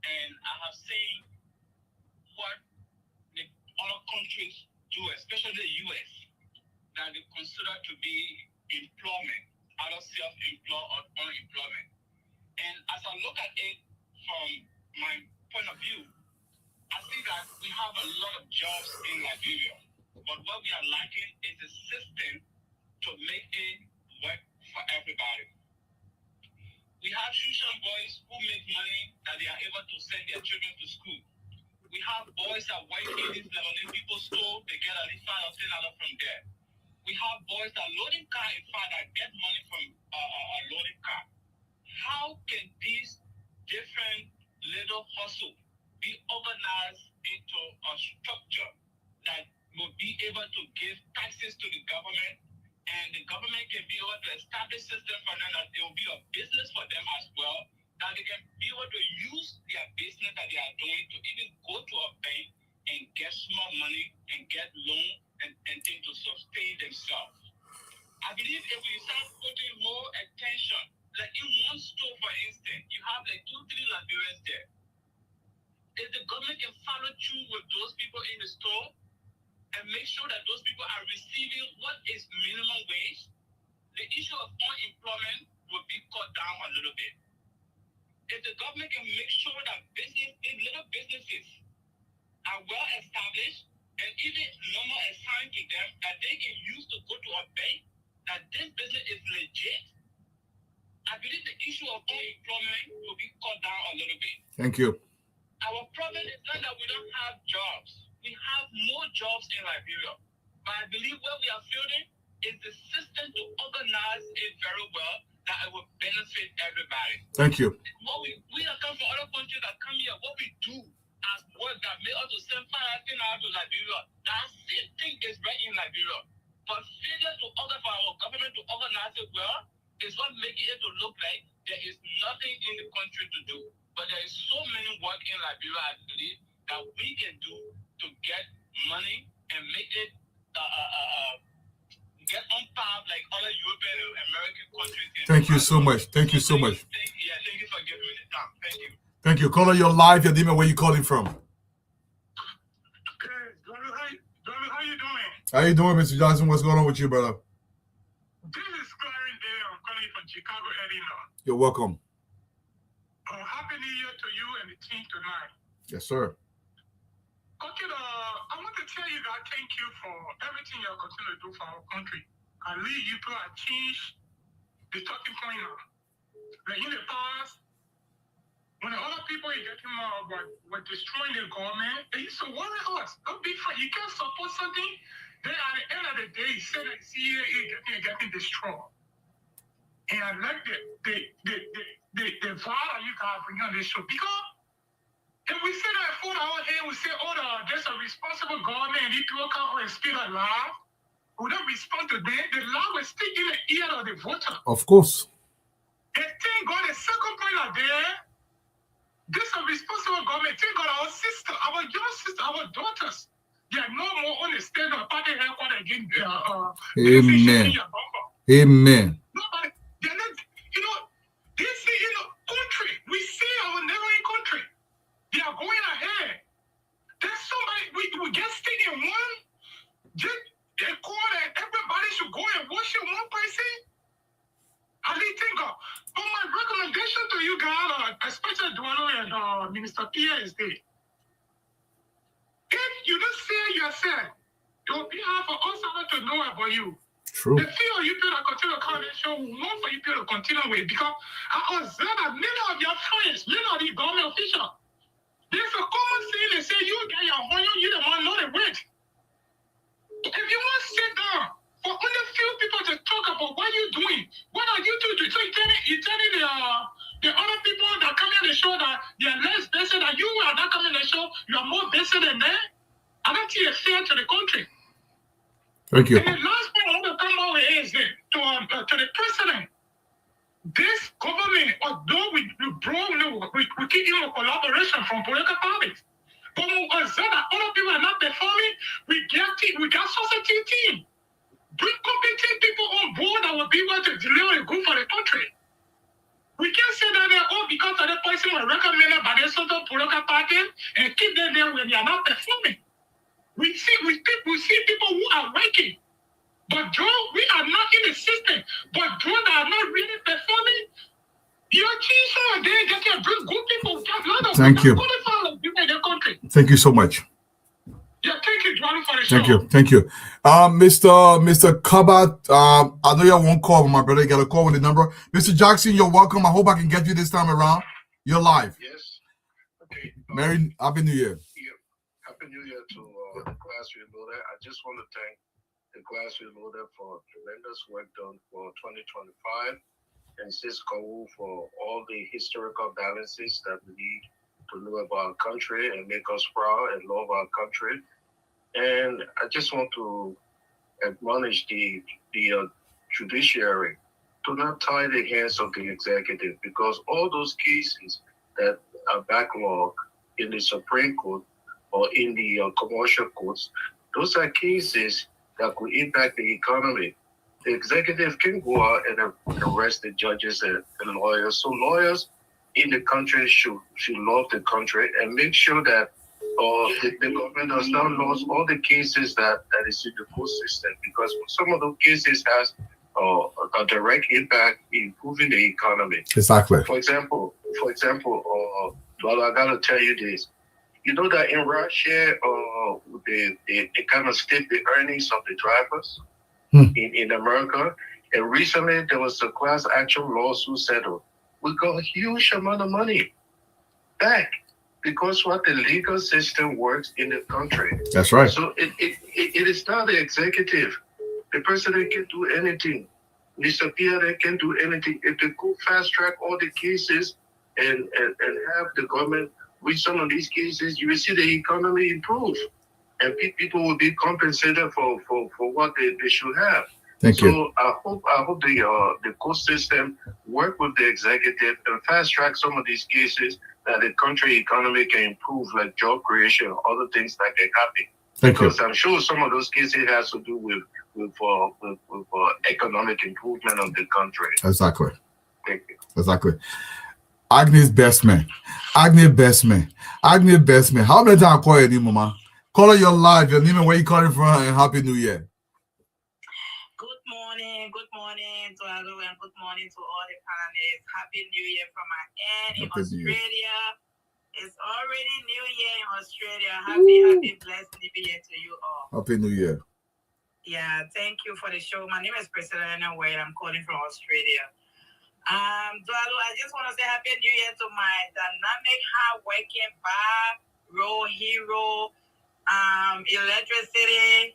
and I have seen what the other countries do, especially the U.S., that they consider to be employment, either self-employed or unemployment. And as I look at it from my point of view, I see that we have a lot of jobs in Liberia, but what we are lacking is a system to make it work for everybody. We have Shushan boys who make money that they are able to send their children to school. We have boys that work in these Lebanese people's store, they get at least $5 or $10 from there. We have boys that loading car, in fact, that get money from a loading car. How can these different little hustle be organized into a structure that will be able to give taxes to the government, and the government can be able to establish system for them that it will be a business for them as well, that they can be able to use their business that they are doing to even go to a bank and get small money and get loan and things to sustain themselves. I believe if we start putting more attention, like in one store, for instance, you have like 2-3 Liberians there. If the government can follow through with those people in the store and make sure that those people are receiving what is minimum wage, the issue of unemployment will be cut down a little bit. If the government can make sure that little businesses are well established and even number assigned to them that they can use to go to a bank, that this business is legit, I believe the issue of unemployment will be cut down a little bit. Thank you. Our problem is not that we don't have jobs. We have more jobs in Liberia. But I believe what we are failing is the system to organize it very well that it will benefit everybody. Thank you. What we that come from other countries that come here, what we do as work that made us to send $5,000 to Liberia, that same thing is right in Liberia. But failure to order for our government to organize it well is what making it to look like there is nothing in the country to do. But there is so many work in Liberia, I believe, that we can do to get money and make it get on par like other European and American countries. Thank you so much. Thank you so much. Thank you for giving me the time. Thank you. Thank you. Caller, you're live. Your name and where you calling from? Okay, Donald, how you doing? How you doing, Mr. Johnson? What's going on with you, brother? This is Clarence Day. I'm calling from Chicago, Illinois. You're welcome. Happy New Year to you and the team tonight. Yes, sir. Okay, I want to tell you that thank you for everything you continue to do for our country. I believe you people have changed the talking point now. Like in the past, when the other people are getting more were destroying the government, they used to worry us. Don't be afraid. You can't support something, then at the end of the day, you say that CIA is getting destroyed. And I like the value you guys bring on this show. Because if we say that for our head, we say, there's a responsible government and people come and speak a lie, we don't respond to them. The lie will stick in the ear of the voter. Of course. And thank God, the second point out there, this a responsible government. Thank God, our sister, our young sister, our daughters, they are no more on the stand of party headquarters again. Amen. Amen. Nobody, they're not, this is, country. We see our neighboring country. They are going ahead. There's somebody, we get stick in one, just they call that everybody should go and worship one person. I didn't think of. But my recommendation to you guys, especially Duano and Minister Pierre, is this. If you don't say yourself, it will be hard for us to know about you. True. The few of you people that continue to come on this show, we want for you people to continue with, because I observe that many of your friends, many of the government officials, there's a common saying they say, you get your honor, you the one know the weight. If you want to sit down for only few people to talk about what you're doing, what are you doing? So you're telling the other people that come on the show that they're less better than you are not coming on the show, you're more better than them. I don't think it's fair to the country. Thank you. And the last thing I want to come over is to the president. This government, although we keep in a collaboration from political parties, but we observe that other people are not performing, we got society team. Bring competent people on board that will be able to deliver good for the country. We can't say that they're all because of the person were recommended by the sort of political party and keep them there when they are not performing. We see people who are working, but those we are not in the system, but those that are not really performing, your team are there, they can bring good people. Thank you. In the country. Thank you so much. Yeah, thank you, Johnny, for the Thank you. Mr. Kaba, I know you have one call, but my brother, you got a call with the number. Mr. Jackson, you're welcome. I hope I can get you this time around. You're live. Yes. Okay. Happy New Year. Happy New Year to the Class Reloaded. I just want to thank the Class Reloaded for tremendous work done for 2025, and Cisco for all the historical balances that we need to know about our country and make us proud and love our country. And I just want to admonish the judiciary to not tie the hands of the executive, because all those cases that are backlogged in the Supreme Court or in the commercial courts, those are cases that could impact the economy. The executive can go out and arrest the judges and lawyers. So lawyers in the country should love the country and make sure that the government has not lost all the cases that is in the court system, because some of those cases has a direct impact in improving the economy. Exactly. For example, well, I gotta tell you this. You know that in Russia, they kind of split the earnings of the drivers in America. And recently there was a class action lawsuit settled. We got a huge amount of money back because what the legal system works in the country. That's right. So it is not the executive. The president can do anything. Mr. Pierre can do anything. If they go fast track all the cases and have the government with some of these cases, you will see the economy improve, and people will be compensated for what they should have. Thank you. So I hope the court system work with the executive and fast track some of these cases that the country economy can improve, like job creation, other things that can happen. Because I'm sure some of those cases has to do with economic improvement of the country. Exactly. Thank you. Exactly. Agnes Bestman. How many times I call you, Mama? Call her your live, your name and where you calling from, and Happy New Year. Good morning to everyone, and good morning to all the panelists. Happy New Year from my end in Australia. It's already New Year in Australia. Happy, blessed New Year to you all. Happy New Year. Yeah, thank you for the show. My name is Priscilla Wade. I'm calling from Australia. Dualu, I just want to say Happy New Year to my dynamic, hard-working role hero, electricity,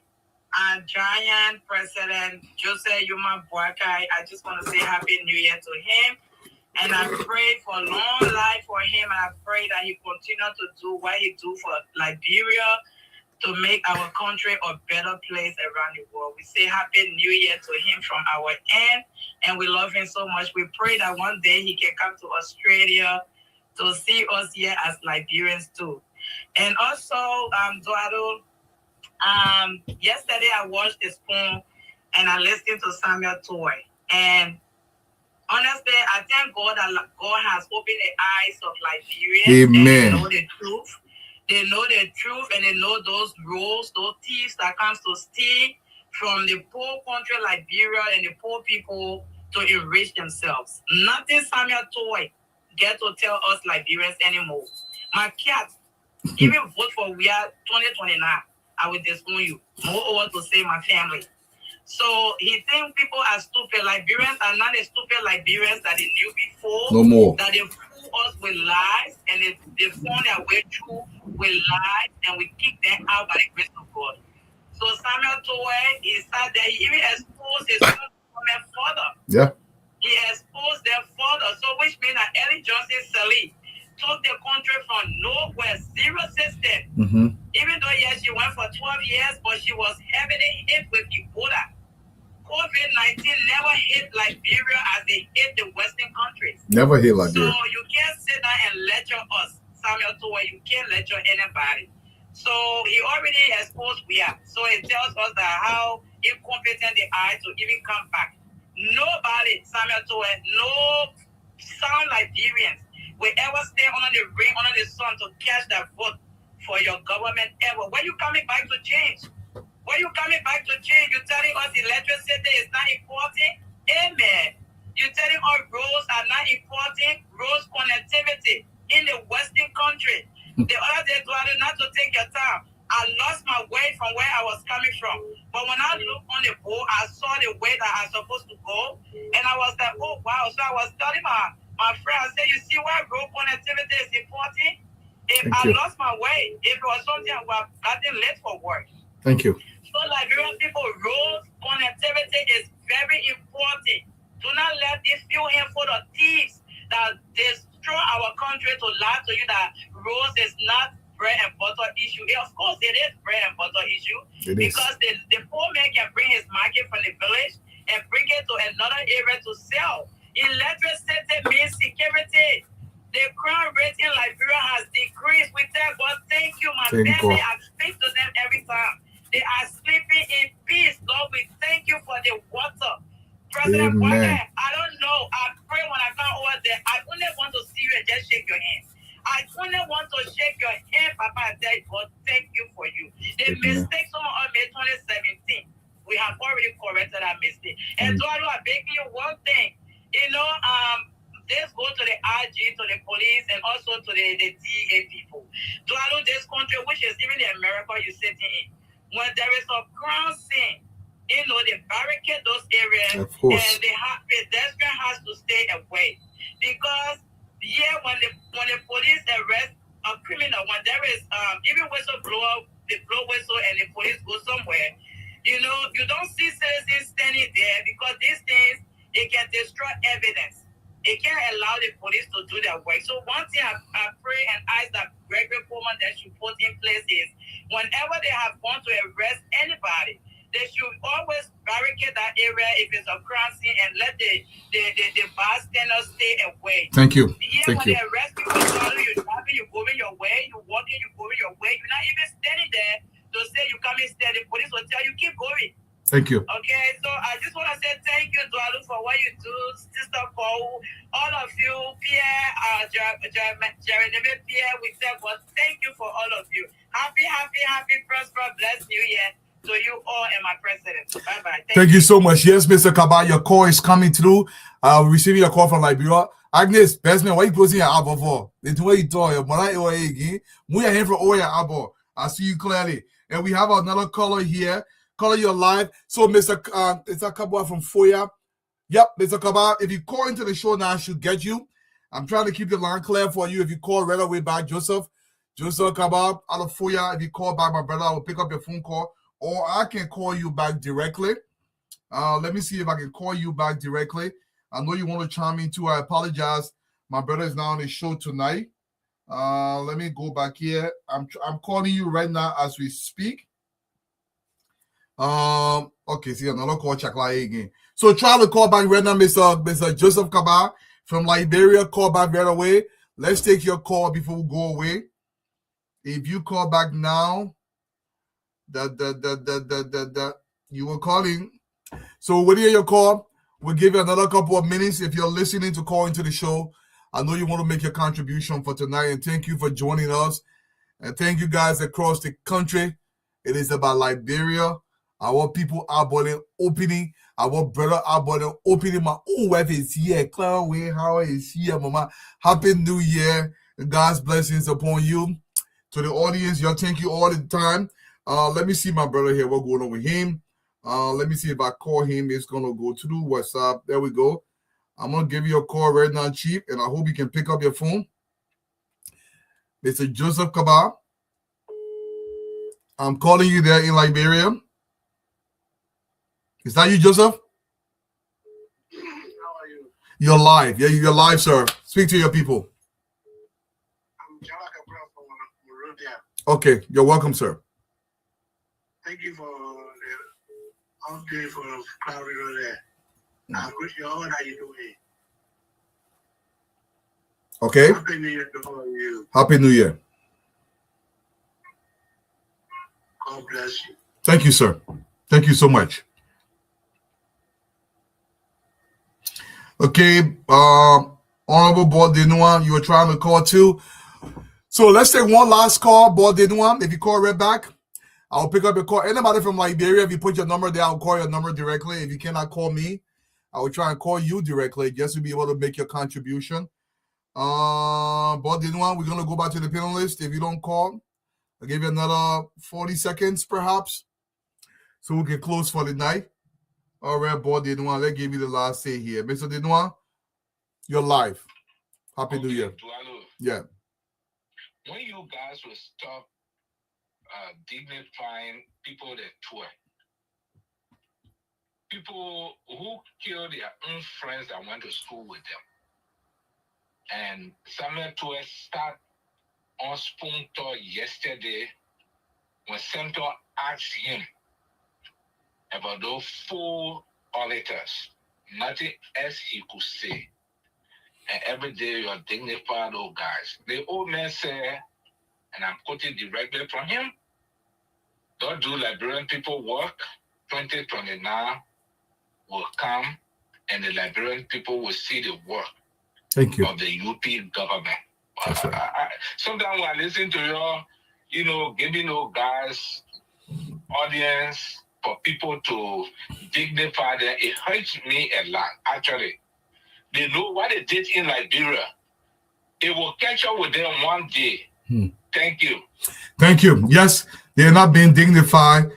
giant president, Joseph Yuma Boakai. I just want to say Happy New Year to him. And I pray for long life for him. And I pray that he continue to do what he do for Liberia, to make our country a better place around the world. We say Happy New Year to him from our end, and we love him so much. We pray that one day he can come to Australia to see us here as Liberians too. And also, Duado, yesterday I watched The Spoon and I listened to Samuel Toy. And honestly, I thank God that God has opened the eyes of Liberians. Amen. And they know the truth. They know the truth, and they know those rules, those thieves that comes to steal from the poor country Liberia and the poor people to enrich themselves. Nothing Samuel Toy get to tell us Liberians anymore. My cat, even vote for we are 2029, I will disown you. Moreover to save my family. So he think people are stupid. Liberians are not as stupid Liberians that they knew before. No more. That they fool us with lies, and they found their way through with lies, and we kick them out by the grace of God. So Samuel Toy is that he even exposed his own government further. Yeah. He exposed them further. So which means that Ellen Johnson Sirleaf took the country from nowhere, zero system. Mm-hmm. Even though, yes, she went for 12 years, but she was heavily hit with Ebola. COVID-19 never hit Liberia as they hit the Western countries. Never hit Liberia. So you can't sit down and lecture us, Samuel Toy. You can't lecture anybody. So he already exposed we are. So it tells us that how incompetent they are to even come back. Nobody, Samuel Toy, no sound Liberians will ever stay under the ring, under the sun to catch that vote for your government ever. When you coming back to change? When you coming back to change, you're telling us electricity is not important? Amen. You're telling us roads are not important? Roads connectivity in the Western country. The other day, not to take your time, I lost my way from where I was looked on the boat, I saw the way that I'm supposed to go, and I was like, oh wow. So I was telling my friend, I said, you see why road connectivity is important? If I lost my way, if it was something I would have gotten late for work. Thank you. So Liberian people, road connectivity is very important. Do not let this few handful of thieves that destroy our country to lie to you that roads is not bread and butter issue. Of course, it is bread and butter issue because the poor man can bring his market from the village and bring it to another area to sell. Electricity means security. The crime rate in Liberia has decreased. We tell God, thank you, my family. I speak to them every time. They are sleeping in peace. Lord, we thank you for the water. President Boyle, I don't know. I pray when I come over there, I only want to see you and just shake your hand. I only want to shake your hand, Papa, and tell God, thank you for you. The mistake someone made 2017, we have already corrected that mistake. And so I'm begging you one thing. You know, this go to the IG, to the police, and also to the DA people. To allow this country, which is even the America you're sitting in, when there is a crime scene, you know, they barricade those areas, and the pedestrian has to stay away. Because when the police arrest a criminal, when there is even whistleblower, they blow whistle and the police go somewhere, you know, you don't see citizens standing there because these things, it can destroy evidence. It can't allow the police to do their work. So one thing I pray and ask that Gregory Coleman that should put in place is whenever they have gone to arrest anybody, they should always barricade that area if it's a crime scene and let the bystanders stay away. Thank you. When they arrest people, you're driving, you're going your way, you're walking, you're going your way. You're not even standing there to say you come and stand. The police will tell you, keep going. Thank you. Okay, so I just want to say thank you, Dwalu, for what you do, Sister Paul, all of you, Pierre, Jeremy, Pierre, we say, well, thank you for all of you. Happy, prosperous, blessed New Year to you all and my president. Bye-bye. Thank you so much. Yes, Mr. Kaba, your call is coming through. Receiving a call from Liberia. Agnes, best man, why you closing your album for? It's the way you talk. We are here for all your album. I see you clearly. And we have another caller here. Caller, you're live. So, Mr. Kaba from Foya. Yep, Mr. Kaba, if you call into the show now, I should get you. I'm trying to keep the line clear for you. If you call right away back, Joseph Kaba out of Foya. If you call back, my brother, I will pick up your phone call. Or I can call you back directly. Let me see if I can call you back directly. I know you want to chime in too. I apologize. My brother is now on the show tonight. Let me go back here. I'm calling you right now as we speak. Okay, see another call check again. So try to call back right now, Mr. Joseph Kaba from Liberia. Call back right away. Let's take your call before we go away. If you call back now, you were calling. So when you hear your call, we'll give you another couple of minutes. If you're listening to call into the show, I know you want to make your contribution for tonight, and thank you for joining us. And thank you guys across the country. It is about Liberia. Our people are born opening. Our brother are born opening. My own wife is here. Clara Wayne Howard is here, Mama. Happy New Year. God's blessings upon you. To the audience, y'all, thank you all the time. Let me see my brother here. What's going on with him? Let me see if I call him. It's going to go through WhatsApp. There we go. I'm going to give you a call right now, Chief, and I hope you can pick up your phone. Mr. Joseph Kaba. I'm calling you there in Liberia. Is that you, Joseph? How are you? You're live. Yeah, you're live, sir. Speak to your people. I'm Jalaka Brown from Monrovia. Okay, you're welcome, sir. Thank you for the update for Cloud River there. I appreciate all that you're doing. Okay. Happy New Year to all of you. Happy New Year. God bless you. Thank you, sir. Thank you so much. Okay, Honorable Board Denua, you were trying to call too. So let's take one last call, Board Denua. If you call right back, I'll pick up your call. Anybody from Liberia, if you put your number there, I'll call your number directly. If you cannot call me, I will try and call you directly just to be able to make your contribution. Board Denua, we're going to go back to the panelist. If you don't call, I'll give you another 40 seconds, perhaps. so we can close for the night. All right, boy, Denoir, let's give you the last say here. Mr. Denoir, you're live. Happy New Year. Yeah. When you guys will stop dignifying people that tour, people who kill their own friends that went to school with them, and Samuel Tour start on Spoon Talk yesterday when Senator asked him about those 4 auditors, nothing else he could say. And every day you are dignified old guys. The old man said, and I'm quoting directly from him, don't do Liberian people work. 2029 will come and the Liberian people will see the work of the UP government. That's right. Sometimes when I listen to your, giving those guys audience for people to dignify them, it hurts me a lot, actually. They know what they did in Liberia. It will catch up with them one day. Thank you. Thank you. Yes, they are not being dignified.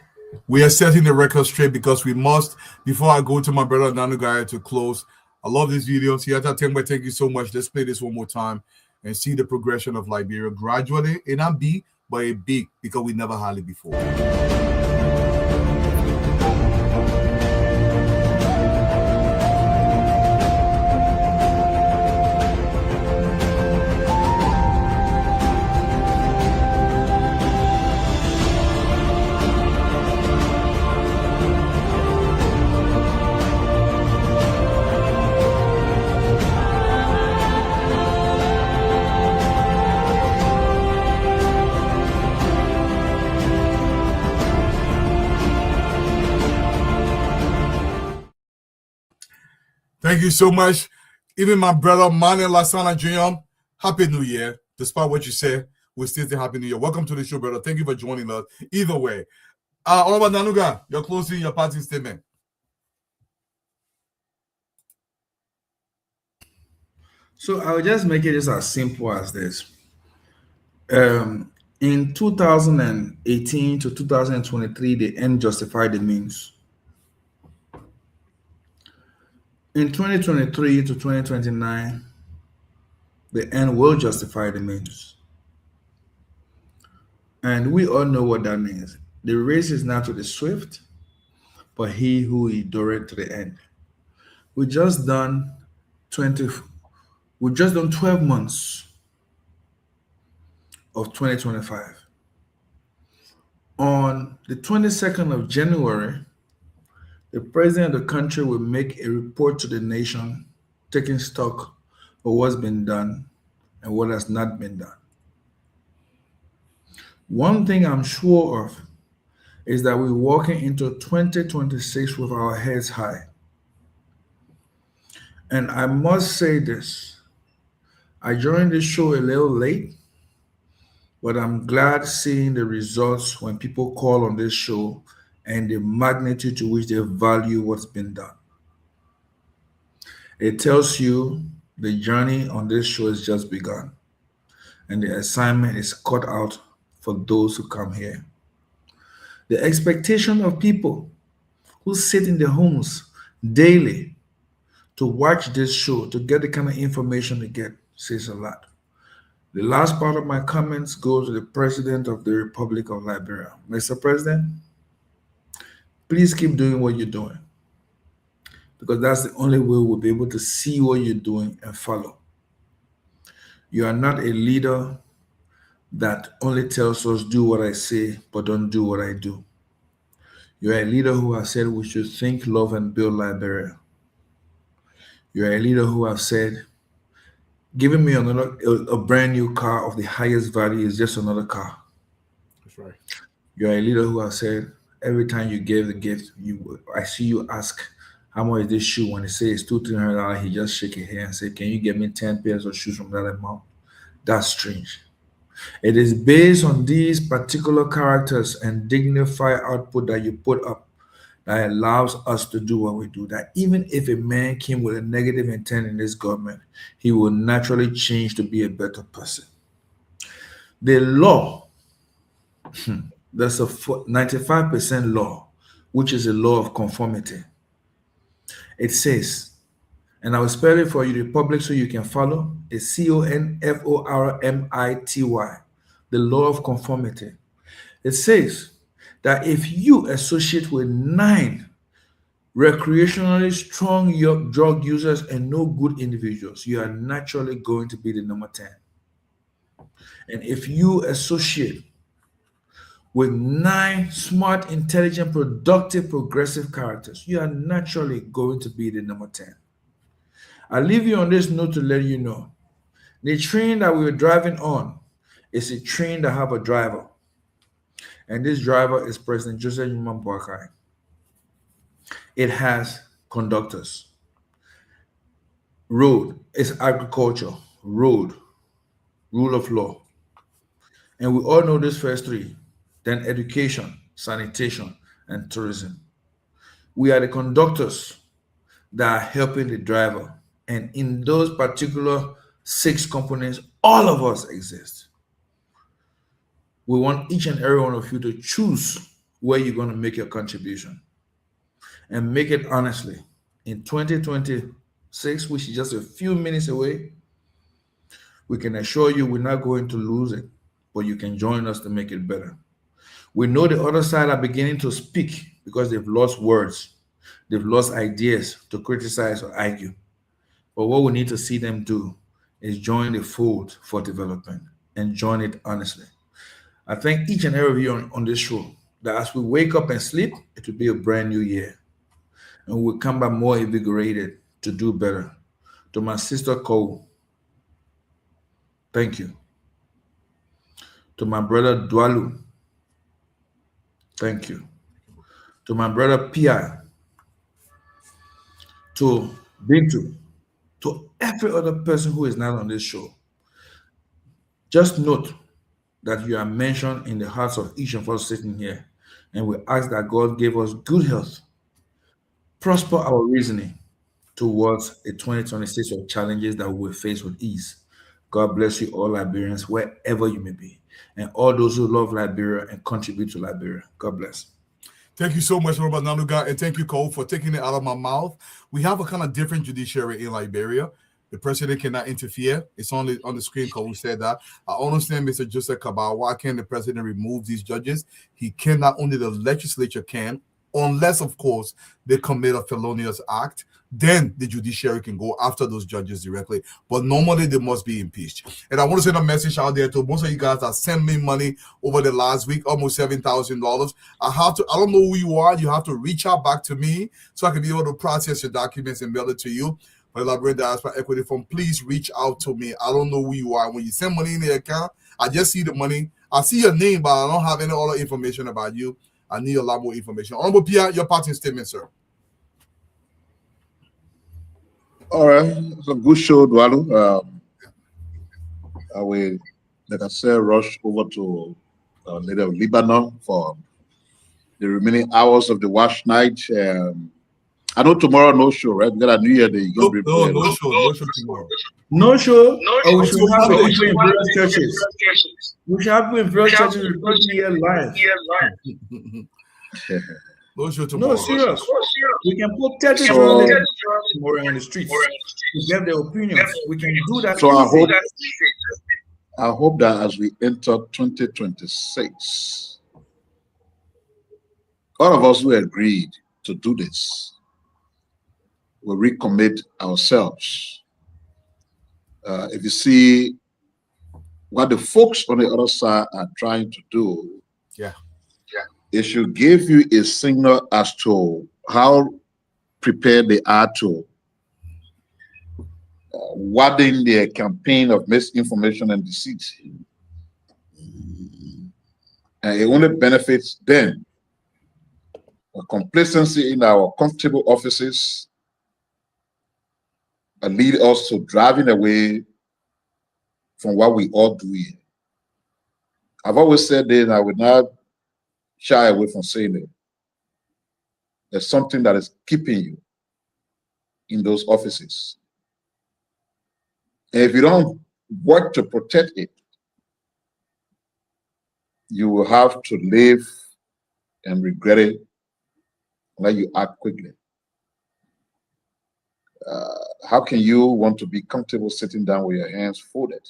We are setting the record straight because we must. Before I go to my brother Nanugaya to close, I love these videos. Thank you so much. Let's play this one more time and see the progression of Liberia gradually. It not big, but a big because we never had it before. Thank you so much. Even my brother, Mane Lasana Jr., Happy New Year. Despite what you said, we still say Happy New Year. Welcome to the show, brother. Thank you for joining us. Either way. Honorable Nanuga, you're closing your parting statement. So I'll just make it just as simple as this. In 2018 to 2023, the end justified the means. In 2023 to 2029, the end will justify the means. And we all know what that means. The race is not to the swift, but he who endureth to the end. We just done 12 months of 2025. On the 22nd of January, the president of the country will make a report to the nation, taking stock of what's been done and what has not been done. One thing I'm sure of is that we're walking into 2026 with our heads high. And I must say this, I joined this show a little late, but I'm glad seeing the results when people call on this show and the magnitude to which they value what's been done. It tells you the journey on this show has just begun, and the assignment is cut out for those who come here. The expectation of people who sit in their homes daily to watch this show, to get the kind of information they get, says a lot. The last part of my comments goes to the President of the Republic of Liberia. Mr. President, please keep doing what you're doing, because that's the only way we'll be able to see what you're doing and follow. You are not a leader that only tells us do what I say, but don't do what I do. You're a leader who has said we should think, love, and build Liberia. You're a leader who has said, giving me a brand new car of the highest value is just another car. That's right. You're a leader who has said, every time you gave the gift, I see you ask, how much is this shoe? When they say it's $200-$300, he just shake his hand and say, can you get me 10 pairs of shoes from that amount? That's strange. It is based on these particular characters and dignified output that you put up that allows us to do what we do. That even if a man came with a negative intent in this government, he will naturally change to be a better person. The law, there's a 95% law, which is a law of conformity. It says, and I will spell it for you, the public, so you can follow. It's CONFORMITY, the law of conformity. It says that if you associate with 9 recreationally strong drug users and no good individuals, you are naturally going to be the number 10. And if you associate with 9 smart, intelligent, productive, progressive characters, you are naturally going to be the number 10. I'll leave you on this note to let you know the train that we were driving on is a train that have a driver. And this driver is President Joseph Numa Boakai. It has conductors. Road is agriculture, road, rule of law. And we all know these first 3. Then education, sanitation, and tourism. We are the conductors that are helping the driver. And in those particular 6 components, all of us exist. We want each and every one of you to choose where you're going to make your contribution. And make it honestly. In 2026, which is just a few minutes away, we can assure you we're not going to lose it, but you can join us to make it better. We know the other side are beginning to speak because they've lost words. They've lost ideas to criticize or argue. But what we need to see them do is join the fold for development and join it honestly. I thank each and every of you on this show that as we wake up and sleep, it will be a brand new year. And we'll come back more invigorated to do better. To my sister Cole, thank you. To my brother Dwalu, thank you. To my brother Pia, to Bintu, to every other person who is not on this show, just note that you are mentioned in the hearts of each of us sitting here. And we ask that God give us good health, prosper our reasoning towards a 2026 of challenges that we will face with ease. God bless you all Liberians, wherever you may be, and all those who love Liberia and contribute to Liberia. God bless. Thank you so much, Robert Nanuga, and thank you, Cole, for taking it out of my mouth. We have a kind of different judiciary in Liberia. The president cannot interfere. It's on the screen, Cole said that. I understand, Mr. Joseph Kabal, why can't the president remove these judges? He cannot, only the legislature can, unless, of course, they commit a felonious act. Then the judiciary can go after those judges directly. But normally they must be impeached. And I want to send a message out there to most of you guys that sent me money over the last week, almost $7,000. I don't know who you are. You have to reach out back to me so I can be able to process your documents and mail it to you. But Liberian Diaspora Equity Fund, please reach out to me. I don't know who you are. When you send money in the account, I just see the money. I see your name, but I don't have any other information about you. I need a lot more information. Honorable Pia, your parting statement, sir. All right, it's a good show, Dwalu. I will, like I said, rush over to Lady of Lebanon for the remaining hours of the wash night. I know tomorrow no show, right? We got a New Year Day. No show tomorrow. No show. Oh, we should have it in various churches. We should have it in various churches reporting here live. No show tomorrow. No, serious. We can put 30 tomorrow on the streets to get their opinions. We can do that. So I hope that as we enter 2026, all of us who agreed to do this will recommit ourselves. If you see what the folks on the other side are trying to do, it should give you a signal as to how prepared they are to warding their campaign of misinformation and deceit. And it only benefits them. A complacency in our comfortable offices and lead us to driving away from what we all do here. I've always said this, and I would not shy away from saying it. There's something that is keeping you in those offices. And if you don't work to protect it, you will have to live and regret it unless you act quickly. How can you want to be comfortable sitting down with your hands folded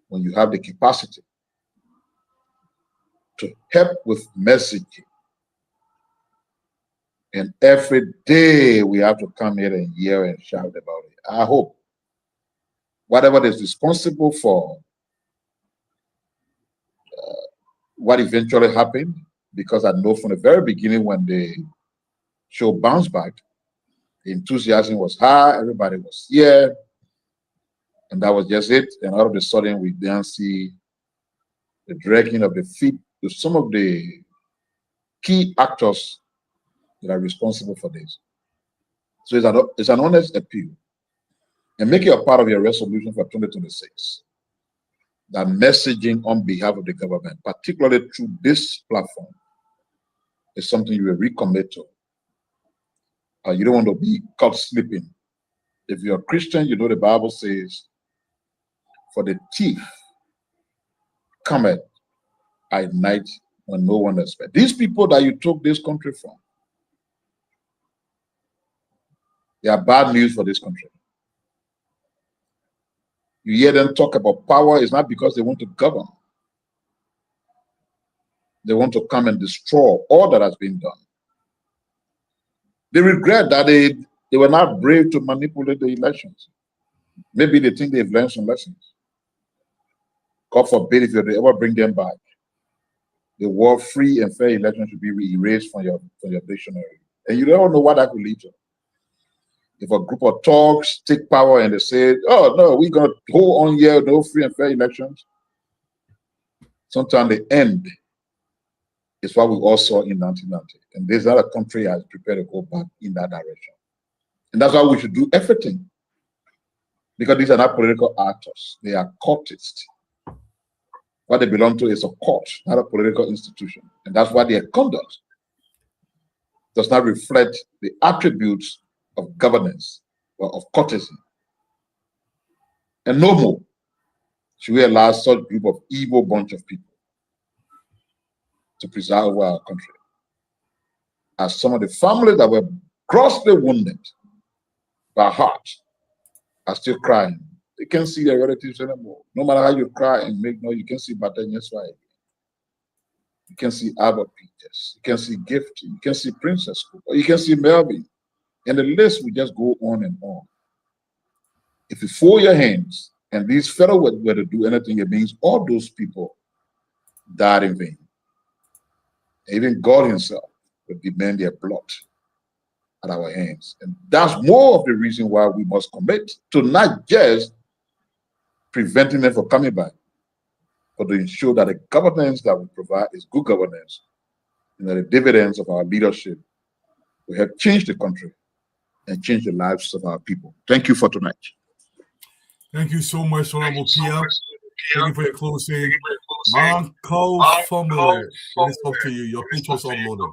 when you have the capacity to help with messaging? And every day we have to come here and hear and shout about it. I hope whatever is responsible for what eventually happened, because I know from the very beginning when the show bounced back, the enthusiasm was high, everybody was here, and that was just it. And all of a sudden, we then see the dragging of the feet to some of the key actors that are responsible for this. So it's an honest appeal. And make it a part of your resolution for 2026. That messaging on behalf of the government, particularly through this platform, is something you will recommit to. You don't want to be caught sleeping. If you're a Christian, you know the Bible says, for the thief cometh at night when no one expects. These people that you took this country from, they are bad news for this country. You hear them talk about power, it's not because they want to govern. They want to come and destroy all that has been done. They regret that they were not brave to manipulate the elections. Maybe they think they've learned some lessons. God forbid if you ever bring them back. The word free and fair election should be erased from your dictionary. And you don't know what that could lead to. If a group of thugs take power and they say, oh no, we're going to hold on here, no free and fair elections. Sometimes the end is what we all saw in 1990. And there's not a country that is prepared to go back in that direction. And that's why we should do everything. Because these are not political actors. They are cultists. What they belong to is a court, not a political institution. And that's why their conduct does not reflect the attributes of governance or of courtesy. And no more should we allow such group of evil bunch of people to preside over our country. As some of the families that were grossly wounded by heart are still crying. They can't see their relatives anymore. No matter how you cry and make noise, you can see Batanyeswa again. You can see Albert Peters. You can see Gifty. You can see Princess Cooper. You can see Melvin. And the list will just go on and on. If you fold your hands and these fellows were to do anything, it means all those people died in vain. Even God himself would demand their blood at our hands. And that's more of the reason why we must commit to not just preventing them from coming back, but to ensure that the governance that we provide is good governance, and that the dividends of our leadership will help change the country and change the lives of our people. Thank you for tonight. Thank you so much, Honorable Pia. Thank you for your closing. Marco Fumbler, let's talk to you. Your picture's uploaded.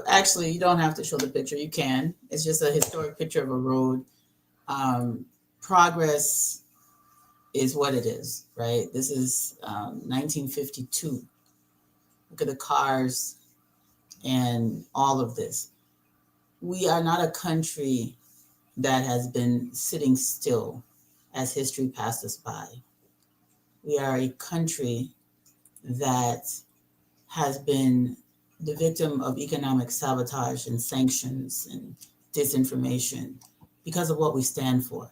Actually, you don't have to show the picture. You can. It's just a historic picture of a road. Progress is what it is, right? This is 1952. Look at the cars and all of this. We are not a country that has been sitting still as history passed us by. We are a country that has been the victim of economic sabotage and sanctions and disinformation because of what we stand for.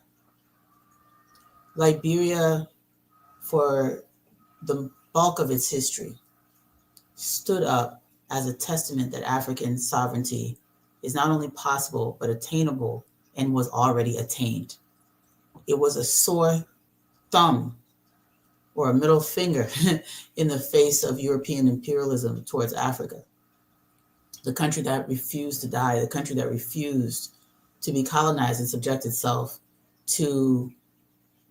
Liberia, for the bulk of its history, stood up as a testament that African sovereignty is not only possible, but attainable and was already attained. It was a sore thumb or a middle finger in the face of European imperialism towards Africa. The country that refused to die, the country that refused to be colonized and subject itself to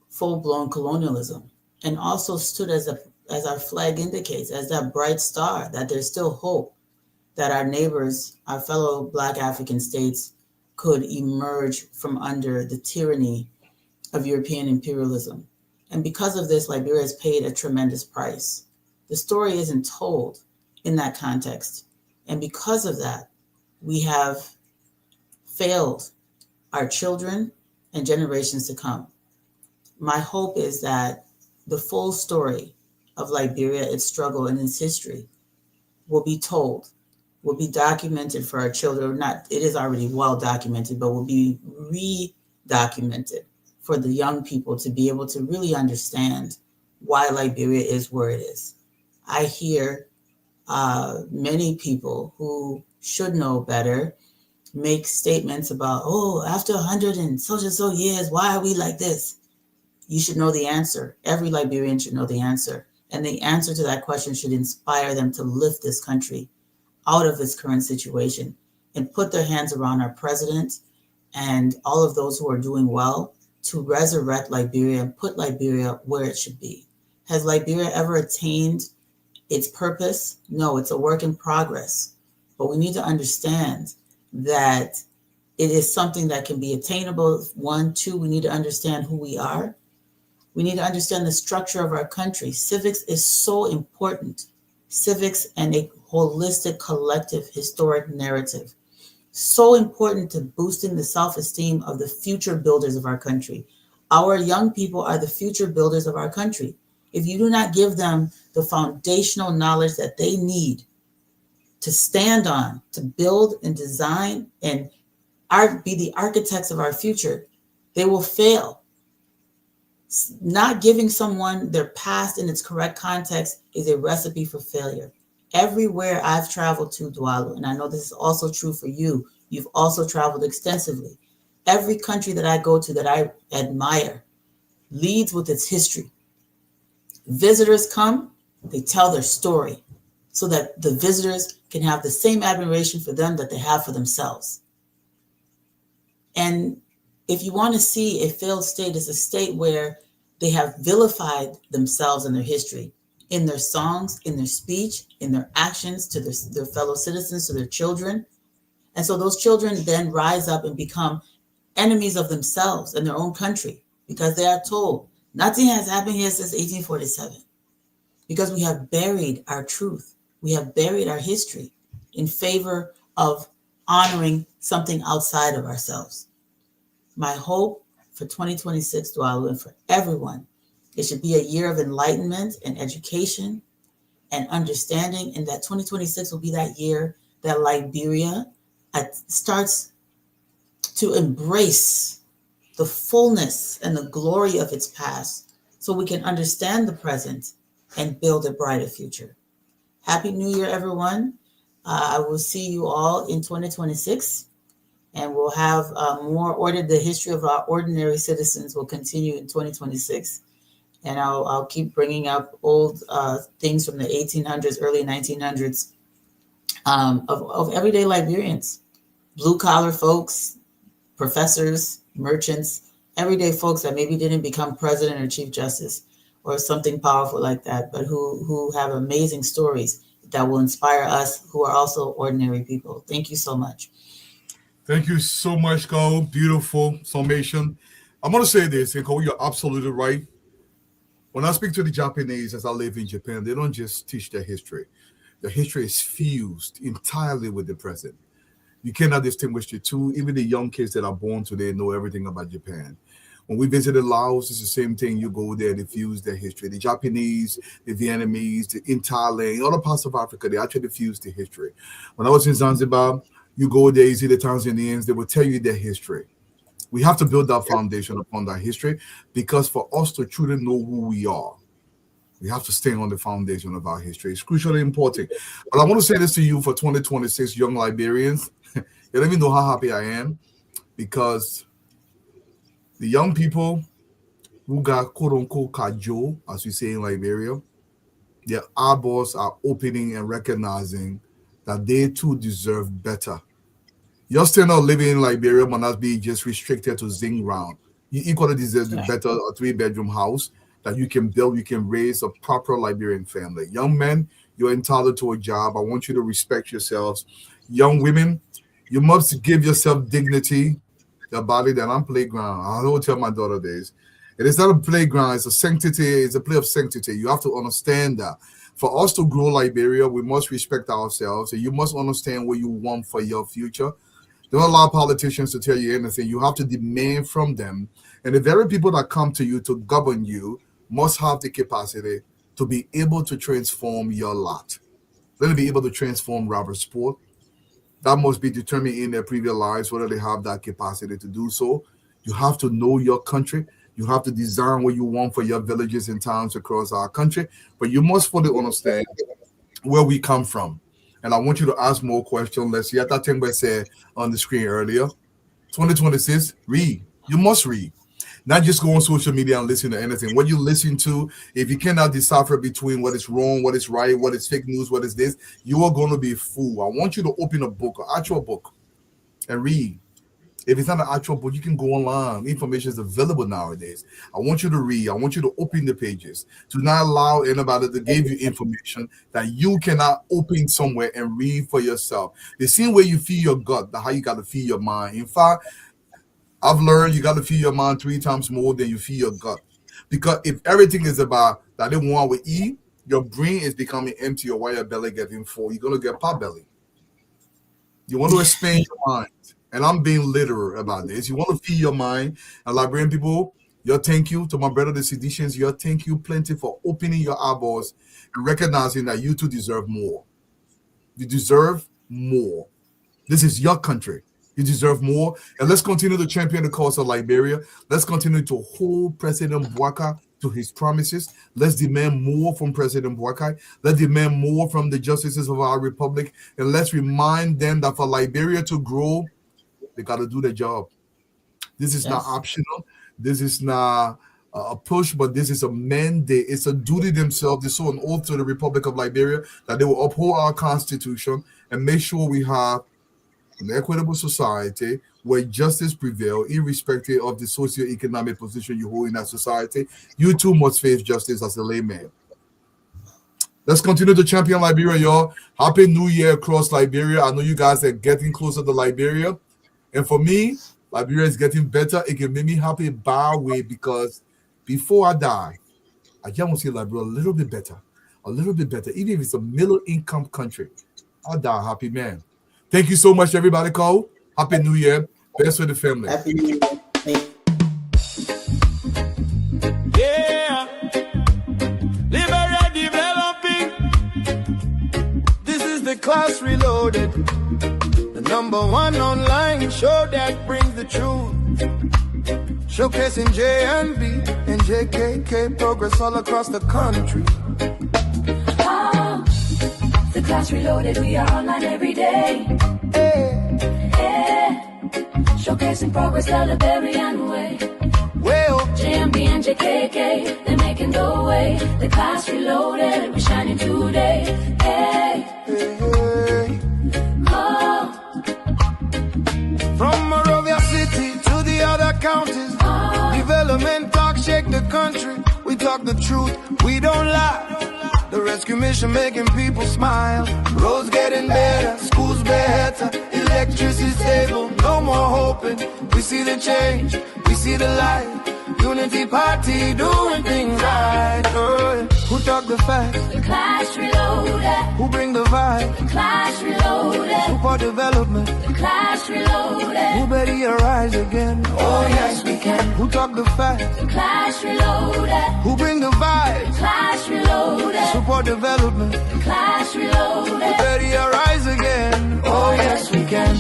full-blown colonialism, and also stood as our flag indicates, as that bright star, that there's still hope that our neighbors, our fellow Black African states, could emerge from under the tyranny of European imperialism. And because of this, Liberia has paid a tremendous price. The story isn't told, in that context. And because of that, we have failed our children and generations to come. My hope is that the full story of Liberia, its struggle and its history will be told, will be documented for our children. Not, it is already well documented, but will be re-documented for the young people to be able to really understand why Liberia is where it is. I hear many people who should know better make statements about, oh, after 100 and so years, why are we like this? You should know the answer. Every Liberian should know the answer. And the answer to that question should inspire them to lift this country out of its current situation and put their hands around our president and all of those who are doing well to resurrect Liberia and put Liberia where it should be. Has Liberia ever attained its purpose? No, it's a work in progress. But we need to understand that it is something that can be attainable. 1, 2, we need to understand who we are. We need to understand the structure of our country. Civics is so important. Civics and a holistic, collective, historic narrative. So important to boosting the self-esteem of the future builders of our country. Our young people are the future builders of our country. If you do not give them the foundational knowledge that they need to stand on, to build and design and be the architects of our future, they will fail. Not giving someone their past in its correct context is a recipe for failure. Everywhere I've traveled to, Dwalu, and I know this is also true for you, you've also traveled extensively. Every country that I go to that I admire leads with its history. Visitors come, they tell their story so that the visitors can have the same admiration for them that they have for themselves. And if you want to see a failed state as a state where they have vilified themselves and their history in their songs, in their speech, in their actions to their fellow citizens, to their children. And so those children then rise up and become enemies of themselves and their own country because they are told nothing has happened here since 1847 because we have buried our truth. We have buried our history in favor of honoring something outside of ourselves. My hope for 2026, Dwalu, and for everyone, it should be a year of enlightenment and education and understanding, and that 2026 will be that year that Liberia starts to embrace the fullness and the glory of its past so we can understand the present and build a brighter future. Happy New Year, everyone. I will see you all in 2026. And we'll have the history of our ordinary citizens will continue in 2026. And I'll keep bringing up old things from the 1800s, early 1900s of everyday Liberians, blue collar folks, professors, merchants, everyday folks that maybe didn't become president or chief justice or something powerful like that, but who have amazing stories that will inspire us who are also ordinary people. Thank you so much. Thank you so much, Cole. Beautiful summation. I'm going to say this, and Cole, you're absolutely right. When I speak to the Japanese as I live in Japan, they don't just teach their history. The history is fused entirely with the present. You cannot distinguish the two. Even the young kids that are born today know everything about Japan. When we visited Laos, it's the same thing. You go there, they fuse their history. The Japanese, the Vietnamese, the in Thailand, other parts of Africa, they actually fuse the history. When I was in Zanzibar, you go there, you see the Tanzanians, they will tell you their history. We have to build that foundation upon that history because for us to truly know who we are, we have to stay on the foundation of our history. It's crucially important. But I want to say this to you for 2026 young Liberians. You don't even know how happy I am because the young people who got quote-unquote kajo, as we say in Liberia, their eyeballs are opening and recognizing that they too deserve better. You're still not living in Liberia, but not be just restricted to Zing round. You equally deserve the better a 3-bedroom house that you can build, you can raise a proper Liberian family. Young men, you're entitled to a job. I want you to respect yourselves. Young women, you must give yourself dignity. The body that I'm playground. I don't tell my daughter this. It is not a playground, it's a sanctity, it's a play of sanctity. You have to understand that. For us to grow Liberia, we must respect ourselves, and you must understand what you want for your future. Don't allow politicians to tell you anything. You have to demand from them. And the very people that come to you to govern you must have the capacity to be able to transform your lot. Let them be able to transform Robert Sport. That must be determined in their previous lives, whether they have that capacity to do so. You have to know your country. You have to design what you want for your villages and towns across our country. But you must fully understand where we come from. And I want you to ask more questions. Let's see. I thought Timber said on the screen earlier, 2026, read. You must read. Not just go on social media and listen to anything. What you listen to, if you cannot decipher between what is wrong, what is right, what is fake news, what is this, you are going to be a fool. I want you to open a book, an actual book, and read. If it's not an actual book, you can go online. Information is available nowadays. I want you to read. I want you to open the pages. Do not allow anybody to give you information that you cannot open somewhere and read for yourself. The same way you feed your gut, that's how you got to feed your mind. In fact, I've learned you got to feed your mind 3 times more than you feed your gut. Because if everything is about that they want to eat, your brain is becoming empty or while your belly getting full. You're going to get pot belly. You want to expand your mind. And I'm being literal about this. You want to feed your mind. And Liberian people, your thank you to my brother, the Seditians. Your thank you plenty for opening your eyeballs and recognizing that you too deserve more. You deserve more. This is your country. You deserve more. And let's continue to champion the cause of Liberia. Let's continue to hold President Bouaka to his promises. Let's demand more from President Bouaka. Let's demand more from the justices of our republic. And let's remind them that for Liberia to grow, they got to do their job. This is not optional. This is not a push, but this is a mandate. It's a duty themselves. They saw an oath to the Republic of Liberia that they will uphold our constitution and make sure we have an equitable society where justice prevails, irrespective of the socio-economic position you hold in that society. You too must face justice as a layman. Let's continue to champion Liberia, y'all. Happy New Year across Liberia. I know you guys are getting closer to Liberia. And for me, Liberia is getting better. It can make me happy by way because before I die, I just want to see Liberia a little bit better. A little bit better. Even if it's a middle income country, I'll die happy, man. Thank you so much, everybody. Cole. Happy New Year. Best for the family. Happy New Year. Yeah. Liberia developing. This is the Class Reloaded. The #1 online show that brings the truth. Showcasing JNB and JKK progress all across the country. The Class Reloaded, we are online every day. Showcasing progress the Liberian way. Well, JMB and JKK, they're making the way. The Class Reloaded, we're shining today. From Monrovia City to the other counties, development talk shake the country. We talk the truth, we don't lie. The rescue mission making people smile. Roads getting better, schools better, electricity stable, no more hoping. We see the change, we see the light. Unity Party doing things right. Who talk the facts? The Class Reloaded. Who bring the vibe? The Class Reloaded. Support development. The Class Reloaded. Who better arise again? Oh yes we can. Who talk the facts? The Class Reloaded. Who bring the vibe? The Class Reloaded. Support development. The Class Reloaded. Who better arise again? Oh yes we can.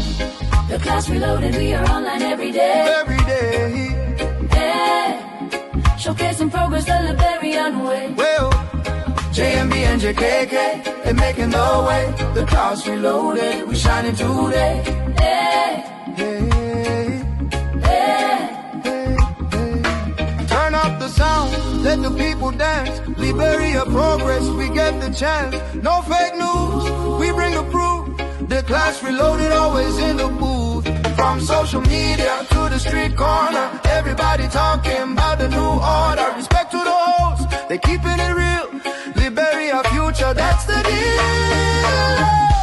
The Class Reloaded, we are online every day. Every day. Showcasing progress the Liberian way. Well, JMB and JKK, they're making the way. The Class Reloaded, we shining today. Turn up the sound, let the people dance. Liberia progress, we get the chance. No fake news, we bring the proof. The Class Reloaded always in the booth. From social media to the street corner, everybody talking about the new order. Respect to the hosts, they keeping it real. Liberia future, that's the deal.